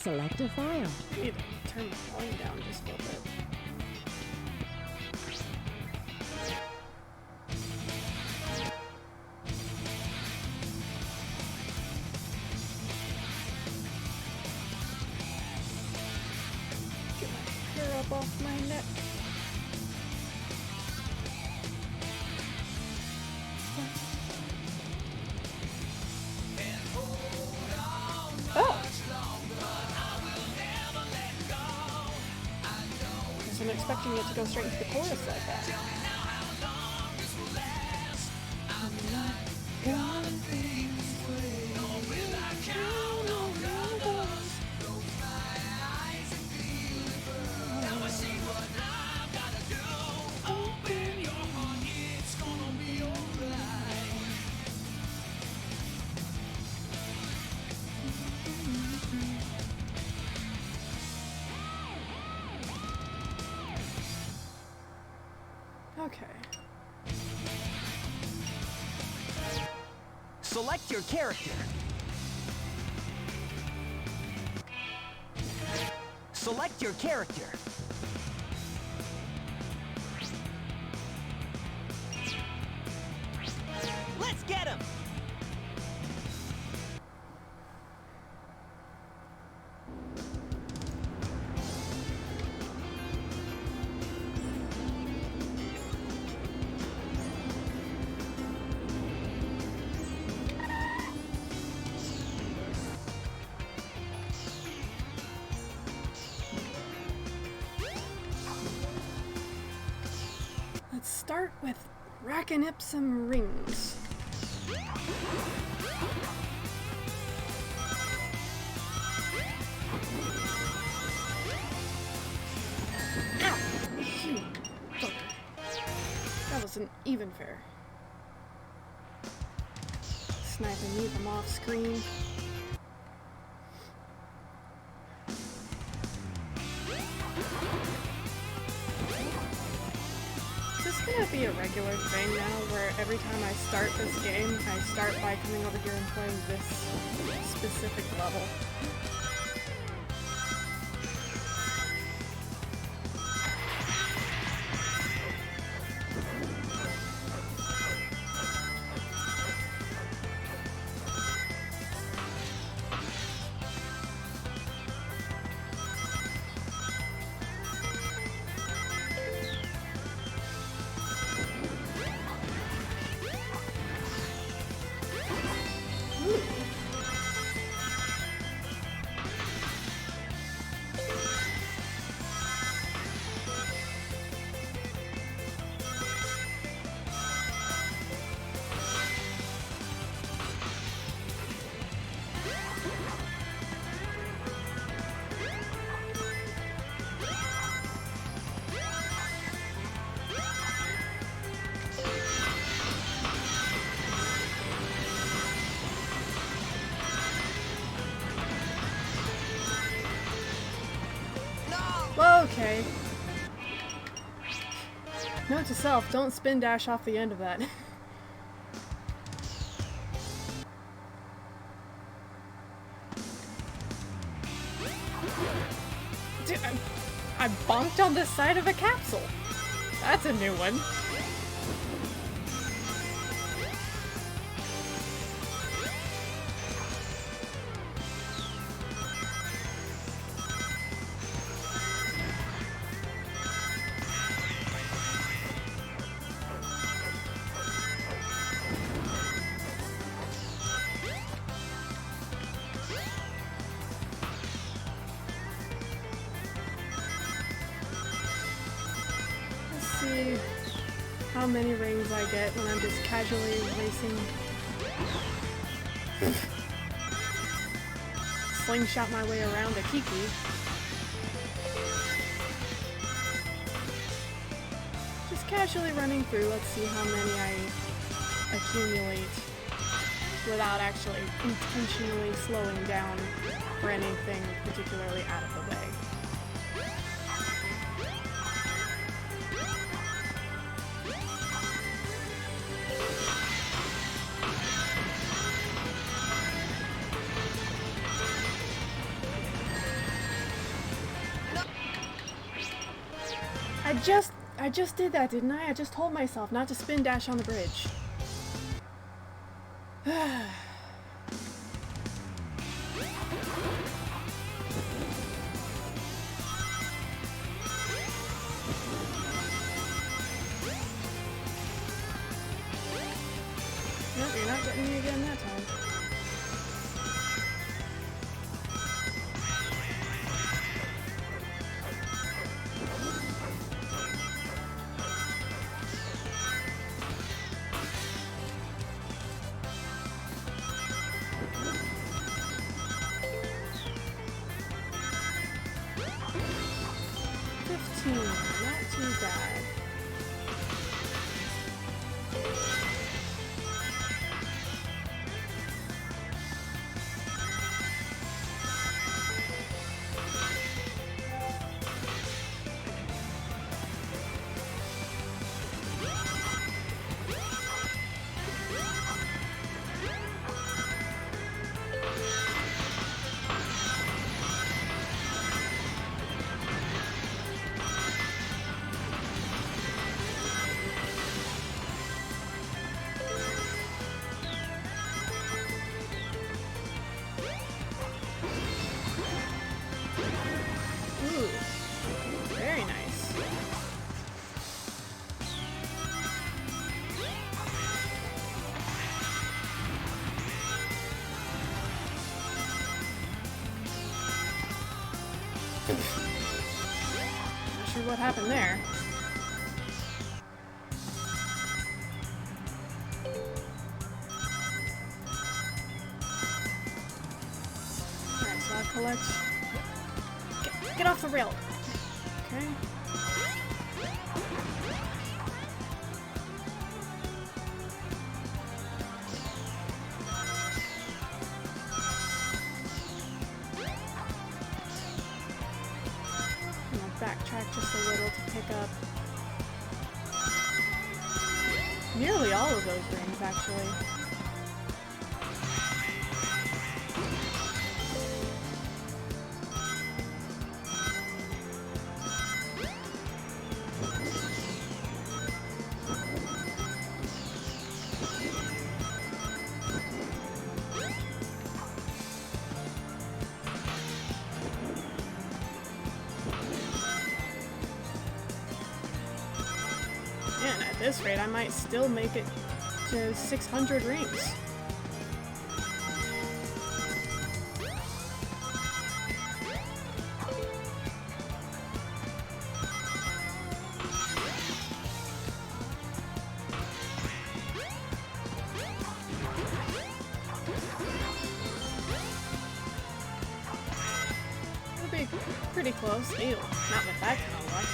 Select a file. I need to turn the volume down just a little bit. Get my hair up off my neck. Oh! I'm expecting it to go straight into the chorus like that. Okay. Select your character. Select your character. Let's get him! Let's start with racking up some rings. Ow! You fucker. That wasn't even fair. Sniping me from off screen. Is this gonna be a regular thing now, where every time I start this game, I start by coming over here and playing this specific level? Okay. Note to self, don't spin dash off the end of that. Dude, I bonked on the side of a capsule. That's a new one. See how many rings I get when I'm just casually racing. Slingshot my way around a Kiki. Just casually running through, let's see how many I accumulate without actually intentionally slowing down for anything particularly out of the way. I just did that, didn't I? I just told myself not to spin dash on the bridge. 15, not too bad. Very nice. Not sure what happened there. Alright, so I'll collect. Get off the rail. Okay. I'm gonna backtrack just a little to pick up nearly all of those rings, actually. And at this rate, I might still make it to 600 rings. It'll be pretty close. Ew, not with that kind of luck.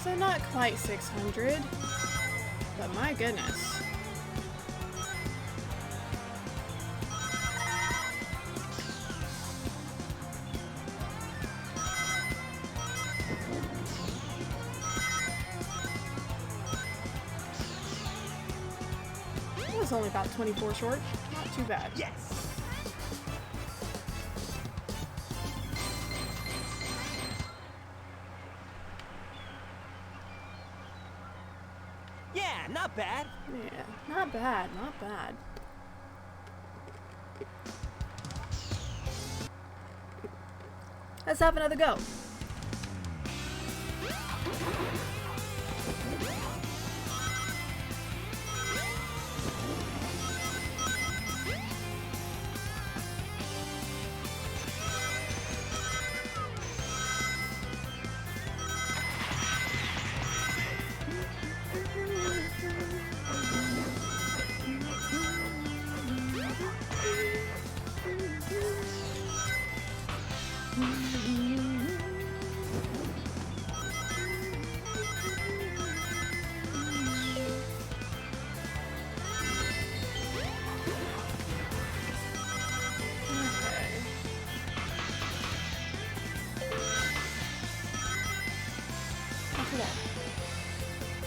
So not quite 600, but my goodness. It was only about 24 short, not too bad. Yes! Yeah, not bad. Yeah, not bad, not bad. Let's have another go.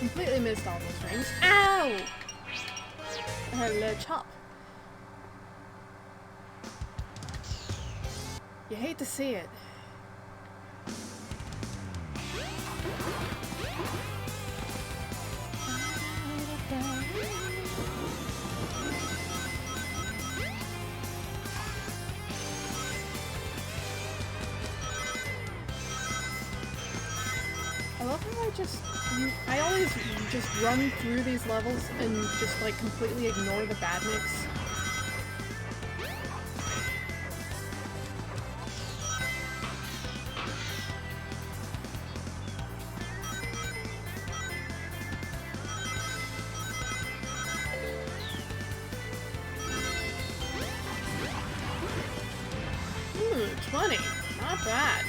completely missed all those rings. Ow! I had a little chop. You hate to see it. I love how I always just run through these levels and just like completely ignore the badniks. Ooh, 20. Not bad.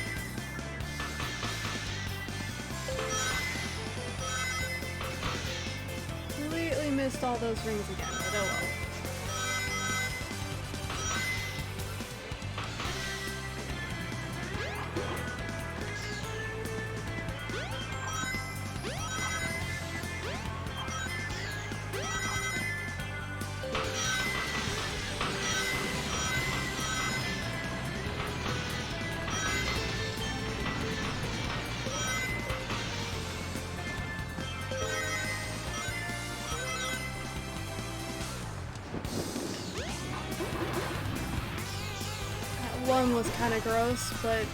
Completely missed all those rings again, but oh well. One was kind of gross, but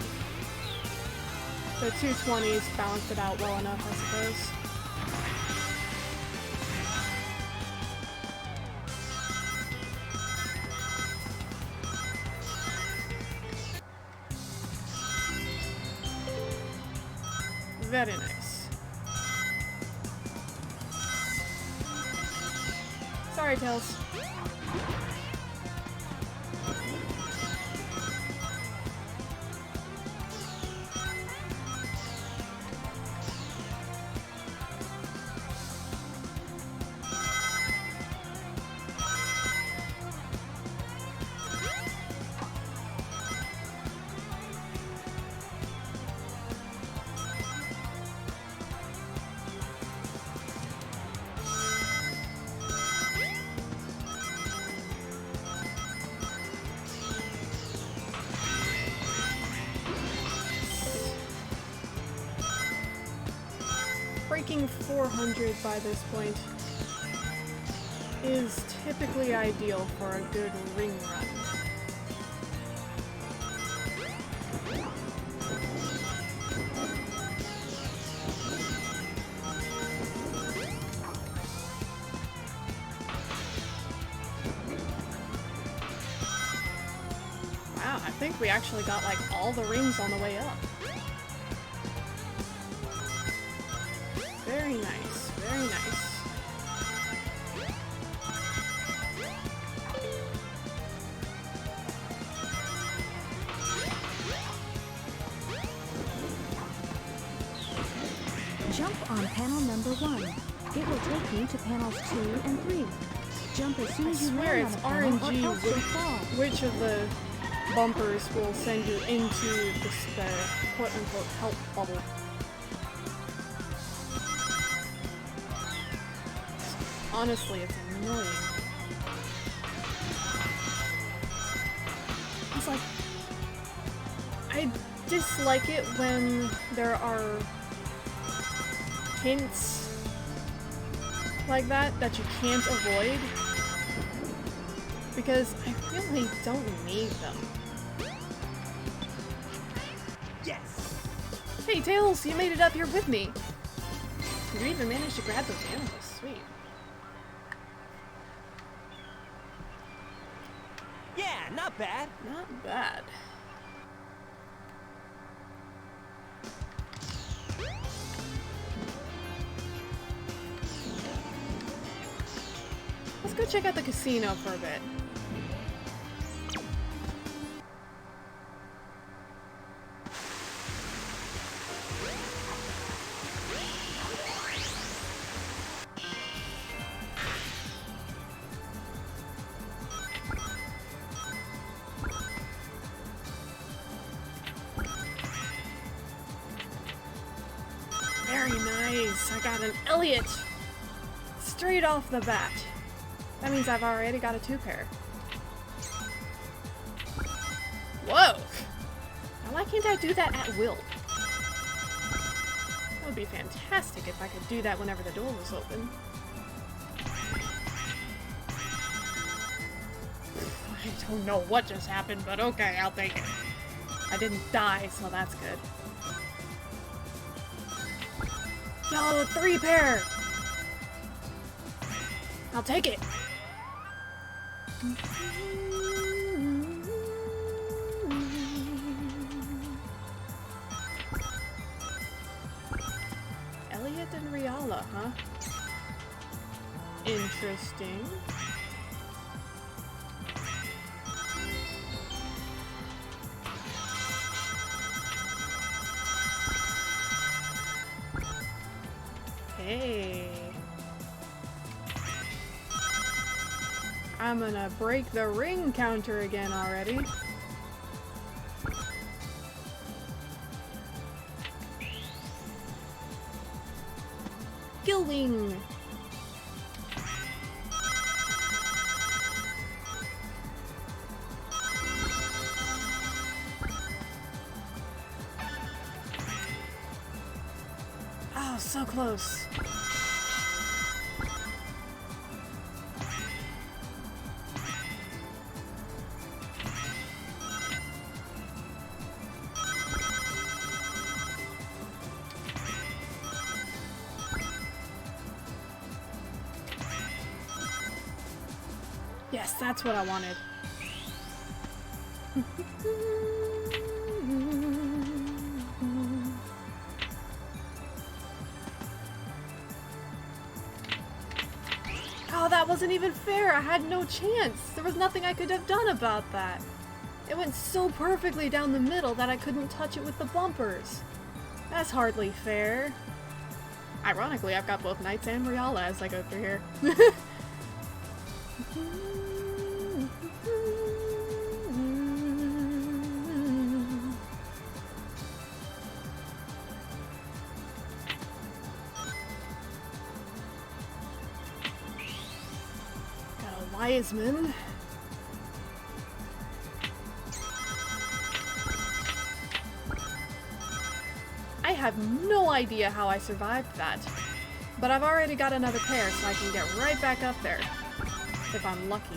the 220s balanced it out well enough, I suppose. Very nice. Sorry, Tails. Breaking 400 by this point is typically ideal for a good ring run. Wow, I think we actually got like all the rings on the way up. Very nice, very nice. Jump on panel number 1. It will take you to panels 2 and 3. Jump as soon I as you swear land it's on a panel or RNG else you'll fall. which of the bumpers will send you into the quote-unquote help bubble. Honestly, it's annoying. It's like, I dislike it when there are hints like that you can't avoid, because I really don't need them. Yes! Hey Tails, you made it up here with me! You even managed to grab those animals, sweet. Yeah, not bad. Not bad. Let's go check out the casino for a bit. Very nice. Jeez, I got an Elliot straight off the bat. That means I've already got a 2-pair. Whoa! Now why can't I do that at will? That would be fantastic if I could do that whenever the door was open. I don't know what just happened, but okay, I'll take it. I didn't die, so that's good. Yo, 3-pair! I'll take it! Elliot and Riala, huh? Interesting. Hey. I'm gonna break the ring counter again already. Gilwing! Oh, so close. Yes, that's what I wanted. Oh, that wasn't even fair. I had no chance. There was nothing I could have done about that. It went so perfectly down the middle that I couldn't touch it with the bumpers. That's hardly fair. Ironically, I've got both Knights and Riala as I go through here. Wiseman. I have no idea how I survived that, but I've already got another pair, so I can get right back up there, if I'm lucky.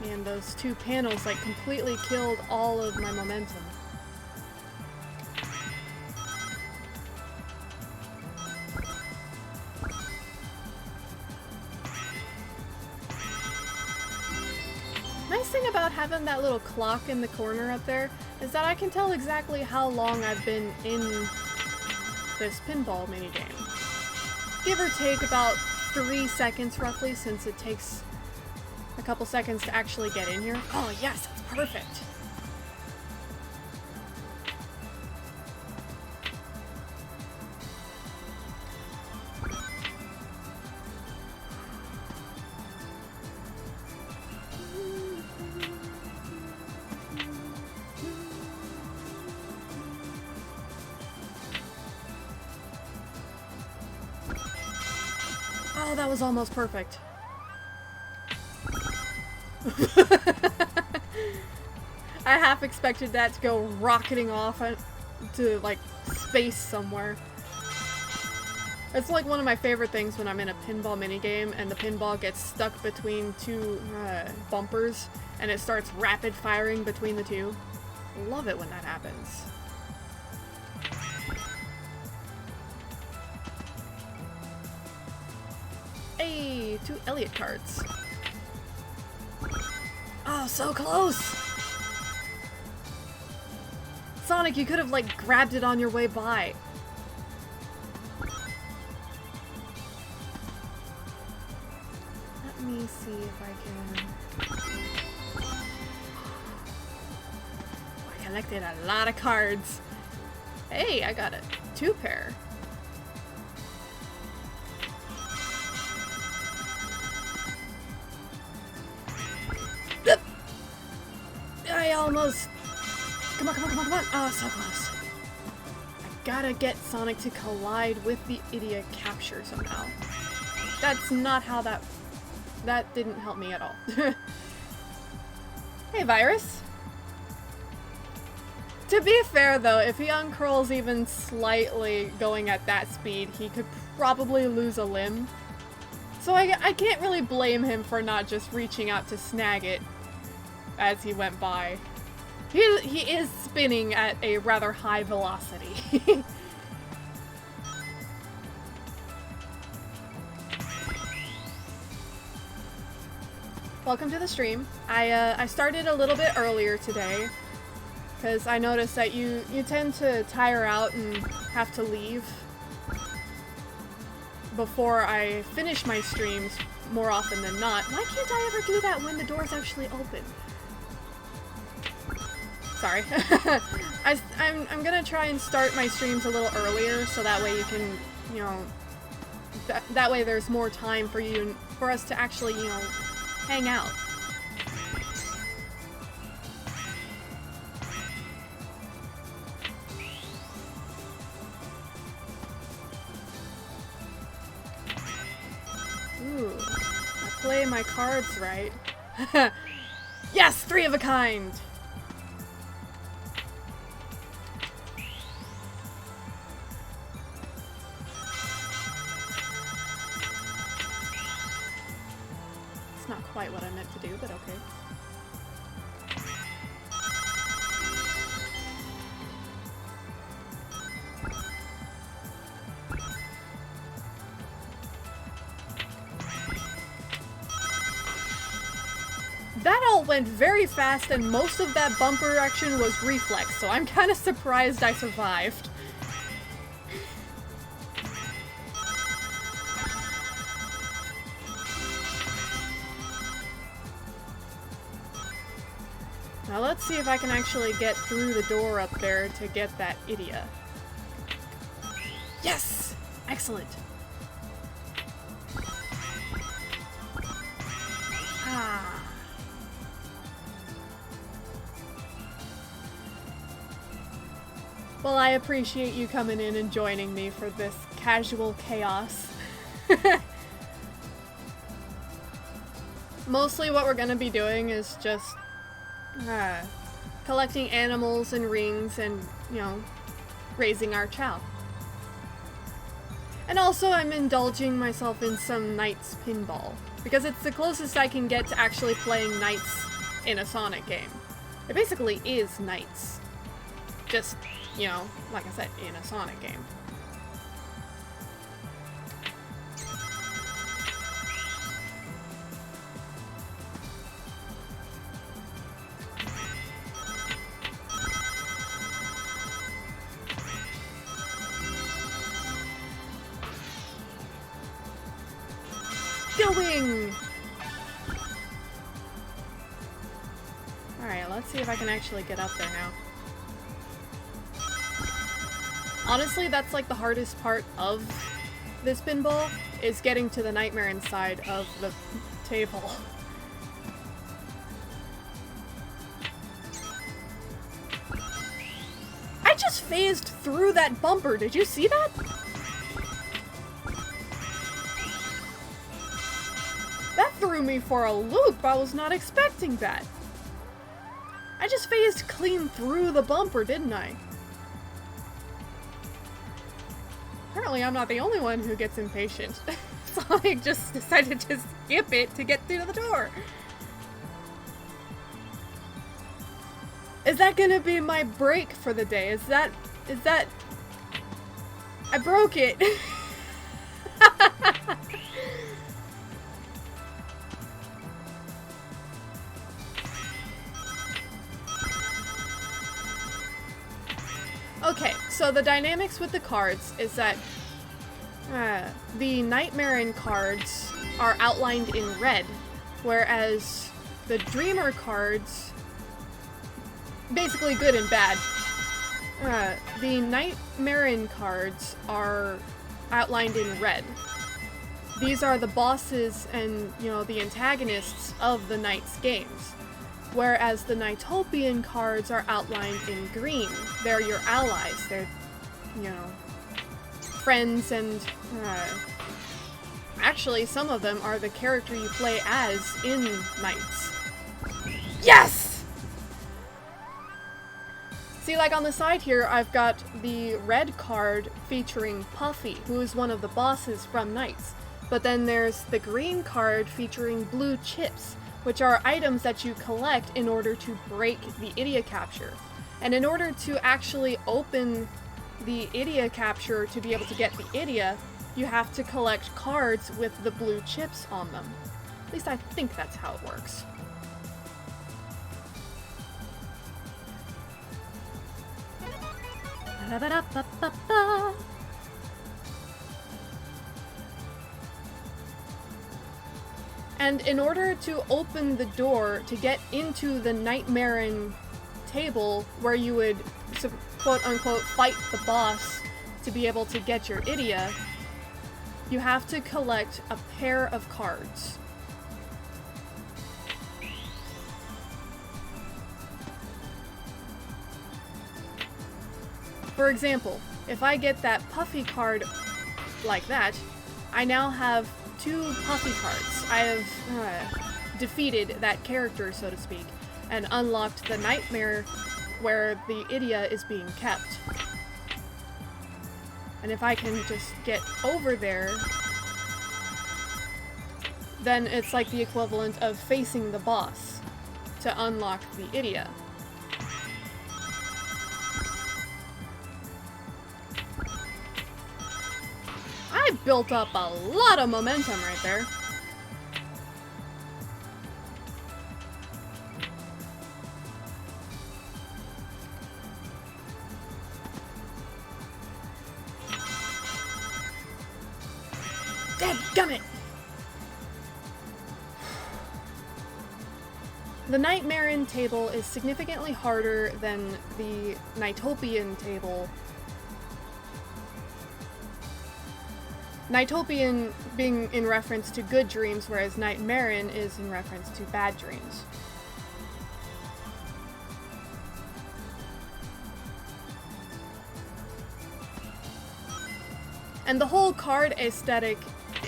And those 2 panels like completely killed all of my momentum. Nice thing about having that little clock in the corner up there is that I can tell exactly how long I've been in this pinball minigame. Give or take about 3 seconds roughly, since it takes a couple seconds to actually get in here. Oh yes, that's perfect. Oh, that was almost perfect. I half expected that to go rocketing off to like space somewhere. It's like one of my favorite things when I'm in a pinball minigame and the pinball gets stuck between 2 bumpers and it starts rapid firing between the 2. Love it when that happens. Hey, 2 Elliot cards. Oh, so close! Sonic, you could have, like, grabbed it on your way by. Let me see if I can... I collected a lot of cards. Hey, I got a 2-pair. I almost... Come on, come on, come on, come on. Oh, so close. I gotta get Sonic to collide with the Idia capture somehow. That's not how that... That didn't help me at all. Hey, Virus. To be fair, though, if he uncurls even slightly going at that speed, he could probably lose a limb. So I can't really blame him for not just reaching out to snag it as he went by. He is spinning at a rather high velocity. Welcome to the stream. I started a little bit earlier today because I noticed that you tend to tire out and have to leave before I finish my streams more often than not. Why can't I ever do that when the door's actually open? Sorry. I'm gonna try and start my streams a little earlier so that way you can, you know, that way there's more time for us to actually, you know, hang out. Ooh, I play my cards right. Yes, 3 of a kind! It's not quite what I meant to do, but okay. That all went very fast, and most of that bumper action was reflex, so I'm kind of surprised I survived. Now let's see if I can actually get through the door up there to get that Idia. Yes! Excellent! Ah. Well, I appreciate you coming in and joining me for this casual chaos. Mostly what we're gonna be doing is just collecting animals and rings and, you know, raising our Chao. And also I'm indulging myself in some Knights pinball, because it's the closest I can get to actually playing Knights in a Sonic game. It basically is Knights. Just, you know, like I said, in a Sonic game. Going! Alright, let's see if I can actually get up there now. Honestly, that's like the hardest part of this pinball, is getting to the nightmare inside of the table. I just phased through that bumper, did you see that? That threw me for a loop, I was not expecting that. I just phased clean through the bumper, didn't I? Apparently I'm not the only one who gets impatient. Sonic just decided to skip it to get through the door. Is that gonna be my break for the day? Is that... I broke it! So the dynamics with the cards is that the Nightmare cards are outlined in red, whereas the Dreamer cards, basically good and bad. The Nightmare cards are outlined in red. These are the bosses and, you know, the antagonists of the Knight's games. Whereas the Nightopian cards are outlined in green. They're your allies. They're, you know, friends and, actually, some of them are the character you play as in Knights. Yes! See, like on the side here, I've got the red card featuring Puffy, who is one of the bosses from Knights. But then there's the green card featuring blue chips, which are items that you collect in order to break the Idia Capture. And in order to actually open the Idia Capture to be able to get the Idia, you have to collect cards with the blue chips on them. At least I think that's how it works. Ba-da-ba-da-ba-ba-ba. And in order to open the door to get into the Nightmare table where you would quote-unquote fight the boss to be able to get your Idia, you have to collect a pair of cards. For example, if I get that Puffy card like that, I now have 2 Puffy cards. I have defeated that character, so to speak, and unlocked the Nightmare where the Idia is being kept. And if I can just get over there, then it's like the equivalent of facing the boss to unlock the Idia. I built up a lot of momentum right there. Dadgummit! The Nightmare table is significantly harder than the Nightopian table. Nightopian being in reference to good dreams, whereas Nightmare is in reference to bad dreams. And the whole card aesthetic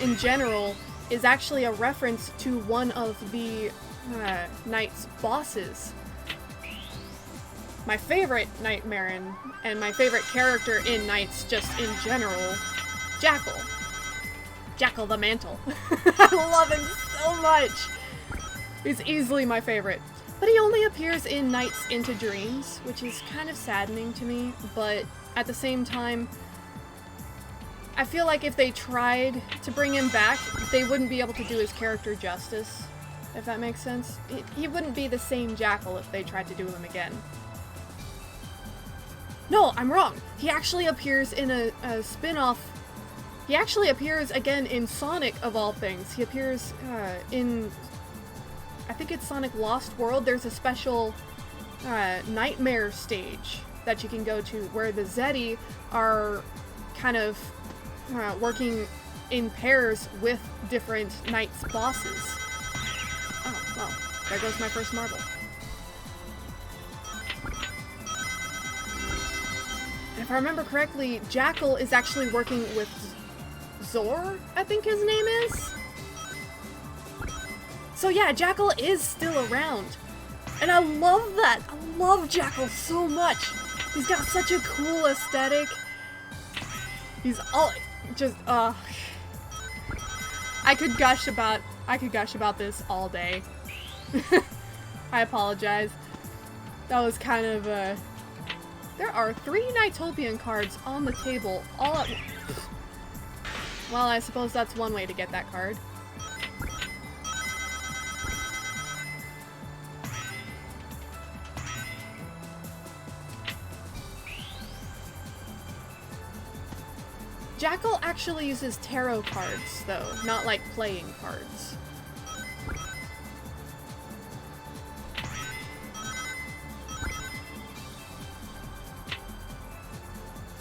in general is actually a reference to one of the Knight's bosses. My favorite Nightmare and my favorite character in Knights just in general, Jackal. Jackal the Mantle. I love him so much! He's easily my favorite. But he only appears in Knights into Dreams, which is kind of saddening to me, but at the same time, I feel like if they tried to bring him back, they wouldn't be able to do his character justice, if that makes sense. He wouldn't be the same Jackal if they tried to do him again. No, I'm wrong! He actually appears in a spin-off. He actually appears again in Sonic, of all things. He appears in, I think it's Sonic Lost World. There's a special Nightmare stage that you can go to where the Zeti are kind of working in pairs with different Knights bosses. Oh, well, there goes my first marble. If I remember correctly, Jackal is actually working with Zor, I think his name is? So yeah, Jackal is still around. And I love that! I love Jackal so much! He's got such a cool aesthetic. He's all just I could gush about this all day. I apologize. That was kind of there are 3 Nightopian cards on the table all at once. Well, I suppose that's one way to get that card. Jackal actually uses tarot cards, though, not like playing cards.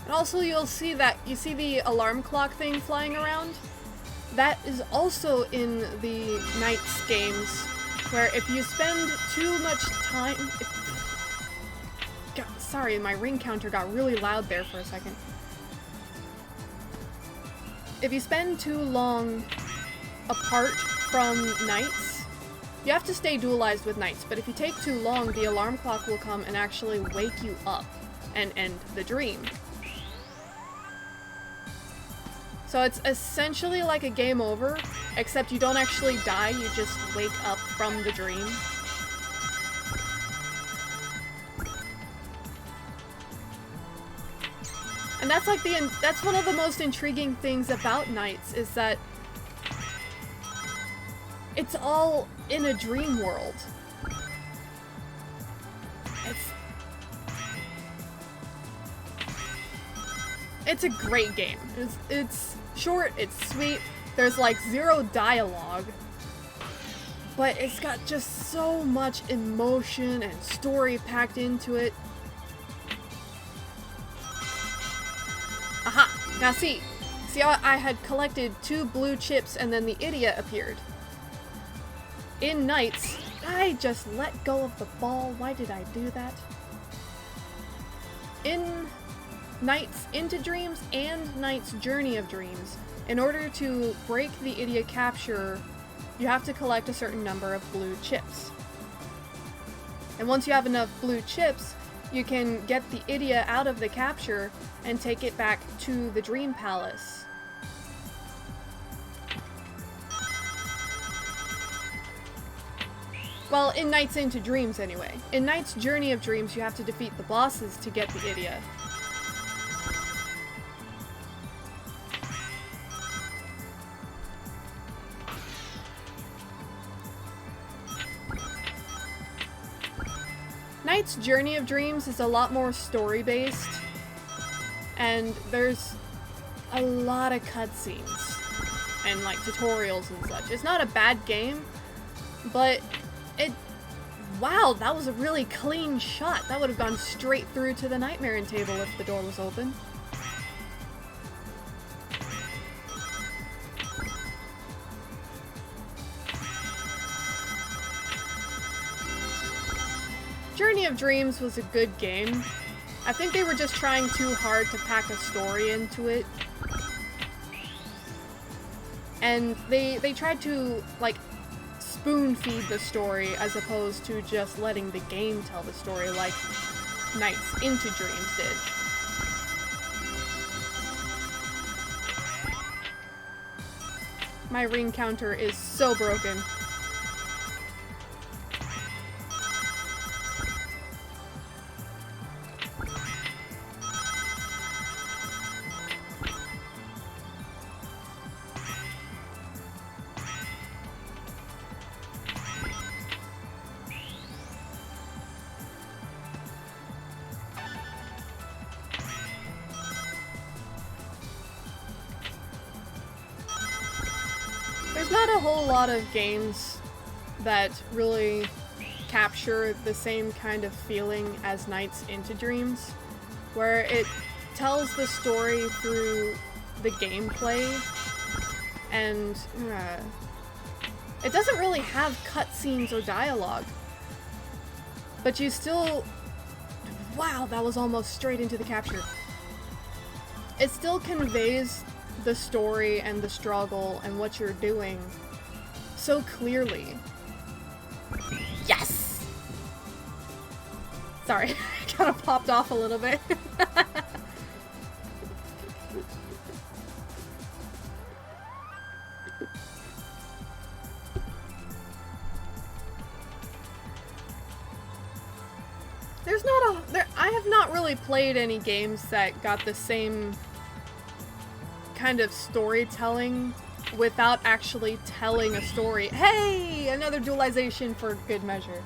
And also you'll see that, you see the alarm clock thing flying around? That is also in the Knights games, where if you spend too much time... Sorry, my ring counter got really loud there for a second. If you spend too long apart from Knights, you have to stay dualized with Knights, but if you take too long, the alarm clock will come and actually wake you up and end the dream. So it's essentially like a game over, except you don't actually die, you just wake up from the dream. And that's like that's one of the most intriguing things about Knights, is that it's all in a dream world. It's a great game. It's short, it's sweet, there's like zero dialogue, but it's got just so much emotion and story packed into it. Aha! Now see how I had collected 2 blue chips and then the idiot appeared? In Knights, I just let go of the ball. Why did I do that? In Knights Into Dreams and Knights Journey of Dreams, in order to break the idiot capture, you have to collect a certain number of blue chips. And once you have enough blue chips, you can get the idiot out of the capture and take it back to the Dream Palace. Well, in Knights Into Dreams anyway. In Knights Journey of Dreams, you have to defeat the bosses to get the idiot. Knights Journey of Dreams is a lot more story-based, and there's a lot of cutscenes and like tutorials and such. It's not a bad game, but wow, that was a really clean shot. That would have gone straight through to the Nightmare table if the door was open. Journey of Dreams was a good game. I think they were just trying too hard to pack a story into it. And they tried to, like, spoon-feed the story as opposed to just letting the game tell the story like Knights Into Dreams did. My ring counter is so broken. There's not a whole lot of games that really capture the same kind of feeling as Knights Into Dreams, where it tells the story through the gameplay, and it doesn't really have cutscenes or dialogue, but you still... Wow, that was almost straight into the capture. It still conveys the story and the struggle and what you're doing so clearly. Yes! Sorry, I kind of popped off a little bit. I have not really played any games that got the same kind of storytelling without actually telling a story. Hey! Another dualization for good measure.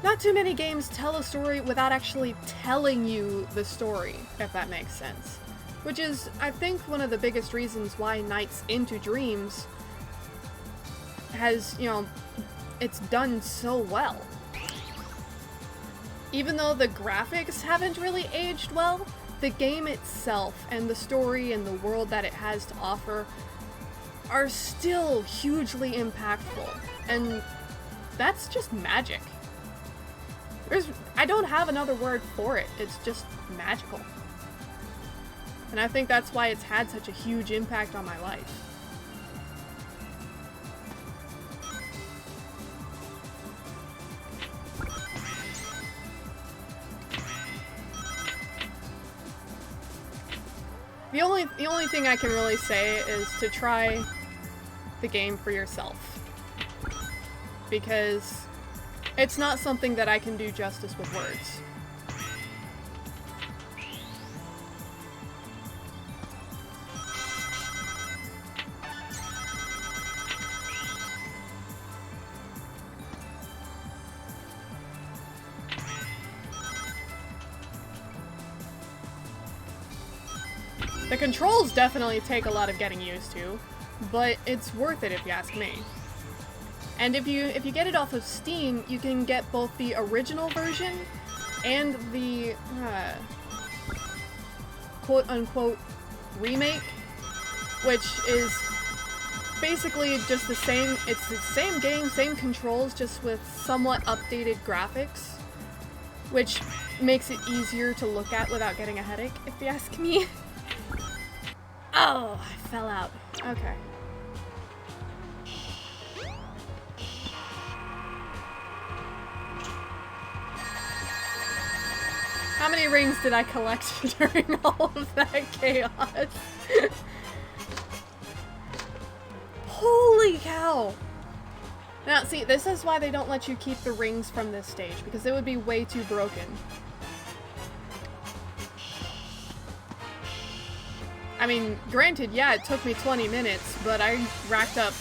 not too many games tell a story without actually telling you the story, if that makes sense. Which is, I think, one of the biggest reasons why Nights into Dreams has, you know, it's done so well. Even though the graphics haven't really aged well, the game itself and the story and the world that it has to offer are still hugely impactful. And that's just magic. I don't have another word for it. It's just magical. And I think that's why it's had such a huge impact on my life. The only thing I can really say is to try the game for yourself. Because it's not something that I can do justice with words. The controls definitely take a lot of getting used to, but it's worth it if you ask me. And if you get it off of Steam, you can get both the original version and the quote-unquote remake, which is basically just the same. It's the same game, same controls, just with somewhat updated graphics, which makes it easier to look at without getting a headache, if you ask me. Oh, I fell out. Okay. How many rings did I collect during all of that chaos? Holy cow! Now, see, this is why they don't let you keep the rings from this stage, because it would be way too broken. I mean, granted, yeah, it took me 20 minutes, but I racked up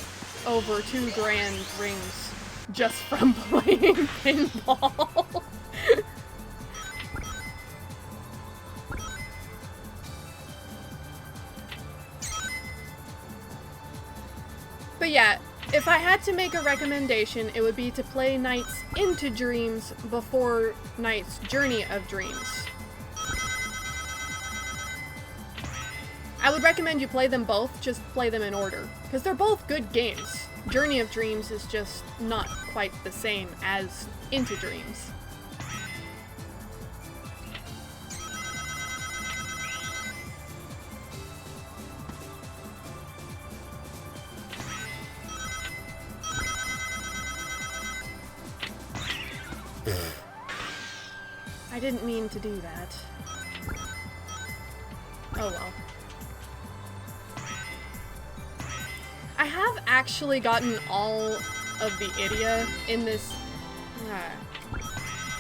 over 2 grand rings just from playing pinball. But yeah, if I had to make a recommendation, it would be to play Nights into Dreams before Nights Journey of Dreams. I would recommend you play them both, just play them in order, because they're both good games. Journey of Dreams is just not quite the same as Into Dreams. I didn't mean to do that. Oh well. I have actually gotten all of the Idia in this.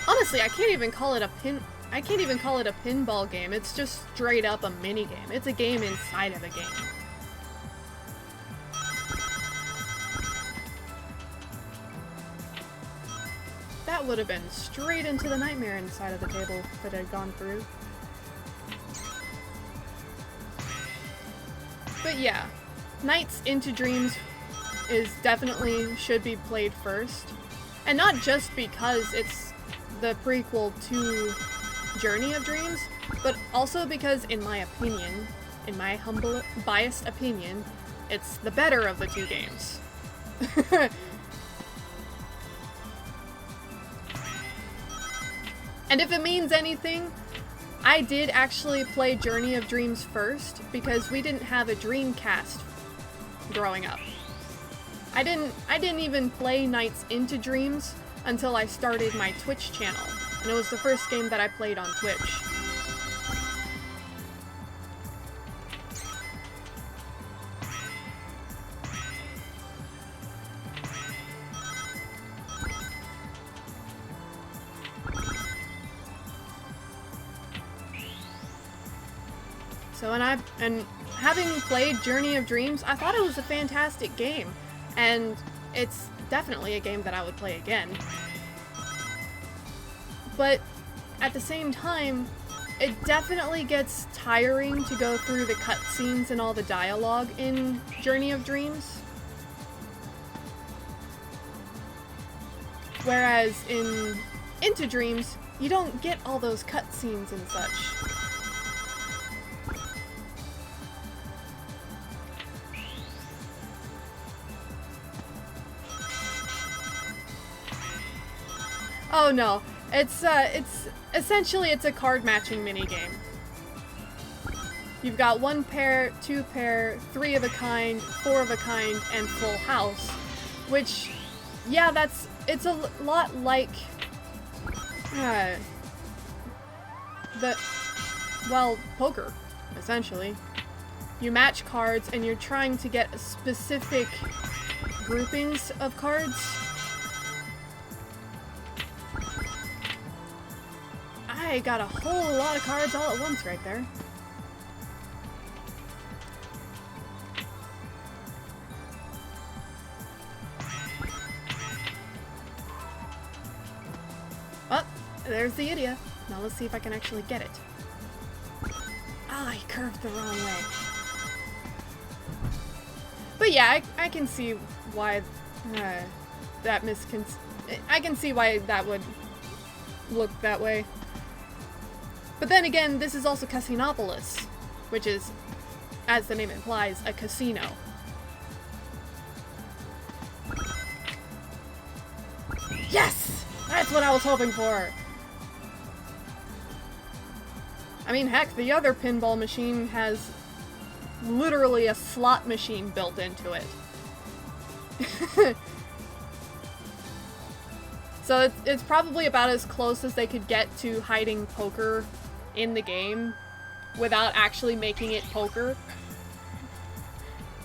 Honestly, I can't even call it a pinball game. It's just straight up a mini game. It's a game inside of a game. That would have been straight into the nightmare inside of the table if it had gone through. But yeah. Nights into Dreams is definitely should be played first. And not just because it's the prequel to Journey of Dreams, but also because, in my opinion, in my humble, biased opinion, it's the better of the 2 games. And if it means anything, I did actually play Journey of Dreams first because we didn't have a Dreamcast growing up. I didn't even play Nights into Dreams until I started my Twitch channel, and it was the first game that I played on Twitch. So having played Journey of Dreams, I thought it was a fantastic game, and it's definitely a game that I would play again. but at the same time, it definitely gets tiring to go through the cutscenes and all the dialogue in Journey of Dreams. Whereas in Into Dreams, you don't get all those cutscenes and such. Oh no, it's essentially it's a card matching minigame. You've got 1 pair, 2 pair, 3 of a kind, 4 of a kind, and full house, which, yeah, it's a lot like poker, essentially. You match cards and you're trying to get specific groupings of cards. I got a whole lot of cards all at once right there. Oh, there's the idiot. Now let's see if I can actually get it. Ah, he curved the wrong way. But yeah, I can see why I can see why that would look that way. But then again, this is also Casinopolis, which is, as the name implies, a casino. Yes! That's what I was hoping for! I mean, heck, the other pinball machine has literally a slot machine built into it. So it's probably about as close as they could get to hiding poker in the game without actually making it poker.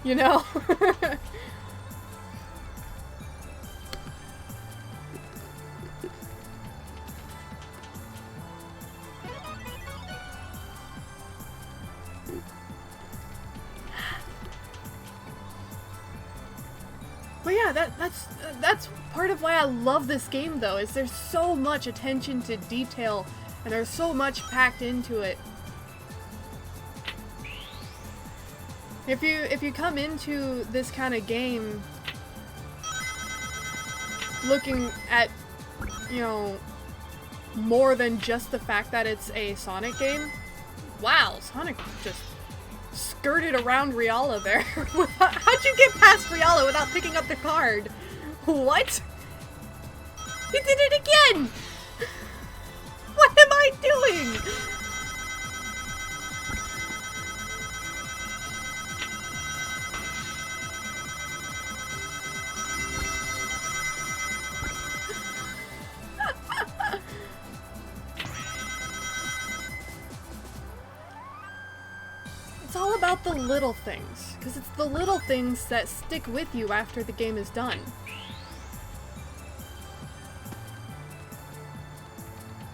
You know? But yeah, that's part of why I love this game, though, is there's so much attention to detail and there's so much packed into it. If you come into this kind of game looking at, you know, more than just the fact that it's a Sonic game, wow, Sonic just skirted around Riala there. How'd you get past Riala without picking up the card? What? He did it again! What am I doing? It's all about the little things, because it's the little things that stick with you after the game is done.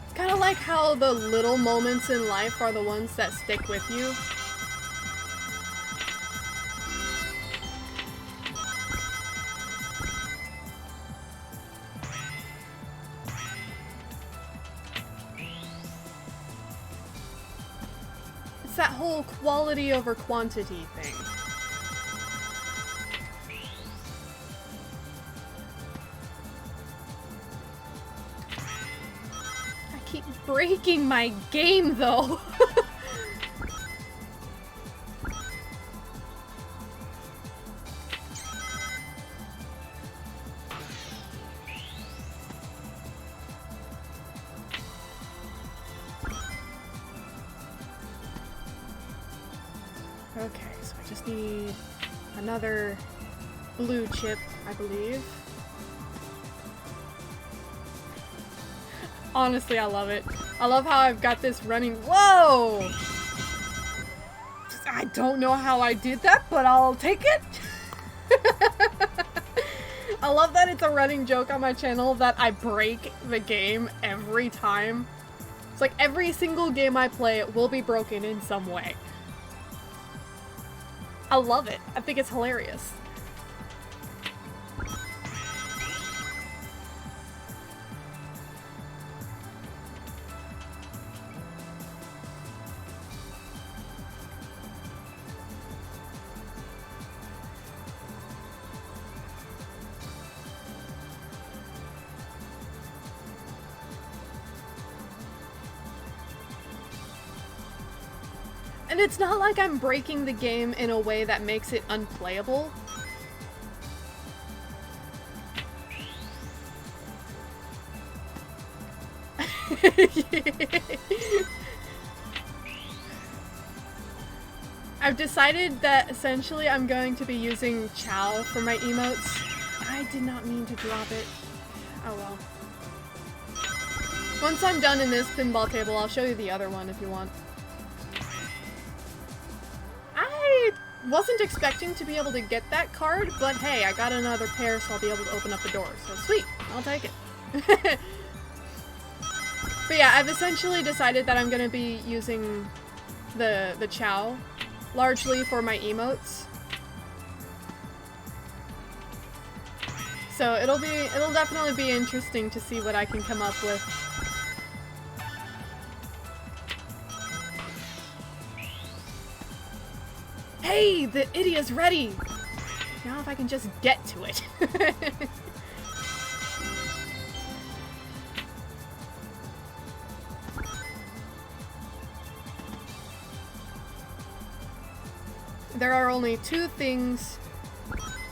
It's kind of like how the little moments in life are the ones that stick with you. It's that whole quality over quantity thing. I keep breaking my game, though. Okay, so I just need another blue chip, I believe. Honestly, I love it. I love how I've got this running. Whoa! I don't know how I did that, but I'll take it. I love that it's a running joke on my channel that I break the game every time. It's like every single game I play, it will be broken in some way. I love it. I think it's hilarious. And it's not like I'm breaking the game in a way that makes it unplayable. I've decided that essentially I'm going to be using Chow for my emotes. I did not mean to drop it. Oh well. Once I'm done in this pinball table, I'll show you the other one if you want. I wasn't expecting to be able to get that card, but hey, I got another pair, so I'll be able to open up the door. So sweet, I'll take it. But yeah, I've essentially decided that I'm gonna be using the Chow largely for my emotes. So it'll definitely be interesting to see what I can come up with. Hey, the Idia's ready! Now if I can just get to it. There are only 2 things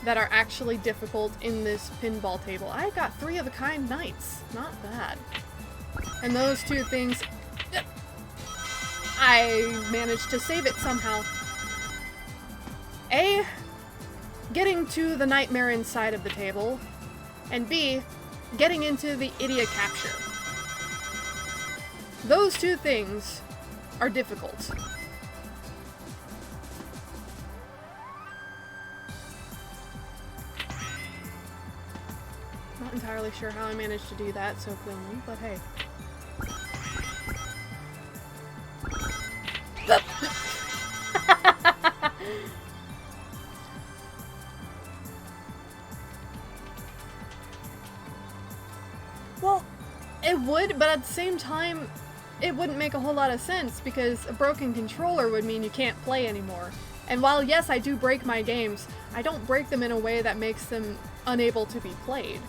that are actually difficult in this pinball table. I got 3 of a kind knights. Not bad. And those 2 things, I managed to save it somehow. A, getting to the nightmare inside of the table, and B, getting into the Idia capture. Those 2 things are difficult. Not entirely sure how I managed to do that so cleanly, but hey. Well, it would, but at the same time, it wouldn't make a whole lot of sense because a broken controller would mean you can't play anymore. And while yes, I do break my games, I don't break them in a way that makes them unable to be played.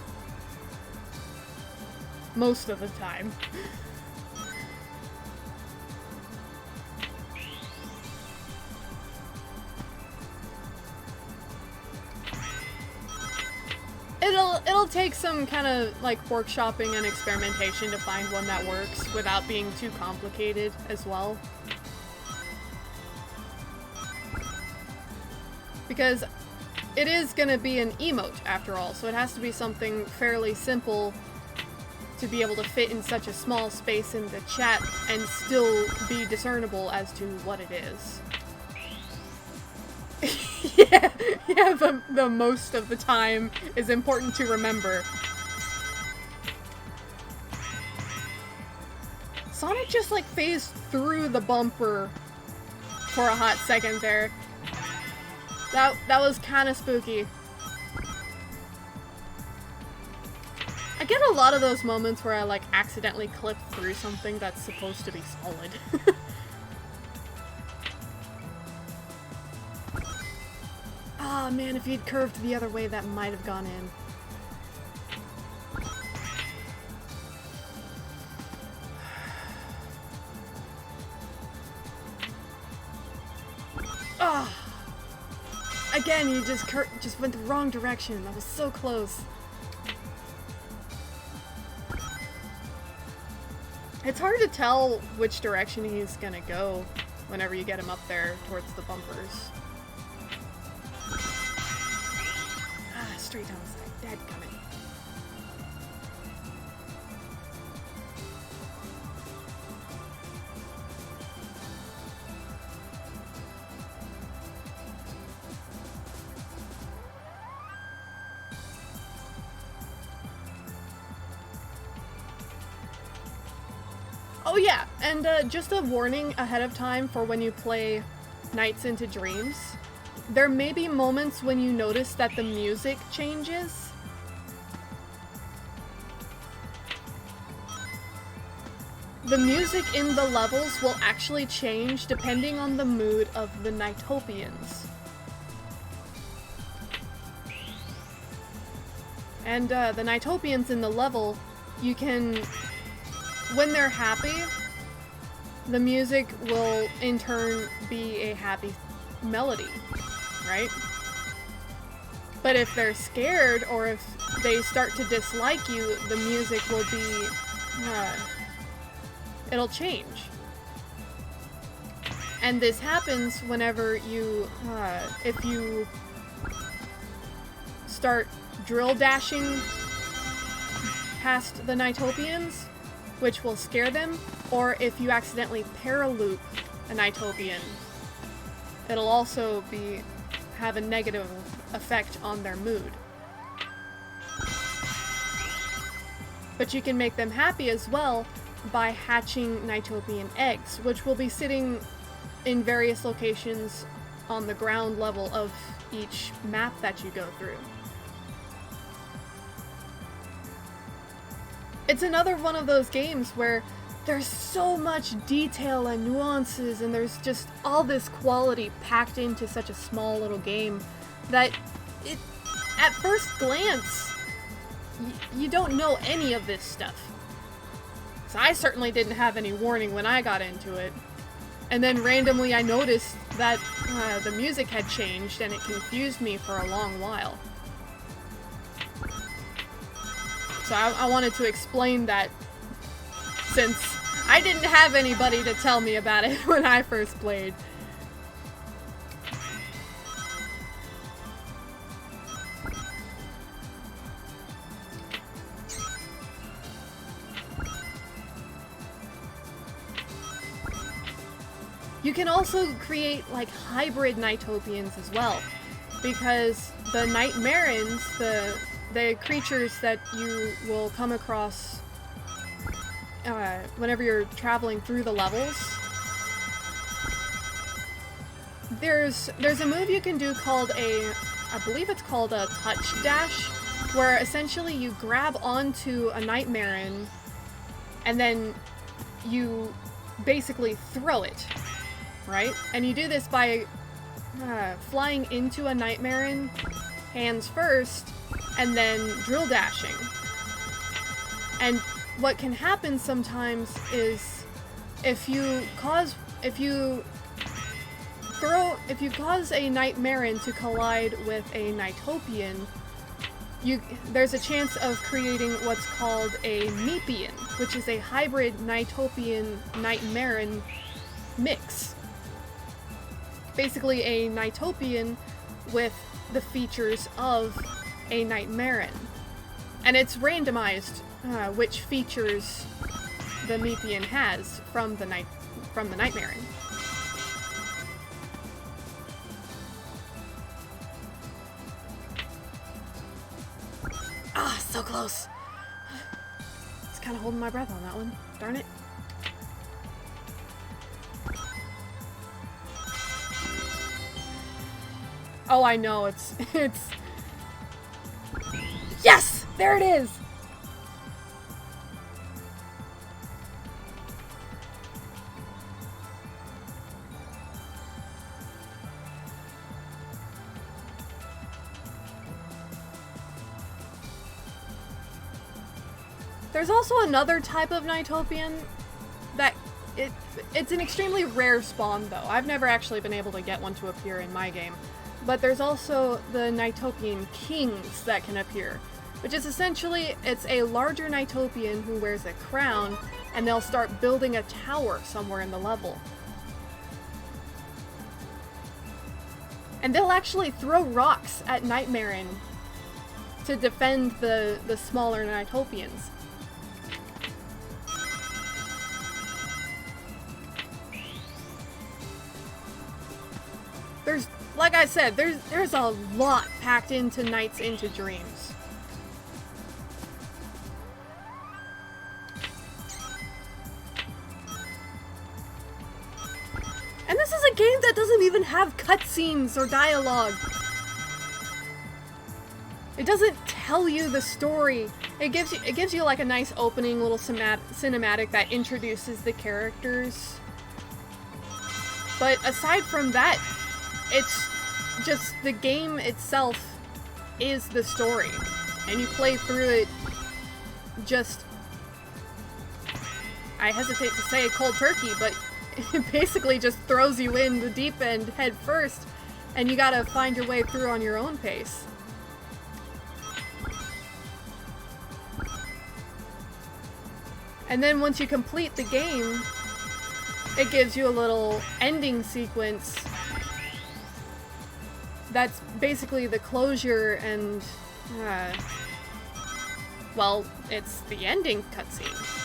Most of the time. It'll take some kind of like workshopping and experimentation to find one that works without being too complicated as well. Because it is gonna be an emote after all, so it has to be something fairly simple to be able to fit in such a small space in the chat and still be discernible as to what it is. yeah, the most of the time is important to remember. Sonic just like phased through the bumper for a hot second there. That was kind of spooky. I get a lot of those moments where I like accidentally clip through something that's supposed to be solid. Ah, man, if he'd curved the other way, that might have gone in. Ah! Again, you just went the wrong direction. That was so close. It's hard to tell which direction he's gonna go whenever you get him up there towards the bumpers. Ah, straight down the side. Dadgummit. Oh yeah, and just a warning ahead of time for when you play Nights into Dreams. There may be moments when you notice that the music changes. The music in the levels will actually change depending on the mood of the Nightopians. And the Nightopians in the level, you can... when they're happy, the music will in turn be a happy melody, right? But if they're scared or if they start to dislike you, the music will be, it'll change. And this happens whenever you, if you start drill dashing past the Nighttopians, which will scare them, or if you accidentally paraloop a Nighttopian, it'll also have a negative effect on their mood. But you can make them happy as well by hatching Nighttopian eggs, which will be sitting in various locations on the ground level of each map that you go through. It's another one of those games where there's so much detail and nuances, and there's just all this quality packed into such a small little game that it, at first glance, you don't know any of this stuff. So I certainly didn't have any warning when I got into it. And then randomly I noticed that the music had changed, and it confused me for a long while. So I wanted to explain that, since I didn't have anybody to tell me about it when I first played. You can also create like hybrid Nighttopians as well, because the Nightmarins, the creatures that you will come across whenever you're traveling through the levels, there's a move you can do called I believe it's called a touch dash, where essentially you grab onto a Nightmarin and then you basically throw it. Right? And you do this by flying into a Nightmarin, hands first, and then drill dashing. And what can happen sometimes is if you cause a Nightmarin to collide with a Nighttopian, there's a chance of creating what's called a Meepian, which is a hybrid Nighttopian Nightmarin mix. Basically a Nighttopian with the features of a Nightmarin. And it's randomized which features the Meepian has from the Nightmarin. Ah, so close! Just kinda holding my breath on that one. Darn it. Oh, I know, it's... Yes! There it is! There's also another type of Nighttopian that... It's an extremely rare spawn, though. I've never actually been able to get one to appear in my game. But there's also the Nighttopian Kings that can appear, which is essentially, it's a larger Nighttopian who wears a crown, and they'll start building a tower somewhere in the level. And they'll actually throw rocks at Nightmarin to defend the smaller Nighttopians. Like I said, there's a lot packed into Nights into Dreams. And this is a game that doesn't even have cutscenes or dialogue. It doesn't tell you the story. It gives you like a nice opening little cinematic that introduces the characters. But aside from that, it's just the game itself is the story, and you play through it just, I hesitate to say cold turkey, but it basically just throws you in the deep end head first, and you gotta find your way through on your own pace. And then once you complete the game, it gives you a little ending sequence that's basically the closure and, well, it's the ending cutscene.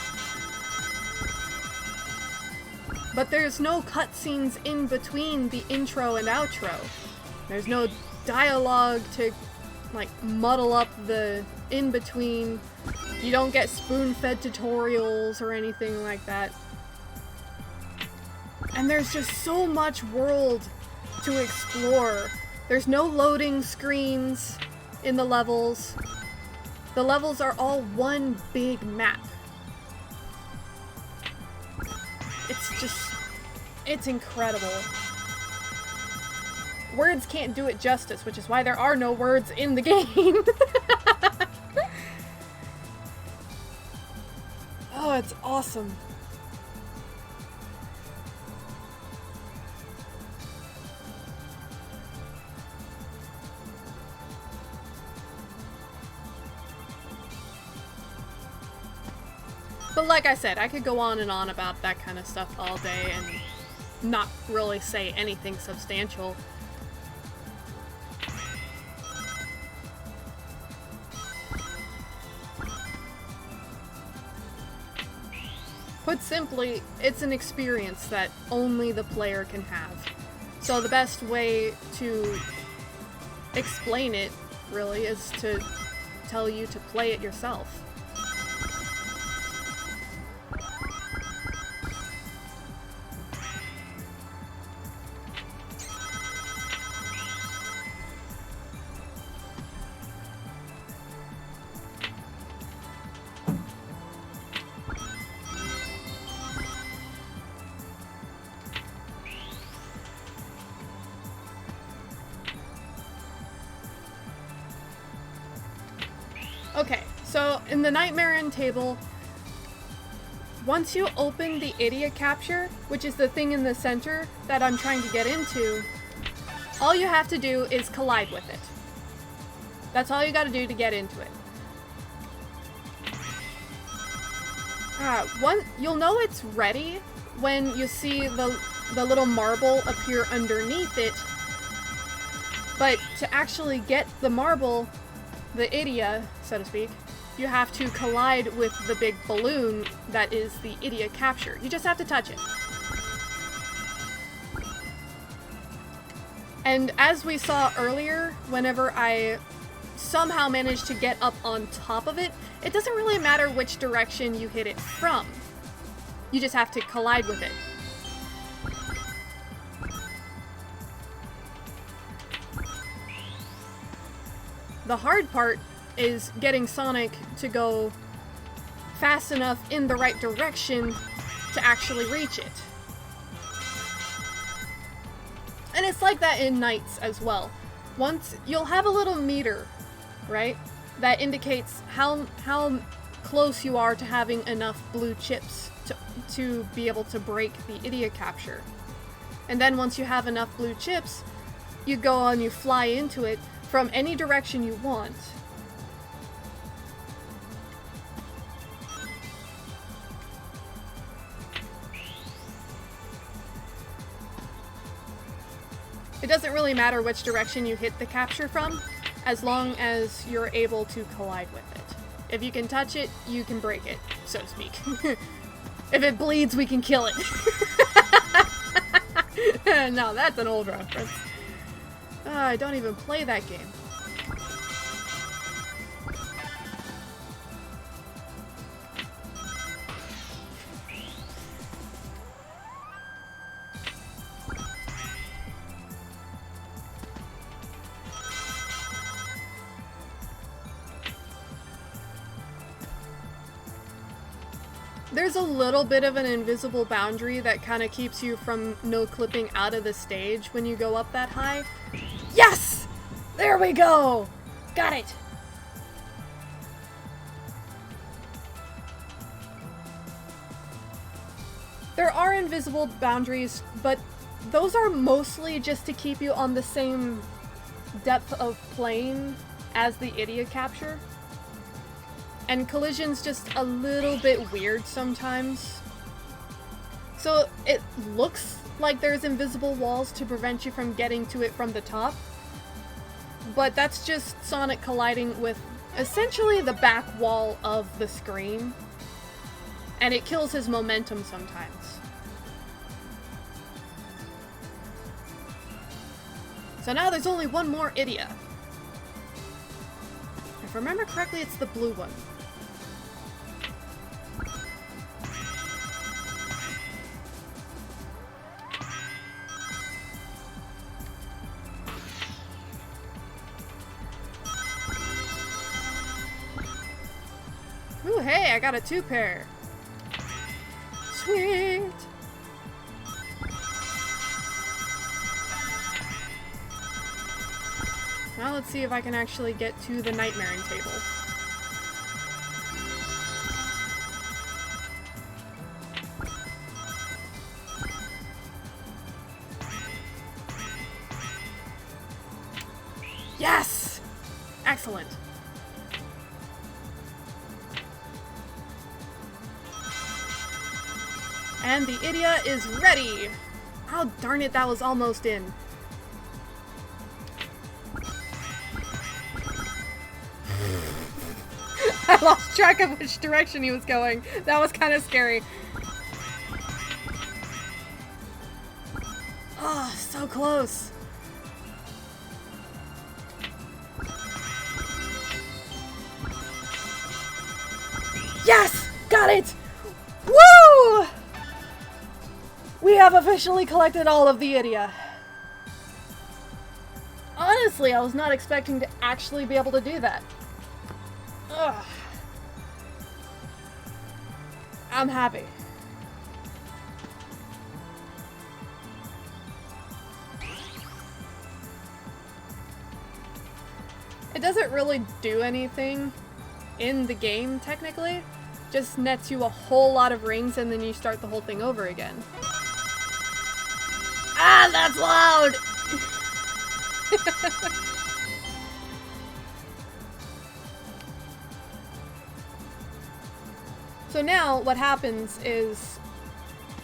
But there's no cutscenes in between the intro and outro. There's no dialogue to, like, muddle up the in-between. You don't get spoon-fed tutorials or anything like that. And there's just so much world to explore. There's no loading screens in the levels. The levels are all one big map. It's incredible. Words can't do it justice, which is why there are no words in the game. Oh, it's awesome. But like I said, I could go on and on about that kind of stuff all day and not really say anything substantial. Put simply, it's an experience that only the player can have. So the best way to explain it, really, is to tell you to play it yourself. Okay, so in the Nightmare End table, once you open the Idia capture, which is the thing in the center that I'm trying to get into, all you have to do is collide with it. That's all you gotta do to get into it. You'll know it's ready when you see the little marble appear underneath it, but to actually get the marble, the Idia, so to speak, you have to collide with the big balloon that is the Idia capture. You just have to touch it. And as we saw earlier, whenever I somehow managed to get up on top of it, it doesn't really matter which direction you hit it from. You just have to collide with it. The hard part is getting Sonic to go fast enough in the right direction to actually reach it. And it's like that in Nights as well. Once you'll have a little meter, right, that indicates how close you are to having enough blue chips to be able to break the Idia capture. And then once you have enough blue chips, you go and you fly into it from any direction you want. It doesn't really matter which direction you hit the capture from, as long as you're able to collide with it. If you can touch it, you can break it, so to speak. If it bleeds, we can kill it. No, that's an old reference. I don't even play that game. There's a little bit of an invisible boundary that kind of keeps you from no-clipping out of the stage when you go up that high. Yes! There we go! Got it! There are invisible boundaries, but those are mostly just to keep you on the same depth of plane as the idiot capture. And collision's just a little bit weird sometimes. So it looks like there's invisible walls to prevent you from getting to it from the top. But that's just Sonic colliding with essentially the back wall of the screen. And it kills his momentum sometimes. So now there's only one more Idia. If I remember correctly, it's the blue one. Ooh, hey, I got a 2-pair. Sweet. Now let's see if I can actually get to the Nightmaring table. Yes! Excellent. And the Idia is ready! Oh, darn it, that was almost in. I lost track of which direction he was going. That was kind of scary. Oh, so close. Yes! Got it! Woo! We have officially collected all of the Idia. Honestly, I was not expecting to actually be able to do that. Ugh. I'm happy. It doesn't really do anything in the game, technically. Just nets you a whole lot of rings and then you start the whole thing over again. Ah, that's loud! So now what happens is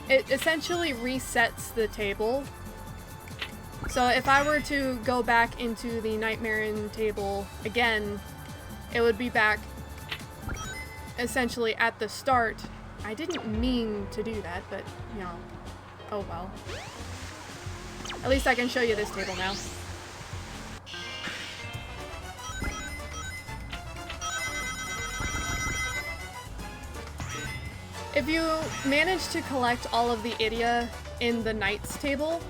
it essentially resets the table. So if I were to go back into the Nightmaring table again, it would be back essentially at the start. I didn't mean to do that, but you know, oh well. At least I can show you this table now. If you manage to collect all of the Idia in the Knights table,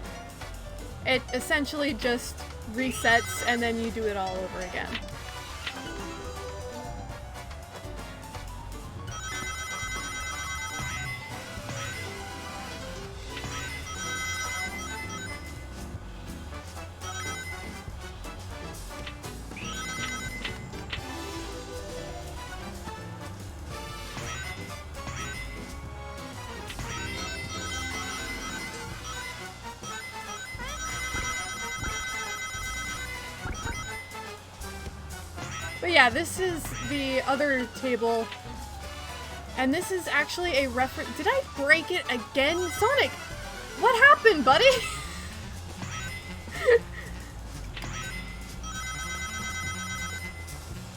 it essentially just resets and then you do it all over again. But yeah, this is the other table, and this is actually a reference. Did I break it again? Sonic, what happened, buddy?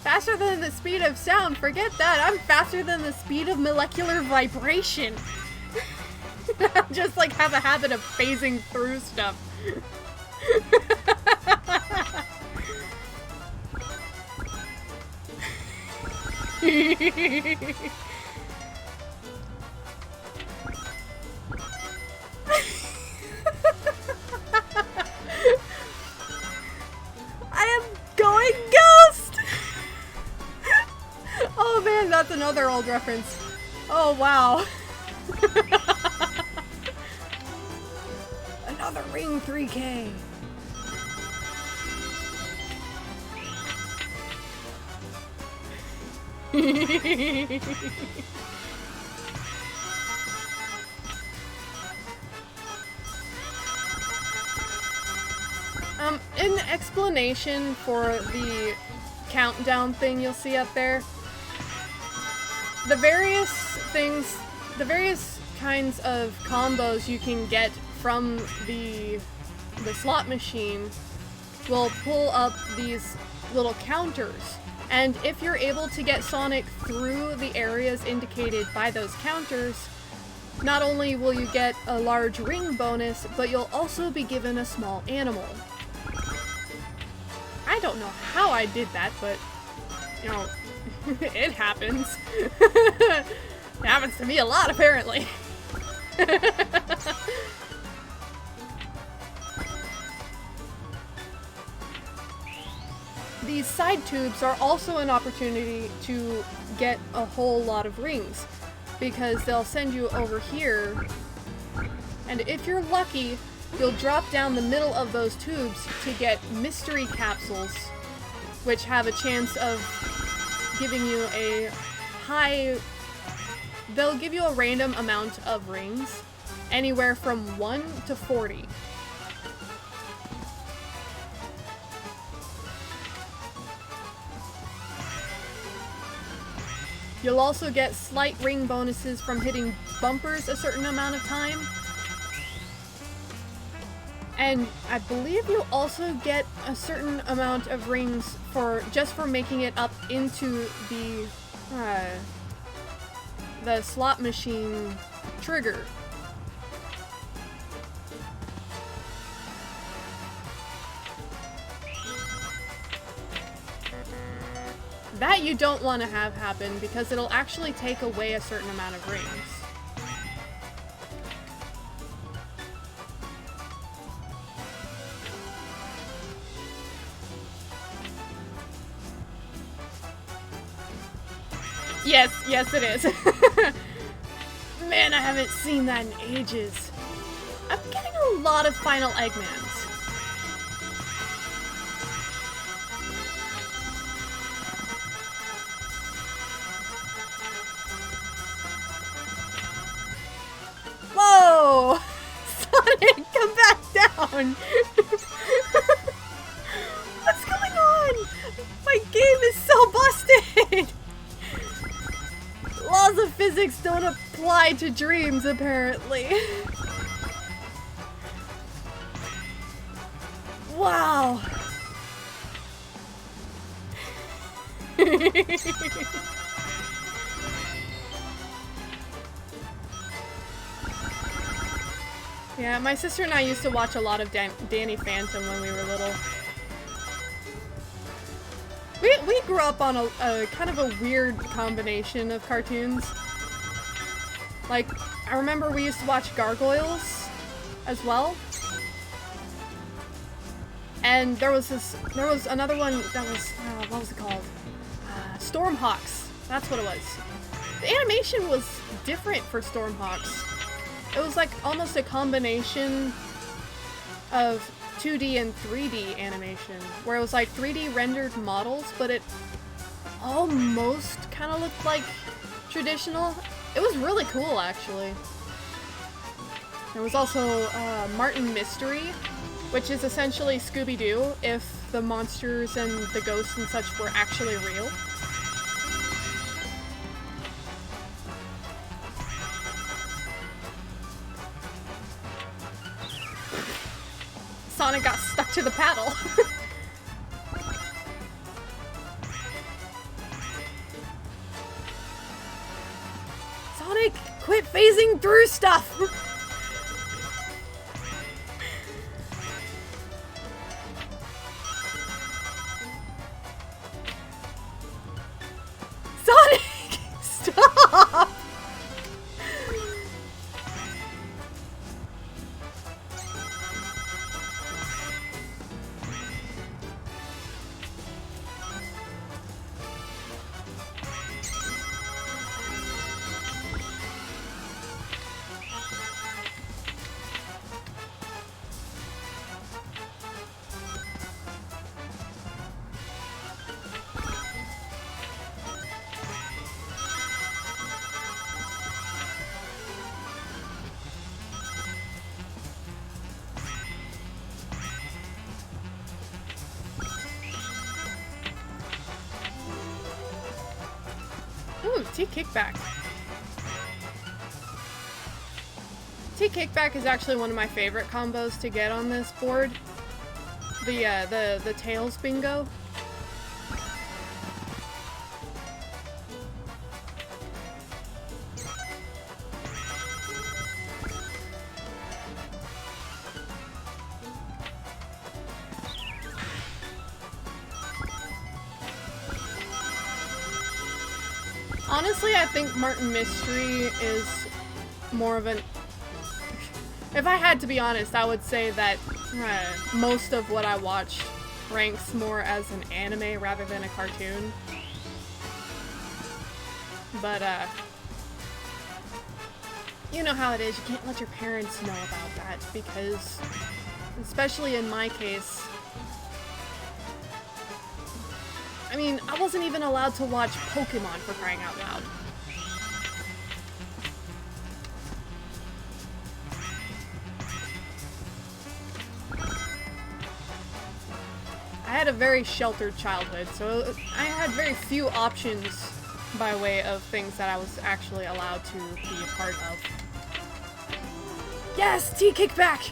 Faster than the speed of sound, forget that. I'm faster than the speed of molecular vibration. I just like have a habit of phasing through stuff. I am going ghost! Oh man, that's another old reference. Oh wow. Another Ring 3K. In explanation for the countdown thing you'll see up there, the various things, the various kinds of combos you can get from the slot machine will pull up these little counters. And if you're able to get Sonic through the areas indicated by those counters, not only will you get a large ring bonus, but you'll also be given a small animal. I don't know how I did that, but, you know, it happens. It happens to me a lot, apparently. These side tubes are also an opportunity to get a whole lot of rings, because they'll send you over here, and if you're lucky, you'll drop down the middle of those tubes to get mystery capsules, which have a chance of giving you a high... They'll give you a random amount of rings, anywhere from 1 to 40. You'll also get slight ring bonuses from hitting bumpers a certain amount of time. And I believe you also get a certain amount of rings for just for making it up into the slot machine trigger. That you don't want to have happen because it'll actually take away a certain amount of rings. Yes, it is. Man, I haven't seen that in ages. I'm getting a lot of Final Eggmans. Whoa! Sonic, come back down! What's going on? My game is so busted! Laws of physics don't apply to dreams, apparently. Wow. Yeah, my sister and I used to watch a lot of Danny Phantom when we were little. We grew up on a kind of a weird combination of cartoons. Like, I remember we used to watch Gargoyles as well. And there was another one that was, what was it called? Stormhawks. That's what it was. The animation was different for Stormhawks. It was like almost a combination of 2D and 3D animation, where it was like 3D rendered models, but it almost kind of looked like traditional. It was really cool, actually. There was also Martin Mystery, which is essentially Scooby-Doo if the monsters and the ghosts and such were actually real. Sonic got stuck to the paddle. Sonic, quit phasing through stuff! Sonic, stop! T-Kickback. T-Kickback is actually one of my favorite combos to get on this board. The Tails Bingo. Honestly, I think Martin Mystery is more of an... If I had to be honest, I would say that most of what I watch ranks more as an anime rather than a cartoon. But, you know how it is. You can't let your parents know about that because, especially in my case, I mean, I wasn't even allowed to watch Pokemon for crying out loud. I had a very sheltered childhood, so I had very few options by way of things that I was actually allowed to be a part of. Yes! T-Kickback!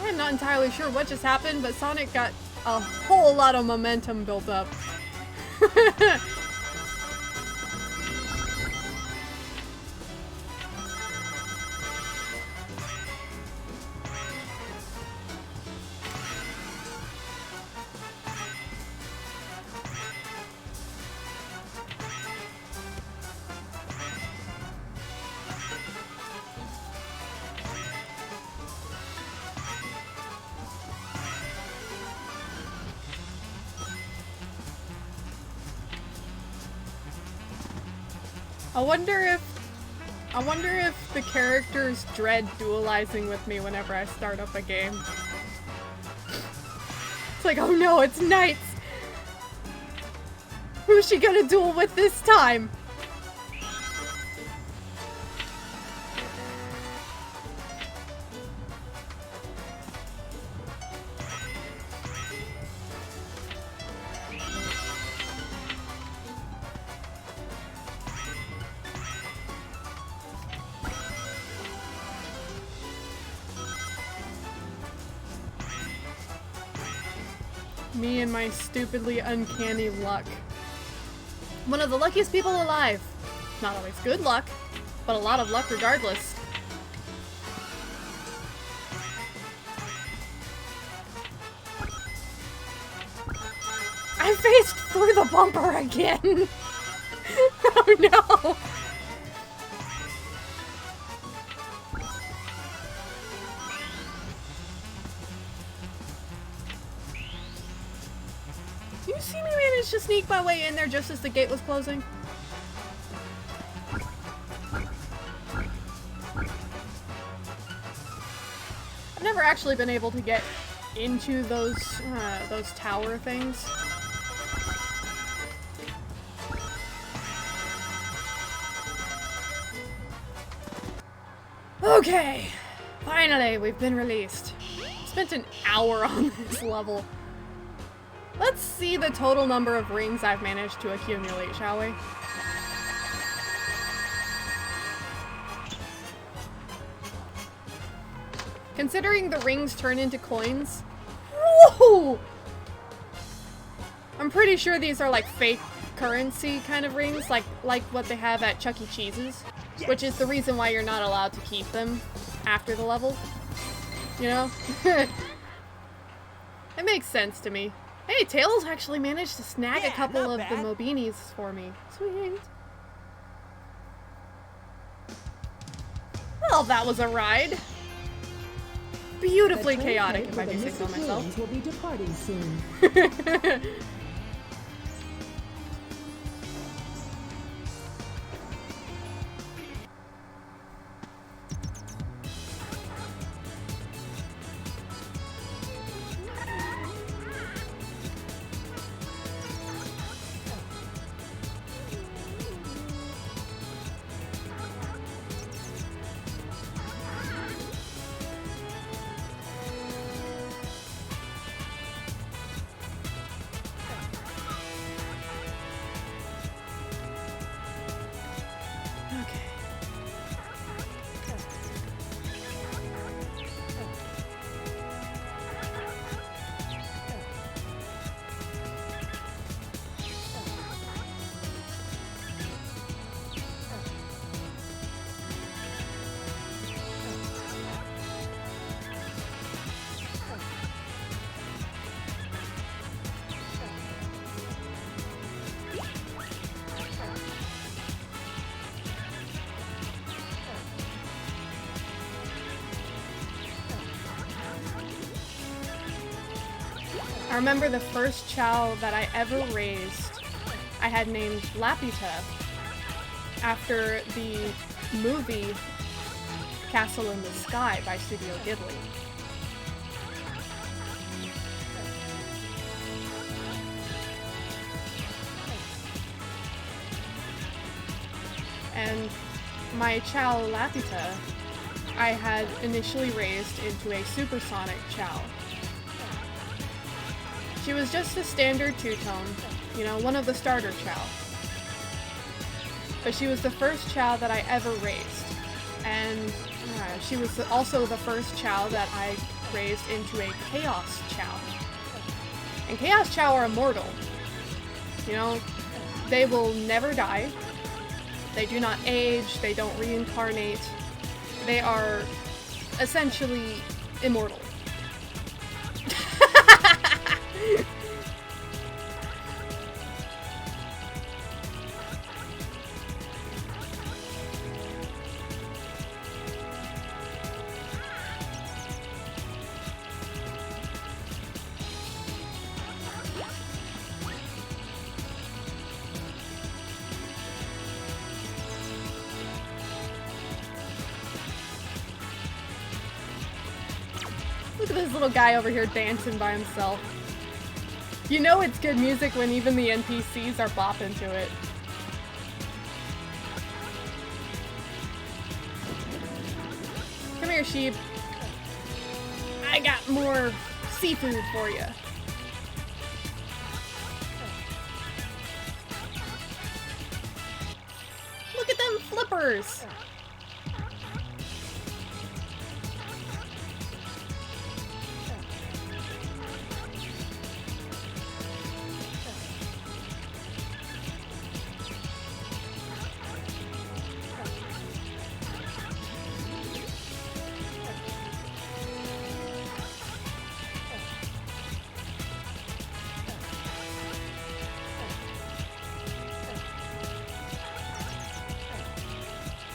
I'm not entirely sure what just happened, but Sonic got a whole lot of momentum built up. I wonder if the characters dread dualizing with me whenever I start up a game. It's like, oh no, it's Knights! Who's she gonna duel with this time? Me and my stupidly uncanny luck. One of the luckiest people alive. Not always good luck, but a lot of luck regardless. I faced through the bumper again! Oh no! You see me manage to sneak my way in there just as the gate was closing? I've never actually been able to get into those tower things. Okay, finally we've been released. Spent an hour on this level. Let's see the total number of rings I've managed to accumulate, shall we? Considering the rings turn into coins, whoa! I'm pretty sure these are like fake currency kind of rings, like what they have at Chuck E. Cheese's, which is the reason why you're not allowed to keep them after the level. You know? It makes sense to me. Hey, Tails actually managed to snag a couple of the Mobinis for me. Sweet. Well, that was a ride. Beautifully chaotic, if I do say so myself. Will be departing soon. I remember the first Chow that I ever raised, I had named Laputa after the movie Castle in the Sky by Studio Ghibli. And my Chow Laputa, I had initially raised into a supersonic Chow. She was just a standard two-tone, you know, one of the starter Chow. But she was the first Chow that I ever raised. And she was also the first Chow that I raised into a Chaos Chow. And Chaos Chow are immortal. You know, they will never die. They do not age, they don't reincarnate. They are essentially immortal. Look at this little guy over here dancing by himself. You know it's good music when even the NPCs are bopping to it. Come here, sheep. I got more seafood for you. Look at them flippers!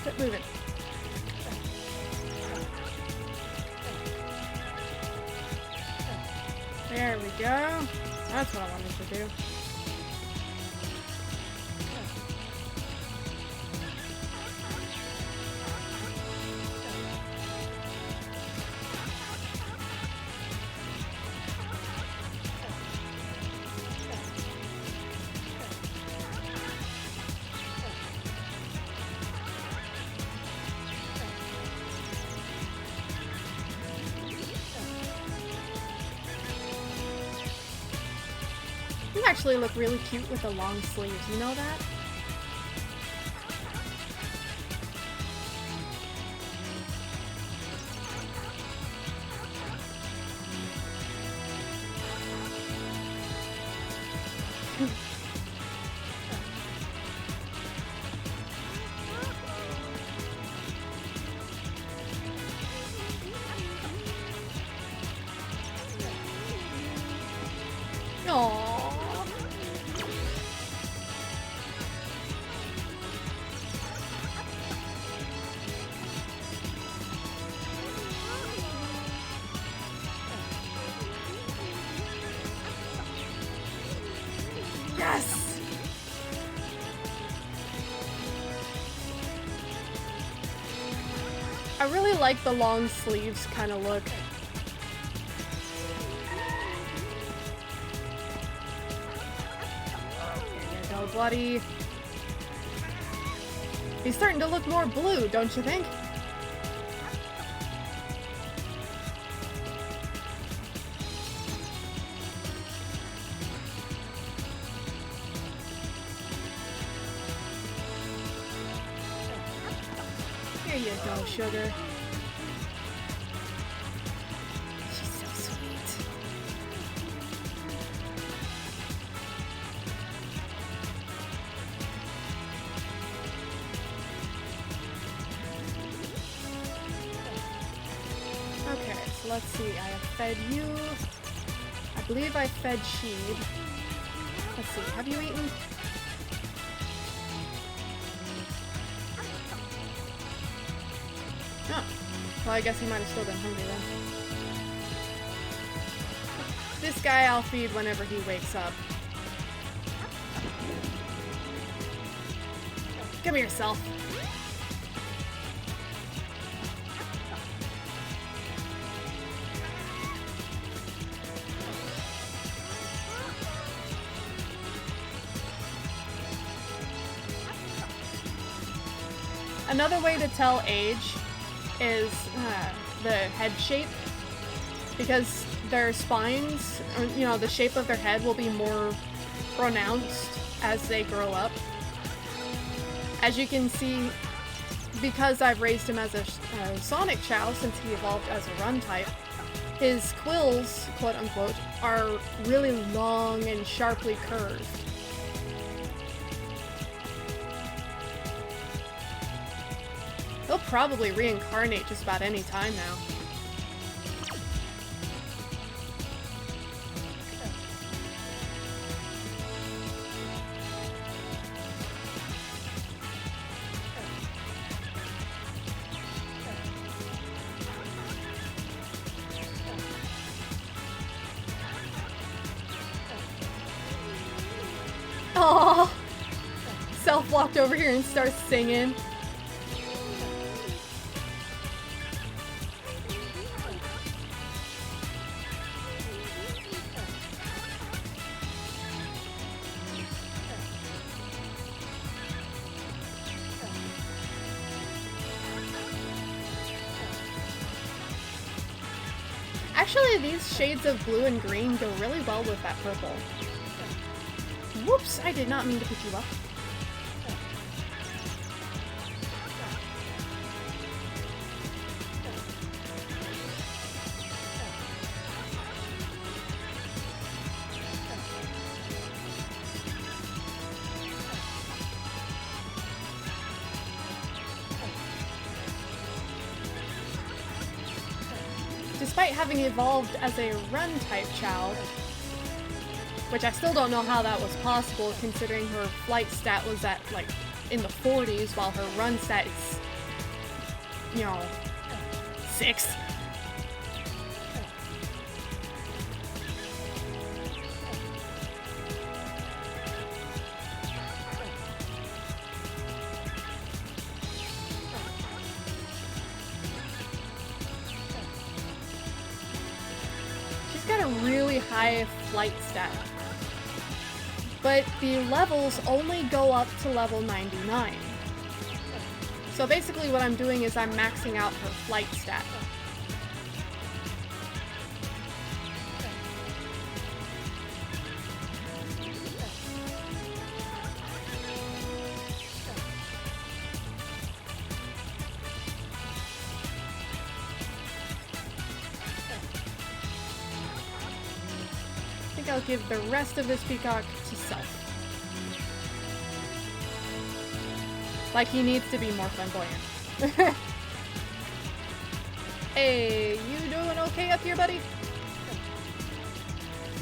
Quit moving. There we go. That's what I wanted to do. You actually look really cute with the long sleeves, you know that? Aww. Yes! I really like the long sleeves kind of look. There you go, buddy. He's starting to look more blue, don't you think? Here you go, sugar. She's so sweet. Okay, so let's see. I have fed you. I believe I fed Sheeb. Let's see. Have you eaten? Oh. Well, I guess he might have still been hungry then. This guy I'll feed whenever he wakes up. Come here, Self. Another way to tell age is the head shape, because their spines, or, you know, the shape of their head will be more pronounced as they grow up. As you can see, because I've raised him as a Sonic Chow since he evolved as a run type, his quills, quote unquote, are really long and sharply curved. He'll probably reincarnate just about any time now. Aww! Self walked over here and starts singing. Actually, these shades of blue and green go really well with that purple. Whoops, I did not mean to pick you up. Despite having evolved as a run-type Chow, which I still don't know how that was possible considering her flight stat was at, like, in the 40s while her run stat is, you know, 6. She's got a really high flight stat. But the levels only go up to level 99. So basically what I'm doing is I'm maxing out her flight stat. I think I'll give the rest of this peacock to Self. Like he needs to be more flamboyant. Hey, you doing okay up here, buddy?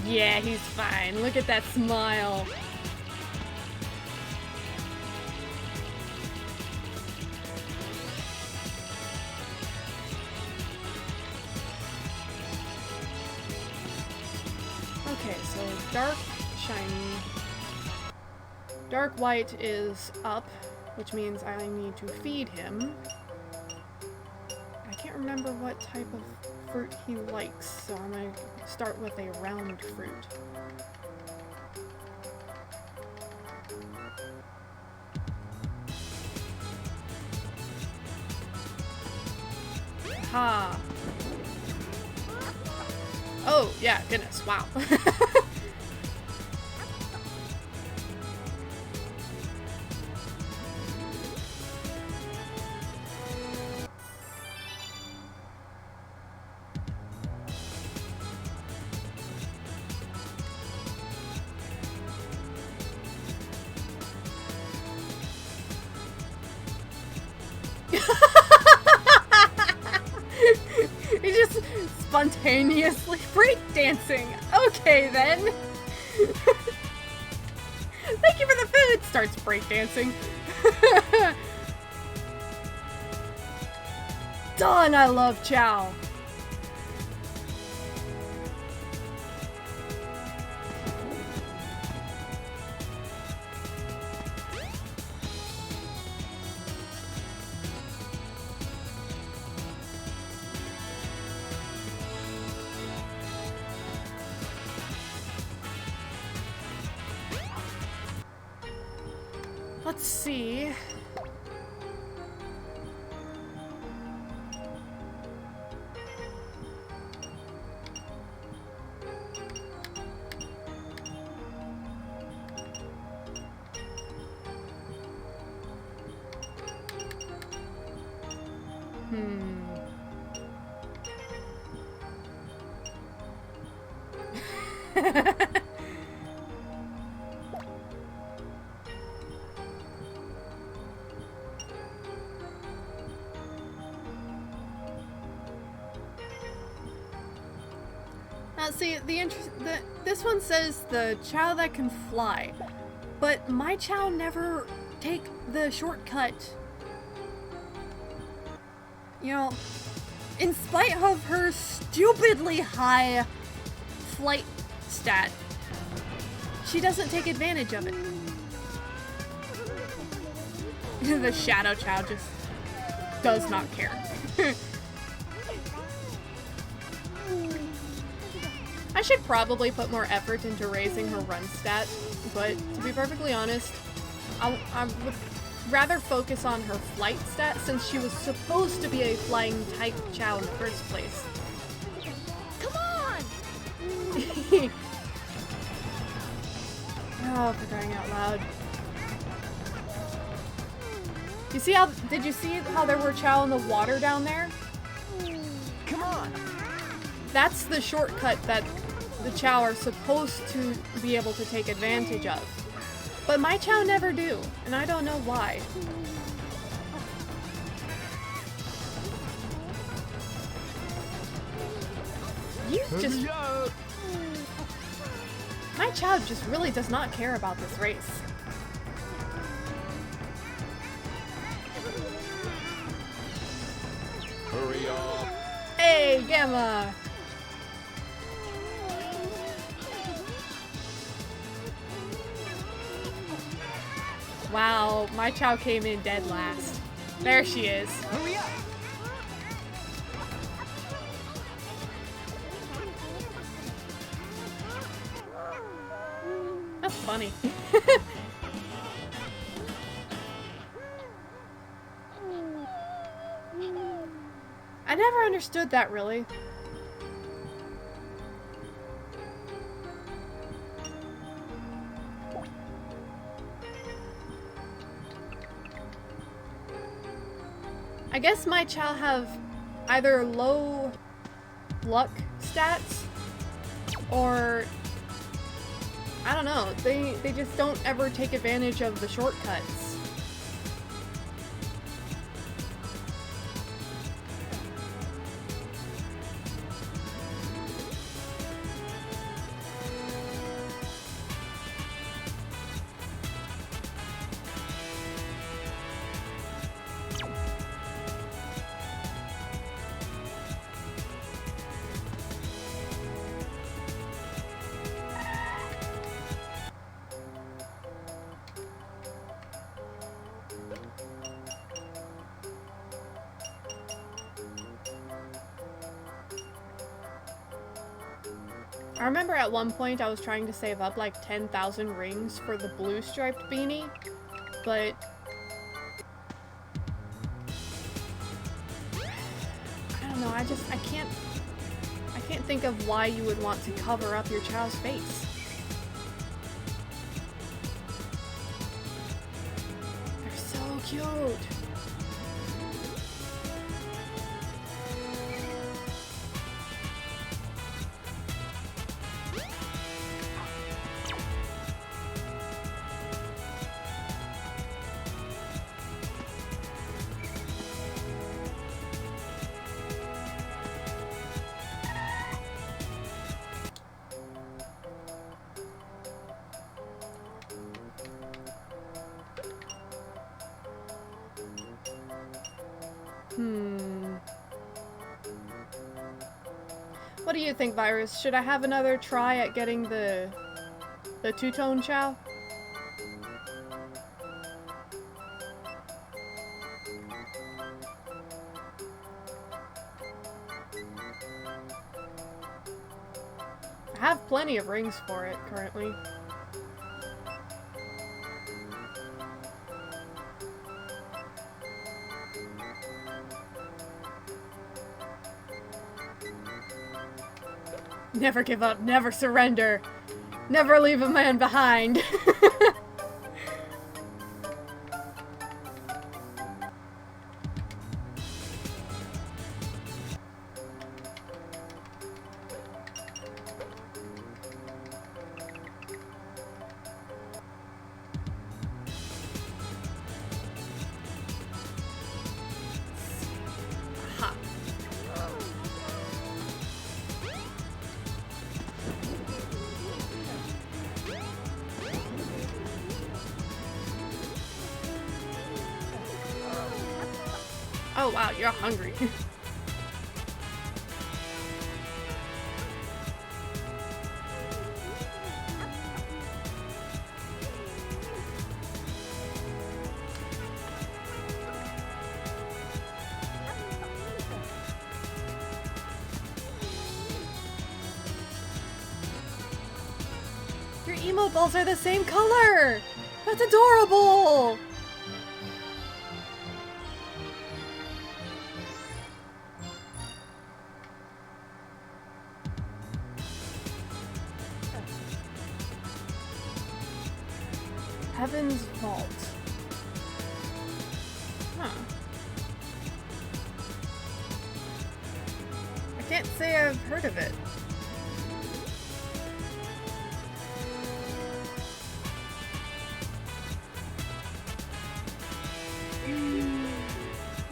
Yeah, he's fine. Look at that smile. Okay, so dark, shiny. Dark white is up, which means I need to feed him. I can't remember what type of fruit he likes, so I'm gonna start with a round fruit. Ha! Oh, yeah, goodness, wow. He's just spontaneously breakdancing. Okay then. Thank you for the food. Starts breakdancing. Done. I love Chow. Let's see. Now, see, this one says the Chow that can fly, but my Chow never take the shortcut. You know, in spite of her stupidly high flight stat, she doesn't take advantage of it. The Shadow Chow just does not care. I should probably put more effort into raising her run stat, but to be perfectly honest, I would rather focus on her flight stat since she was supposed to be a flying type Chow in the first place. Come on! Oh, for crying out loud. You see how, did you see how there were Chow in the water down there? Come on! That's the shortcut that the Chow are supposed to be able to take advantage of. But my Chow never do, and I don't know why. You just... My Chow just really does not care about this race. Hurry up! Hey, Gamma! Wow, my Chow came in dead last. There she is. Hurry up! That's funny. I never understood that, really. I guess my Chow have either low luck stats or I don't know, they just don't ever take advantage of the shortcuts. I remember at one point I was trying to save up like 10,000 rings for the blue striped beanie, but I don't know, I can't think of why you would want to cover up your Chow's face. They're so cute. What do you think, Virus? Should I have another try at getting the two-tone Chow? I have plenty of rings for it currently. Never give up, never surrender, never leave a man behind. Aha. Oh wow, you're hungry. Your emote balls are the same color! That's adorable! Heaven's Vault. Huh. I can't say I've heard of it.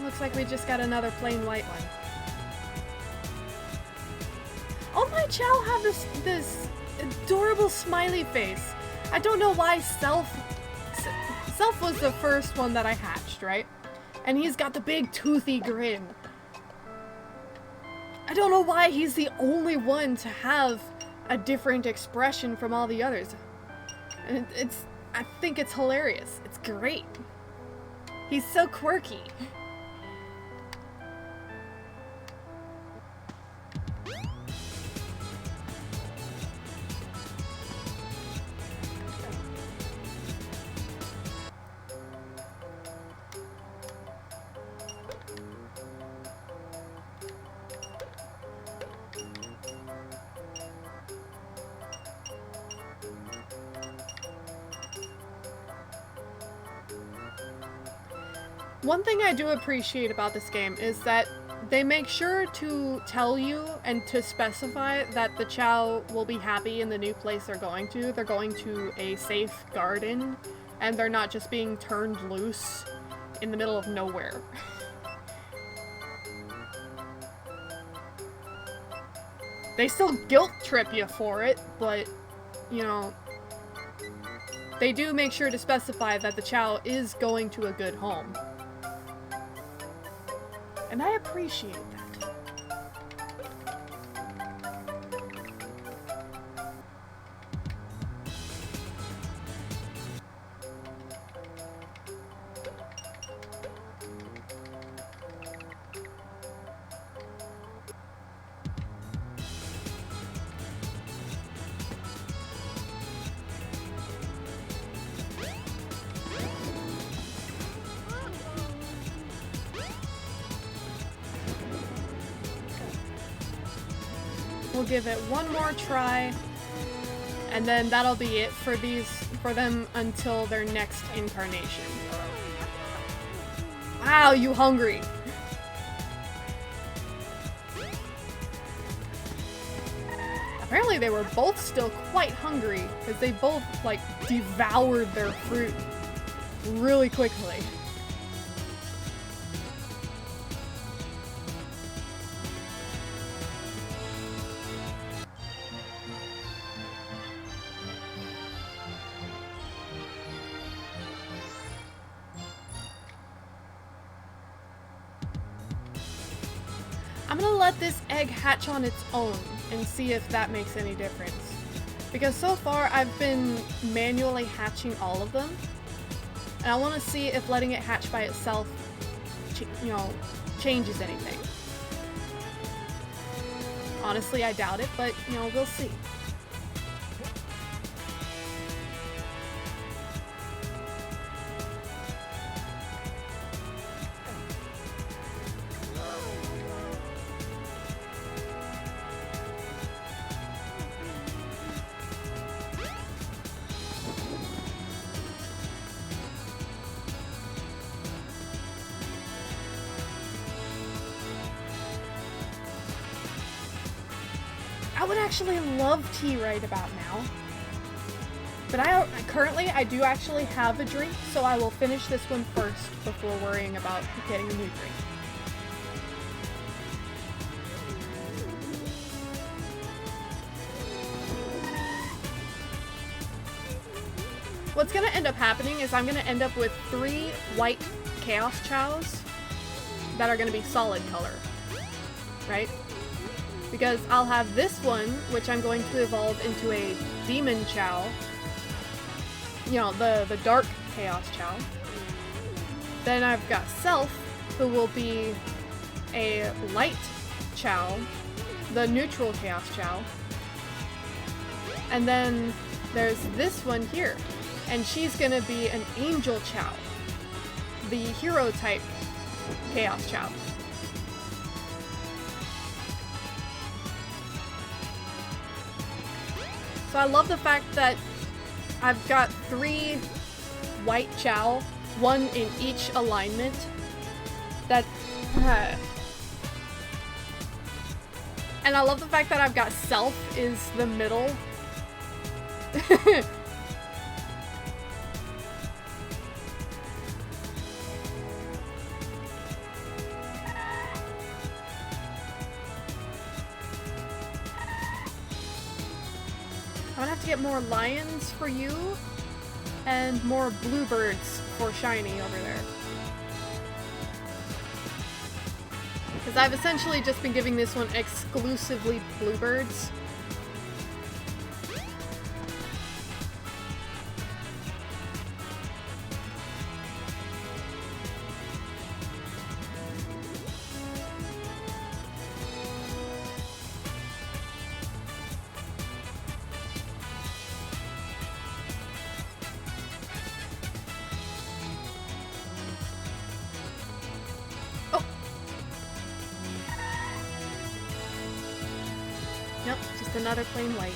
Looks like we just got another plain white one. Oh, my Chow have this adorable smiley face. I don't know why Self was the first one that I hatched, right? And he's got the big toothy grin. I don't know why he's the only one to have a different expression from all the others. And I think it's hilarious. It's great. He's so quirky. One thing I do appreciate about this game is that they make sure to tell you and to specify that the Chow will be happy in the new place they're going to. They're going to a safe garden, and they're not just being turned loose in the middle of nowhere. They still guilt trip you for it, but, you know, they do make sure to specify that the Chow is going to a good home. And I appreciate that. We'll give it one more try, and then that'll be it for them until their next incarnation. Wow, you hungry! Apparently they were both still quite hungry, because they both, like, devoured their fruit really quickly. I'm gonna let this egg hatch on its own and see if that makes any difference. Because so far I've been manually hatching all of them, and I want to see if letting it hatch by itself, changes anything. Honestly, I doubt it, but, we'll see. I would actually love tea right about now. But I do actually have a drink, so I will finish this one first before worrying about getting a new drink. What's gonna end up happening is I'm gonna end up with 3 white Chaos Chows that are gonna be solid color, right? Because I'll have this one, which I'm going to evolve into a Demon Chow. You know, the dark Chaos Chow. Then I've got Self, who will be a light Chow, the neutral Chaos Chow. And then there's this one here, and she's gonna be an Angel Chow, the hero type Chaos Chow. So I love the fact that I've got 3 white Chow, 1 in each alignment. That, and I love the fact that I've got Self is the middle. I'm gonna have to get more lions for you, and more bluebirds for Shiny over there. Because I've essentially just been giving this one exclusively bluebirds. Nope, just another plain white.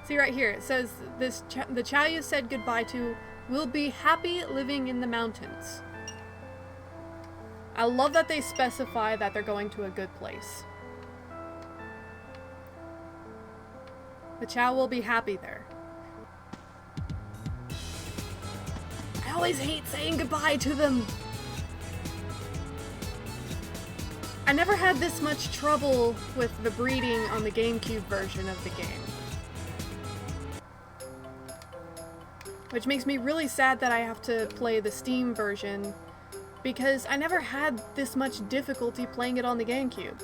See right here, it says the Chow you said goodbye to will be happy living in the mountains. I love that they specify that they're going to a good place. The Chow will be happy there. I always hate saying goodbye to them. I never had this much trouble with the breeding on the GameCube version of the game. Which makes me really sad that I have to play the Steam version, because I never had this much difficulty playing it on the GameCube.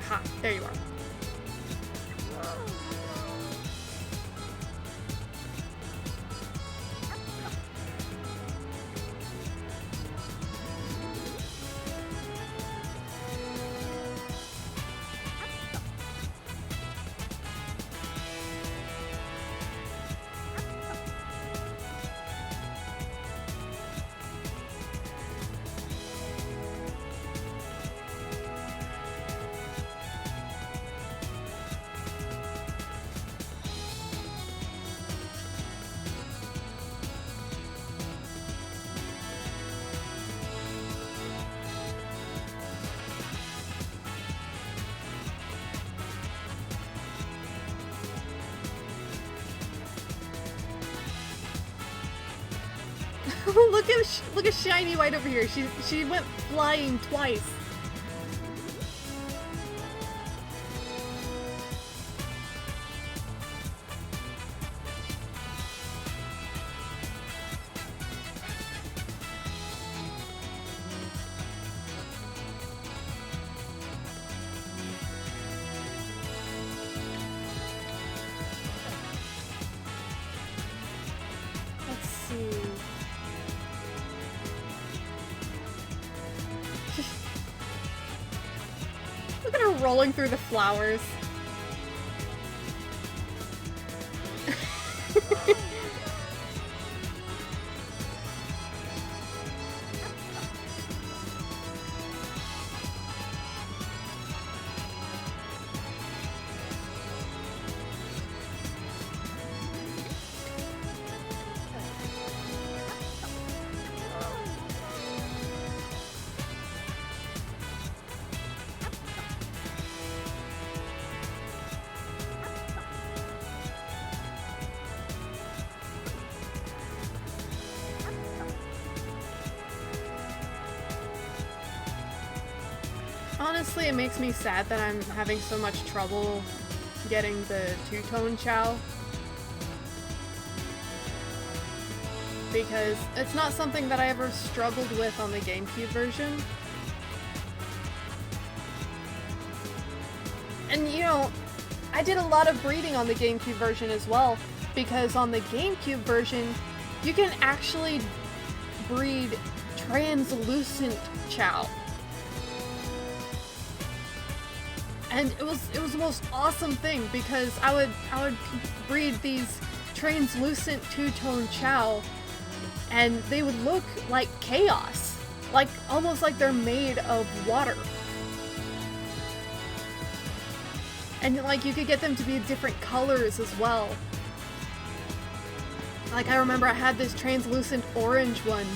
Ha, there you are. look at Shiny White over here. She went flying twice. Let's see. rolling through the flowers. Honestly, it makes me sad that I'm having so much trouble getting the two-tone Chao. Because it's not something that I ever struggled with on the GameCube version. And you know, I did a lot of breeding on the GameCube version as well, because on the GameCube version, you can actually breed translucent Chao. And it was the most awesome thing, because I would breed these translucent two-tone Chao, and they would look like chaos, like almost like they're made of water. And like you could get them to be different colors as well. Like I remember I had this translucent orange one.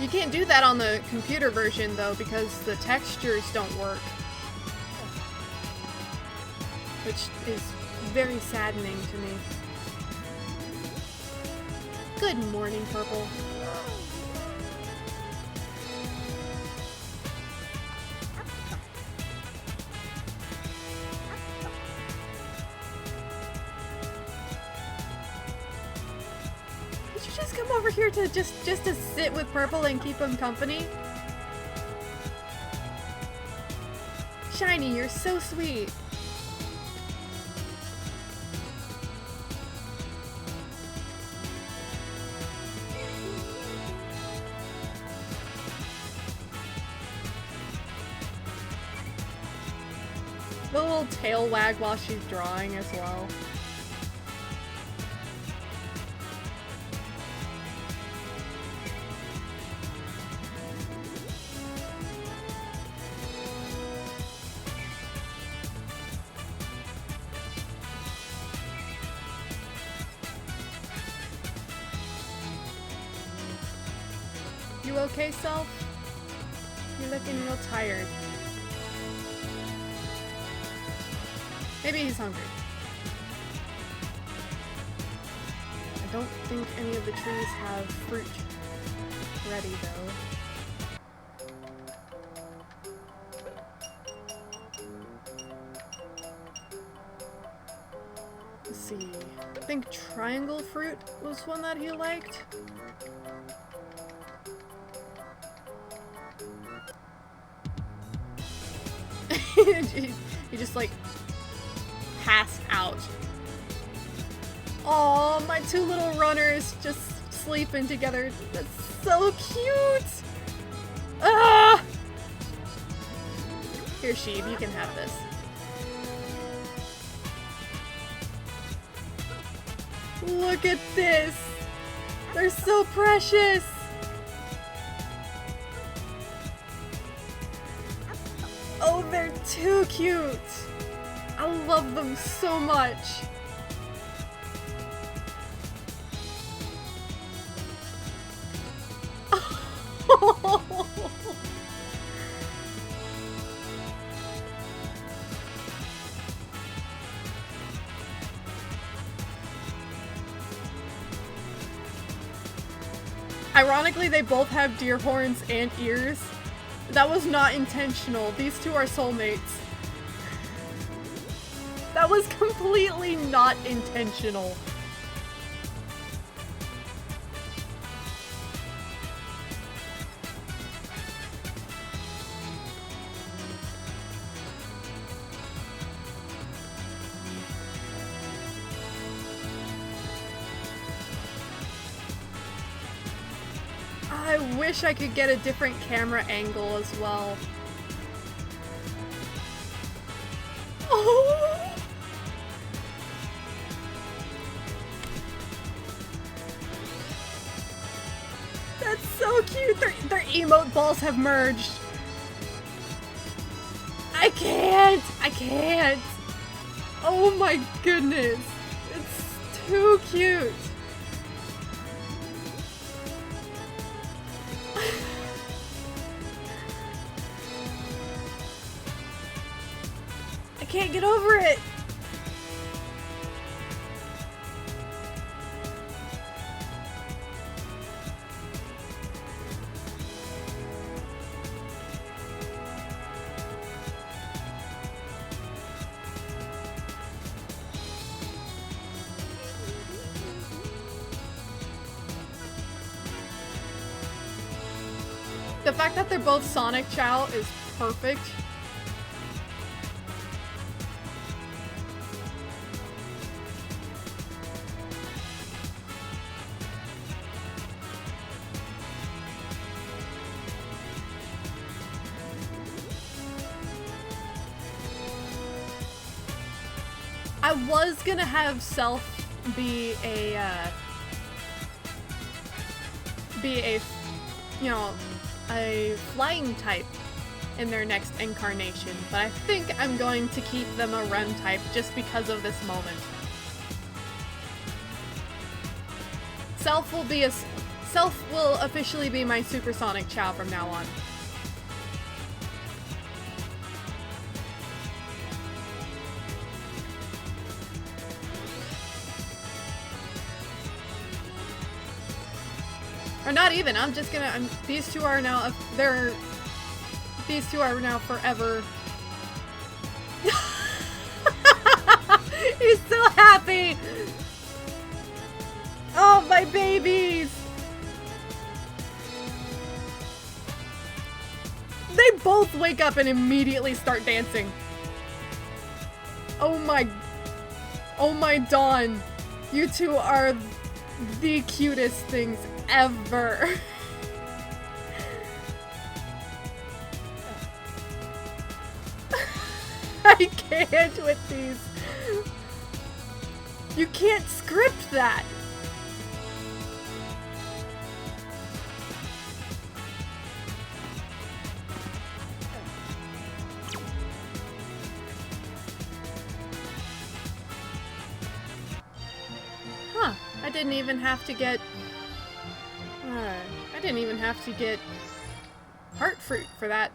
You can't do that on the computer version though, because the textures don't work. Which is very saddening to me. Good morning, Purple. Did you just come over here to just to sit with Purple and keep him company? Shiny, you're so sweet. The little tail wag while she's drawing as well. You okay, Self? You're looking real tired. Maybe he's hungry. I don't think any of the trees have fruit ready, though. Let's see. I think triangle fruit was one that he liked. He just like passed out. Oh, my two little runners just sleeping together. That's so cute. Ah! Here, Sheev, you can have this. Look at this. They're so precious. Oh, they're too cute. I love them so much. Ironically, they both have deer horns and ears. That was not intentional. These two are soulmates. That was completely not intentional. I wish I could get a different camera angle as well. Oh! That's so cute. Their emote balls have merged. I can't. I can't. Oh my goodness. It's too cute. I can't get over it. The fact that they're both Sonic Chow is perfect. I was gonna have Self be a, you know, a flying type in their next incarnation, but I think I'm going to keep them a Rem type just because of this moment. Self will officially be my Supersonic Chow from now on. Or not even, I'm just gonna, these two are now forever. He's so happy! Oh, my babies! They both wake up and immediately start dancing. Oh my Dawn. You two are the cutest things ever. I can't with these. You can't script that. Huh, I didn't even have to get heart fruit for that.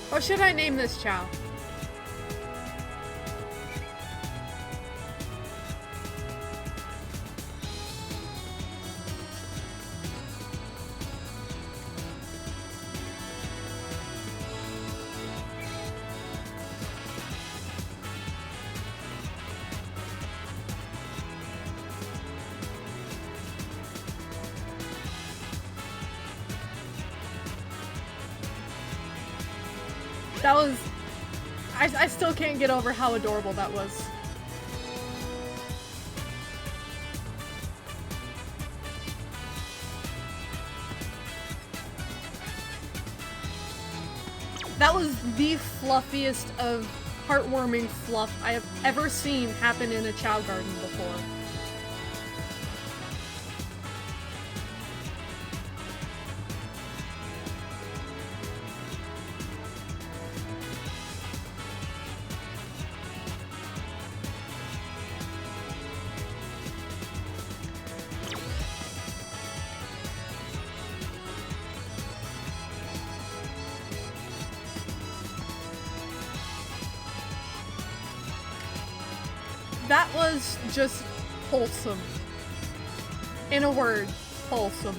What should I name this Chow? That was... I still can't get over how adorable that was. That was the fluffiest of heartwarming fluff I have ever seen happen in a Chow Garden before. That was just wholesome. In a word, Wholesome.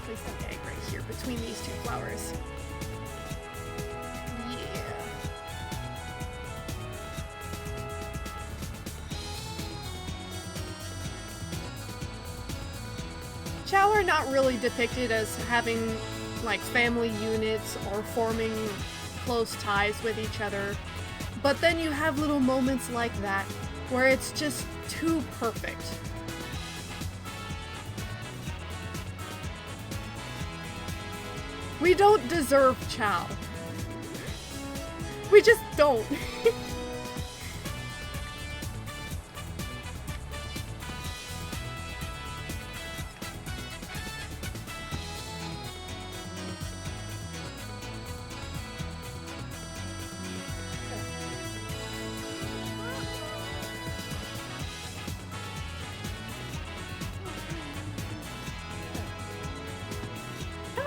Place the egg right here between these two flowers. Yeah. Chow are not really depicted as having like family units or forming close ties with each other, but then you have little moments like that where it's just too perfect. We don't deserve Chow. We just don't.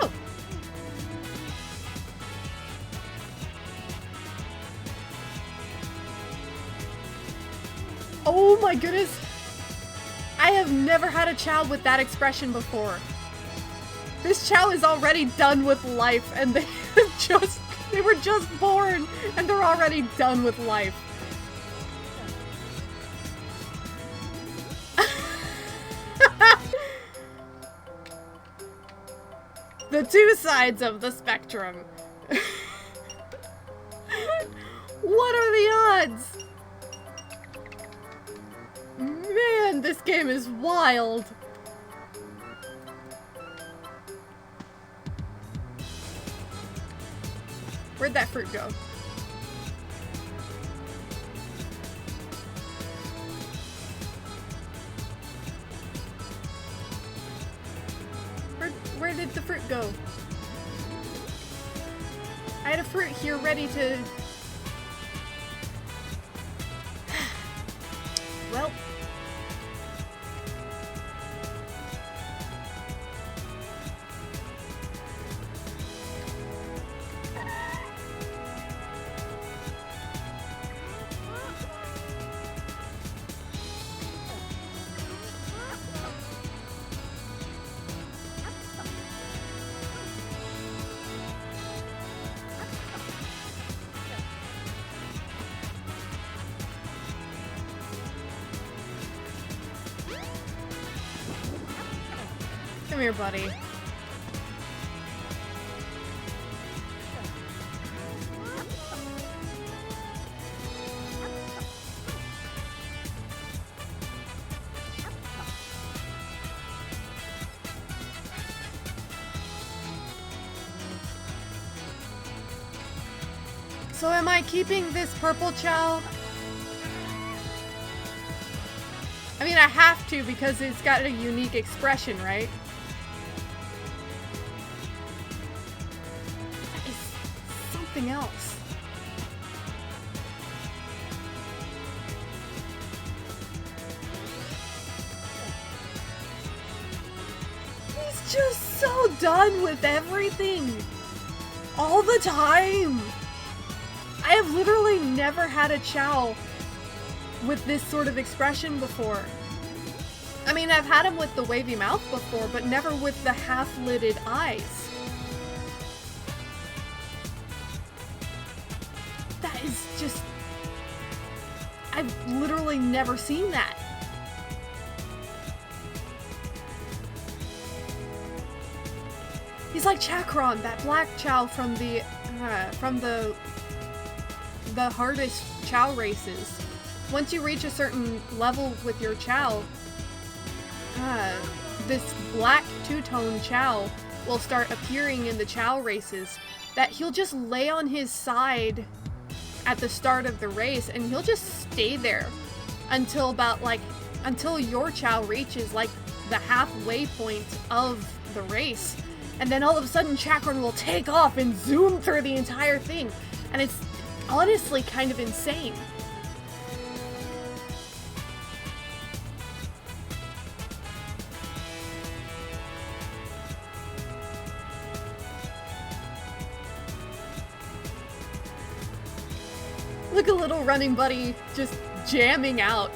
Oh. Oh my goodness. I have never had a Chow with that expression before. This Chow is already done with life and they were just born and they're already done with life. The two sides of the spectrum. What are the odds? Man, this game is wild. Where'd that fruit go? Where did the fruit go? I had a fruit here ready to... Well... Come here, buddy. So am I keeping this purple Chow? I mean, I have to because it's got a unique expression, right? That is something else. He's just so done with everything. All the time. I have literally never had a Chow with this sort of expression before. I mean, I've had him with the wavy mouth before, but never with the half-lidded eyes. That is just... I've literally never seen that. He's like Chakron, that black Chow from the hardest Chow races. Once you reach a certain level with your Chow, this black two-tone Chow will start appearing in the Chow races that he'll just lay on his side at the start of the race and he'll just stay there until until your Chow reaches like the halfway point of the race. And then all of a sudden Chakron will take off and zoom through the entire thing. And it's honestly kind of insane. Look, a little running buddy just jamming out.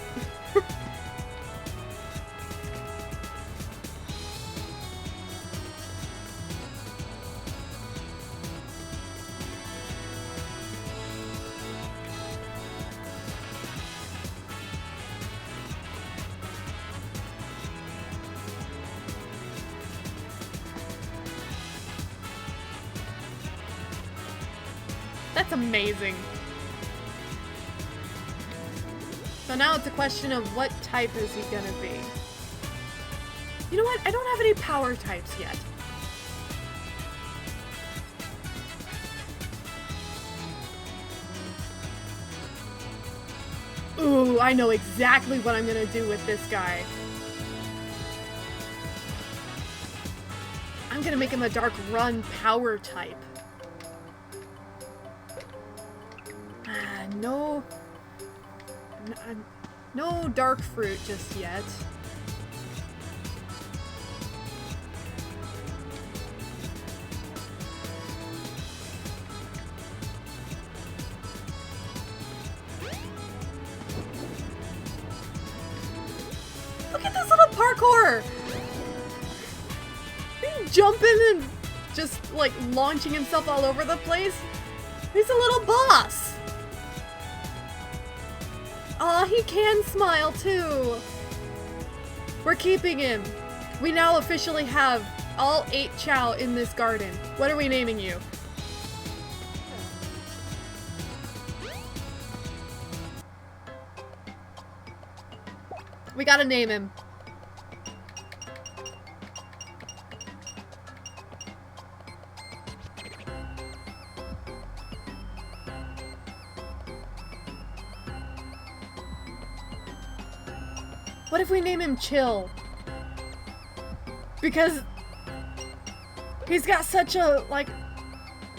That's amazing. So now it's a question of what type is he gonna be. You know what? I don't have any power types yet. Ooh, I know exactly what I'm gonna do with this guy. I'm gonna make him a Dark Run power type. No dark fruit just yet. Look at this little parkour! He's jumping and just like launching himself all over the place. He's a little boss! Aw, he can smile too! We're keeping him. We now officially have all 8 Chao in this garden. What are we naming you? We gotta name him. What if we name him Chill? Because he's got such a, like,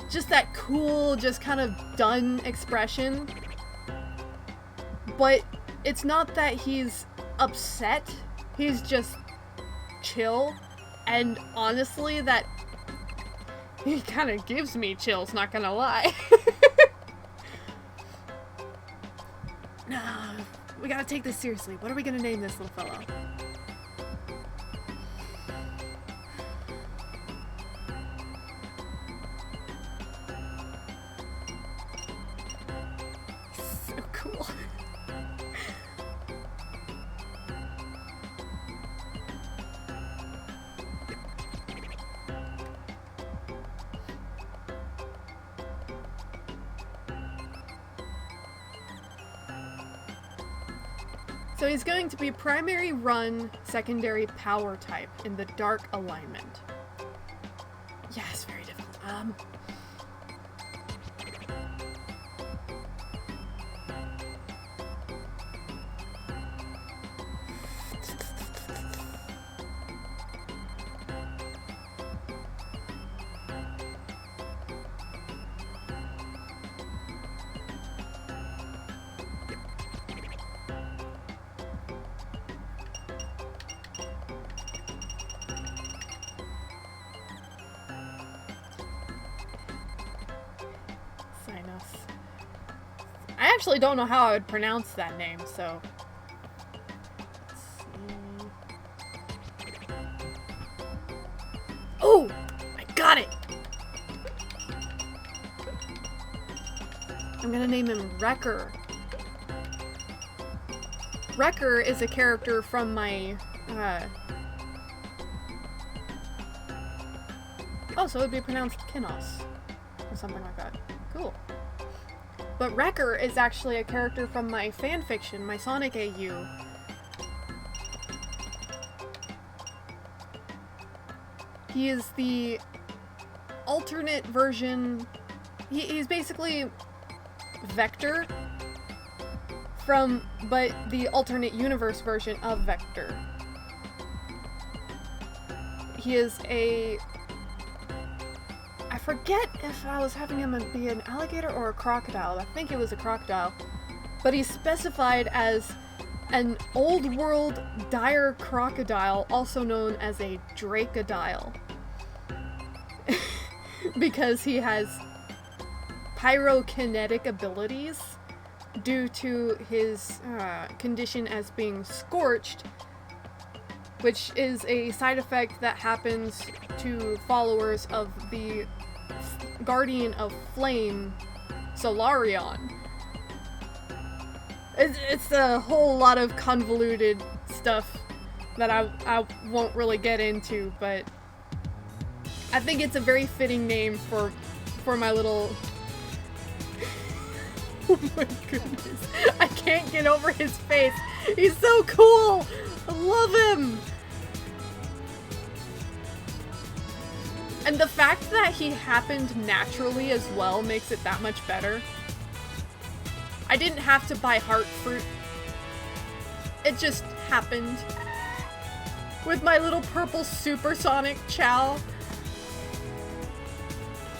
just that cool, just kind of done expression. But it's not that he's upset, he's just chill. And honestly, that he kind of gives me chills, not gonna lie. Nah. We gotta take this seriously. What are we gonna name this little fellow? So cool. So he's going to be primary run, secondary power type in the dark alignment. Yeah, it's very difficult. I actually don't know how I would pronounce that name, so... Let's see. Oh! I got it! I'm gonna name him Wrecker. Wrecker is a character from my, Oh, so it would be pronounced Kinos. Or something like that. Cool. But Wrecker is actually a character from my fanfiction, my Sonic AU. He is the alternate version... He's basically Vector but the alternate universe version of Vector. He is a... I forget if I was having him be an alligator or a crocodile. I think it was a crocodile. But he's specified as an old world dire crocodile, also known as a Drakodile. Because he has pyrokinetic abilities. due to his condition as being scorched, which is a side effect that happens to followers of the Guardian of Flame, Solarion. It's a whole lot of convoluted stuff that I won't really get into, but I think it's a very fitting name for my little... Oh my goodness. I can't get over his face. He's so cool! I love him! And the fact that he happened naturally as well makes it that much better. I didn't have to buy heart fruit. It just happened. With my little purple supersonic Chow.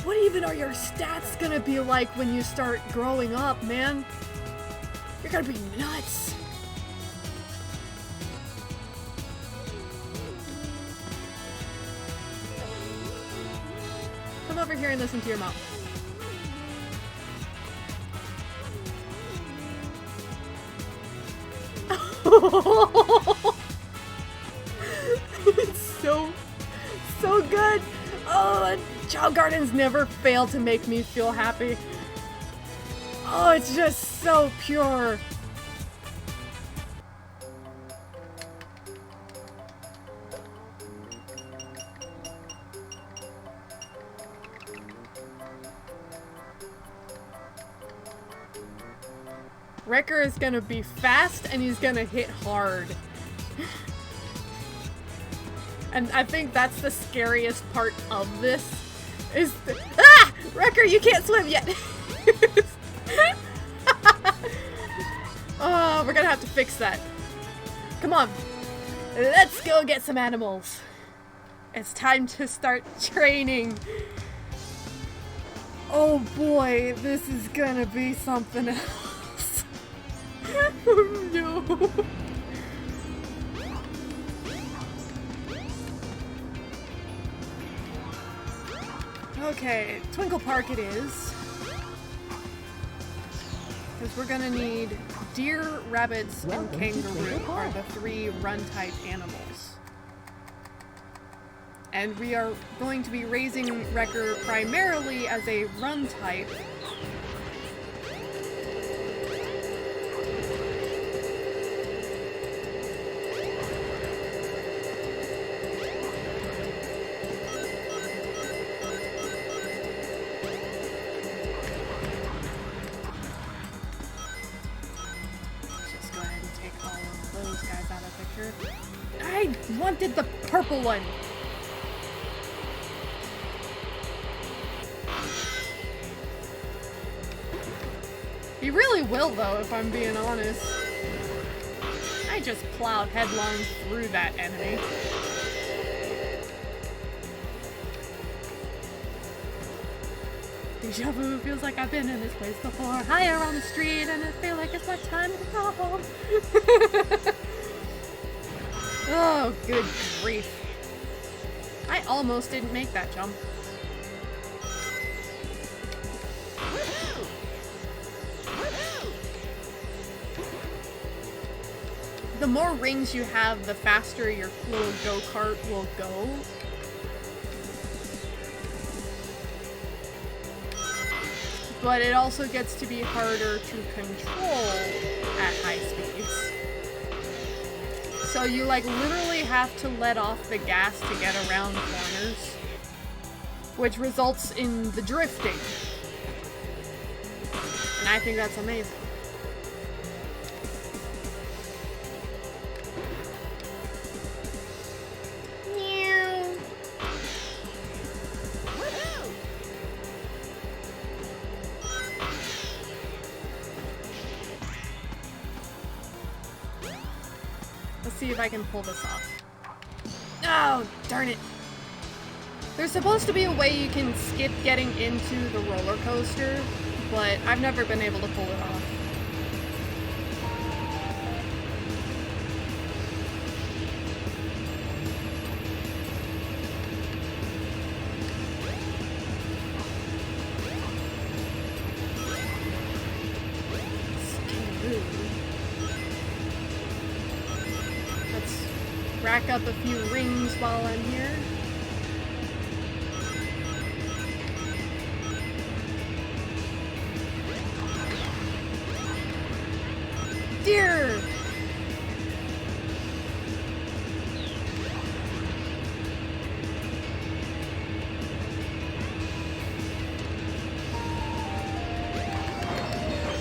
What even are your stats gonna be like when you start growing up, man? You're gonna be nuts. Come over here and listen to your mom. It's so good. Oh, Chao Gardens never fail to make me feel happy. Oh, it's just so pure. Wrecker is gonna be fast and he's gonna hit hard. And I think that's the scariest part of this. Is the— ah! Wrecker, you can't swim yet! Oh, we're gonna have to fix that. Come on. Let's go get some animals. It's time to start training. Oh boy, this is gonna be something else. Oh no. Okay, Twinkle Park it is. Because we're gonna need deer, rabbits, and kangaroo are the 3 run-type animals. And we are going to be raising Wrecker primarily as a run-type. I wanted the purple one. He really will though, if I'm being honest. I just plowed headlong through that enemy. Deja vu, feels like I've been in this place before. Higher on the street and I feel like it's my time to go home. Oh, good grief. I almost didn't make that jump. The more rings you have, the faster your little go-kart will go. But it also gets to be harder to control at high speeds. So you like literally have to let off the gas to get around corners, which results in the drifting. And I think that's amazing. Let's see if I can pull this off. Oh, darn it. There's supposed to be a way you can skip getting into the roller coaster, but I've never been able to pull it off. rack up a few rings while I'm here. Deer!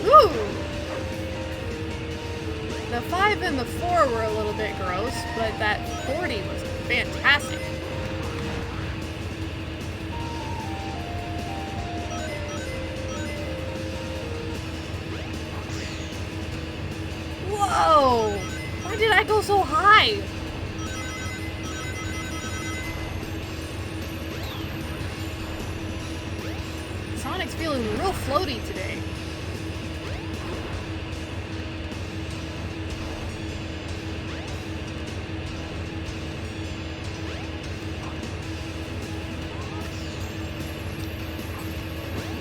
Ooh! The 5 and the 4 were a little bit gross, but that 40 was fantastic. Whoa! Why did I go so high? Sonic's feeling real floaty today.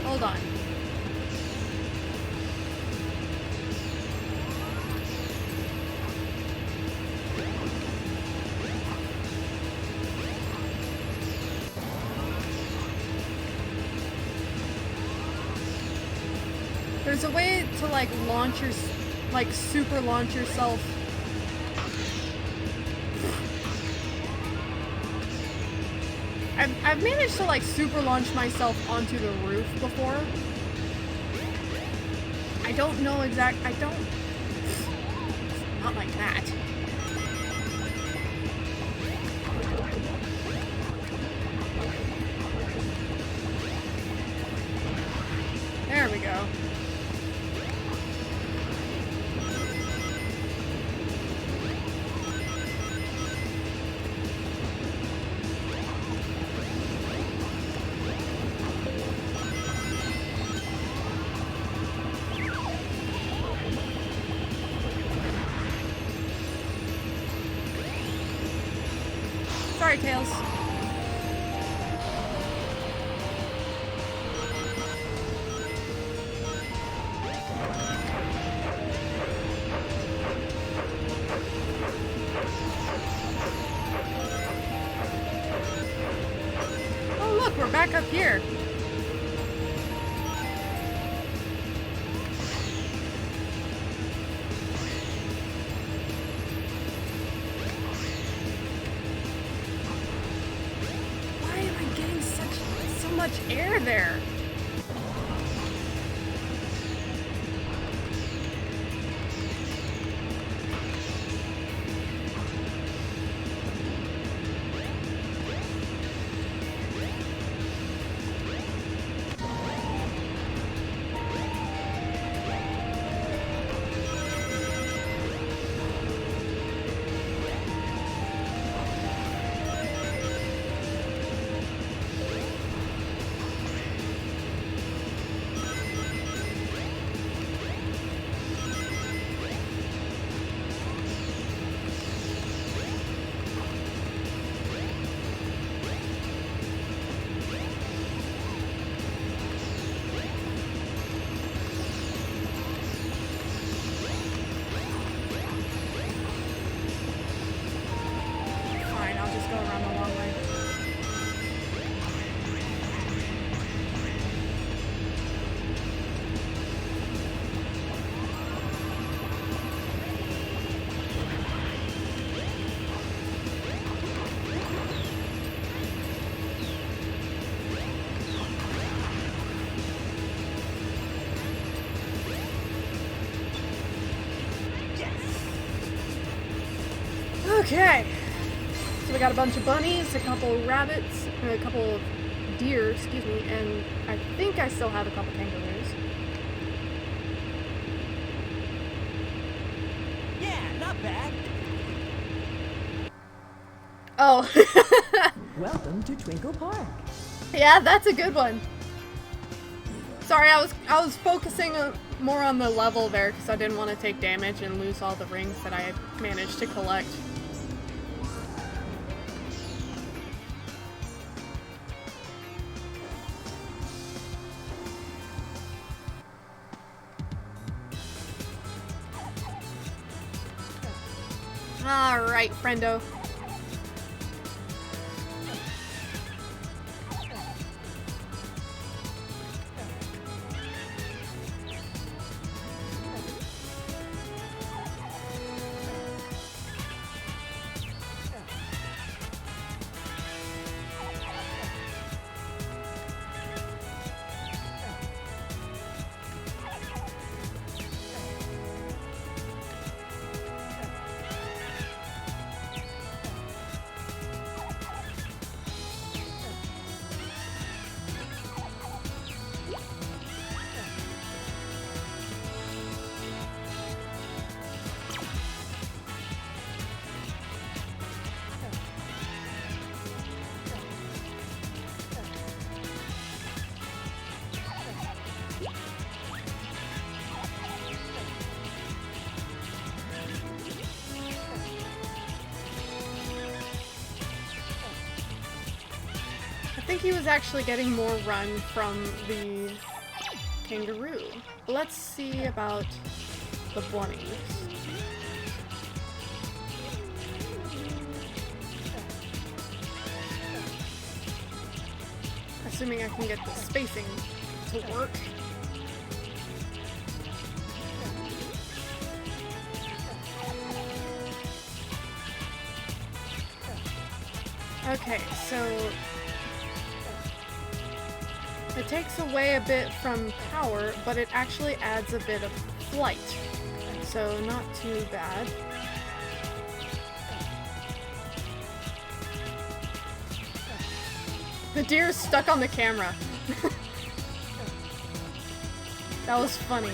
Hold on. There's a way to like launch your, like super launch yourself. I've managed to like super launch myself onto the roof before. I don't know I don't, not like that. There we go. Sorry, Tails. Oh look, we're back up here. Much air there. Okay, so we got a bunch of bunnies, a couple rabbits, or a couple of deer, excuse me, and I think I still have a couple kangaroos. Yeah, not bad. Oh. Welcome to Twinkle Park. Yeah, that's a good one. Sorry, I was focusing more on the level there because I didn't want to take damage and lose all the rings that I managed to collect. Alright, friendo. think he was actually getting more run from the kangaroo. But let's see about the bunnies. Assuming I can get the spacing to work. Okay, so it takes away a bit from power, but it actually adds a bit of flight. So not too bad. The deer is stuck on the camera. That was funny.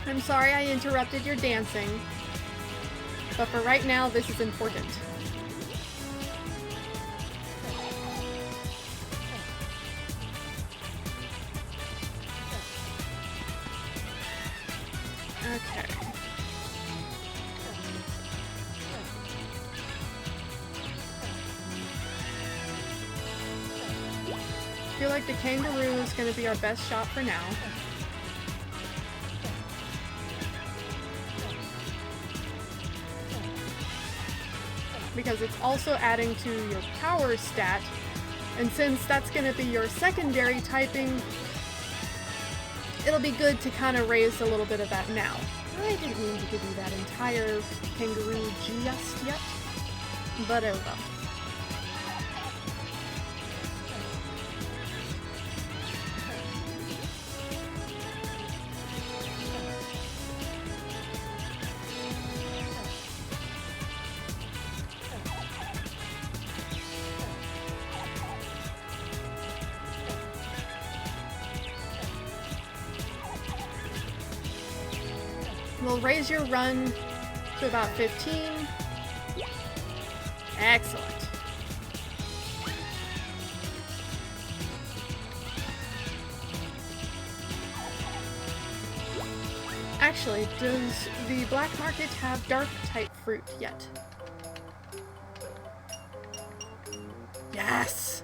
I'm sorry I interrupted your dancing, but for right now, this is important. Okay. I feel like the kangaroo is going to be our best shot for now. Because it's also adding to your power stat, and since that's going to be your secondary typing, it'll be good to kind of raise a little bit of that now. I didn't mean to give you that entire kangaroo just yet, but oh well. We'll raise your run to about 15. Excellent. Actually, does the black market have dark type fruit yet? Yes!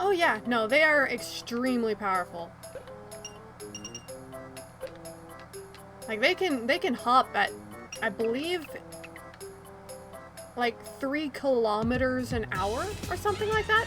Oh yeah, no, they are extremely powerful. Like they can hop at, I believe, like 3 kilometers an hour or something like that.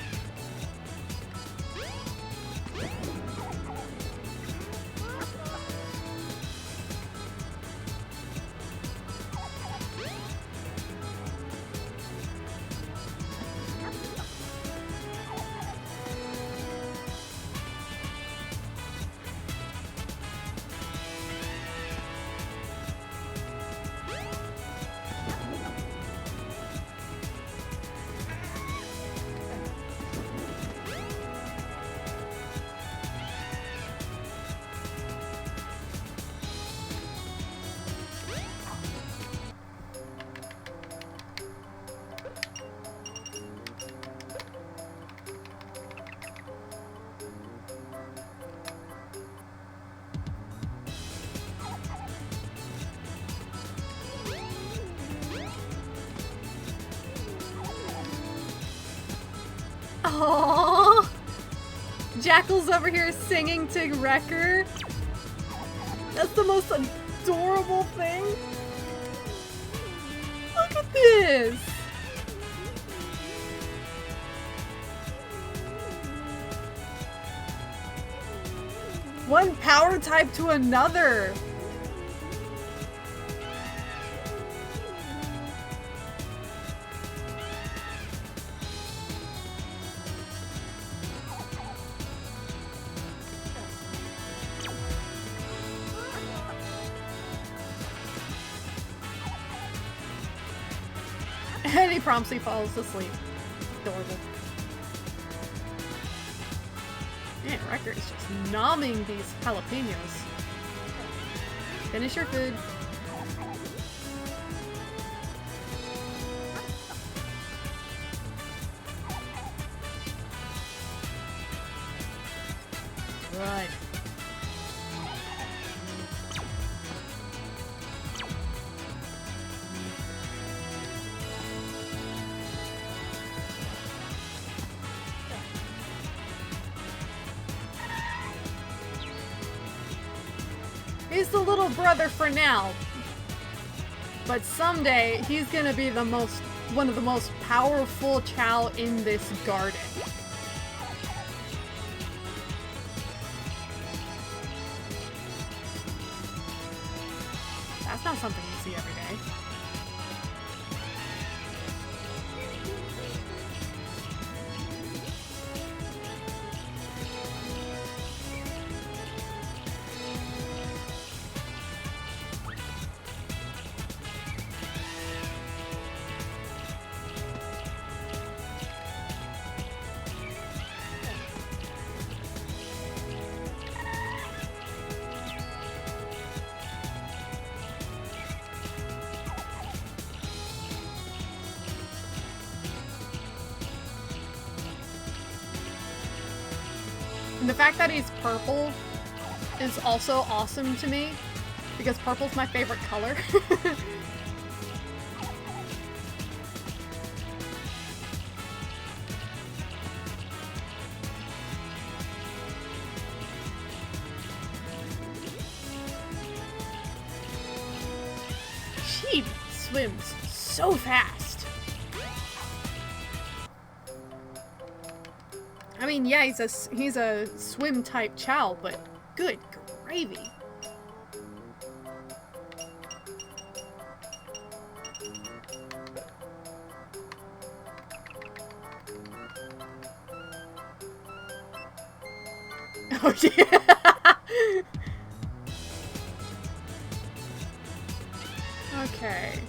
Aww! Jackal's over here singing to Wrecker. That's the most adorable thing. Look at this! One power type to another. And he promptly falls asleep. Adorable. Man, Wrecker is just nomming these jalapenos. Finish your food. Right. He's the little brother for now. But someday he's gonna be one of the most powerful Chao in this garden. That's not something you see every day. And the fact that he's purple is also awesome to me, because purple's my favorite color. She swims so fast. I mean, yeah, he's a swim type Chao, but good gravy. Oh yeah. Okay.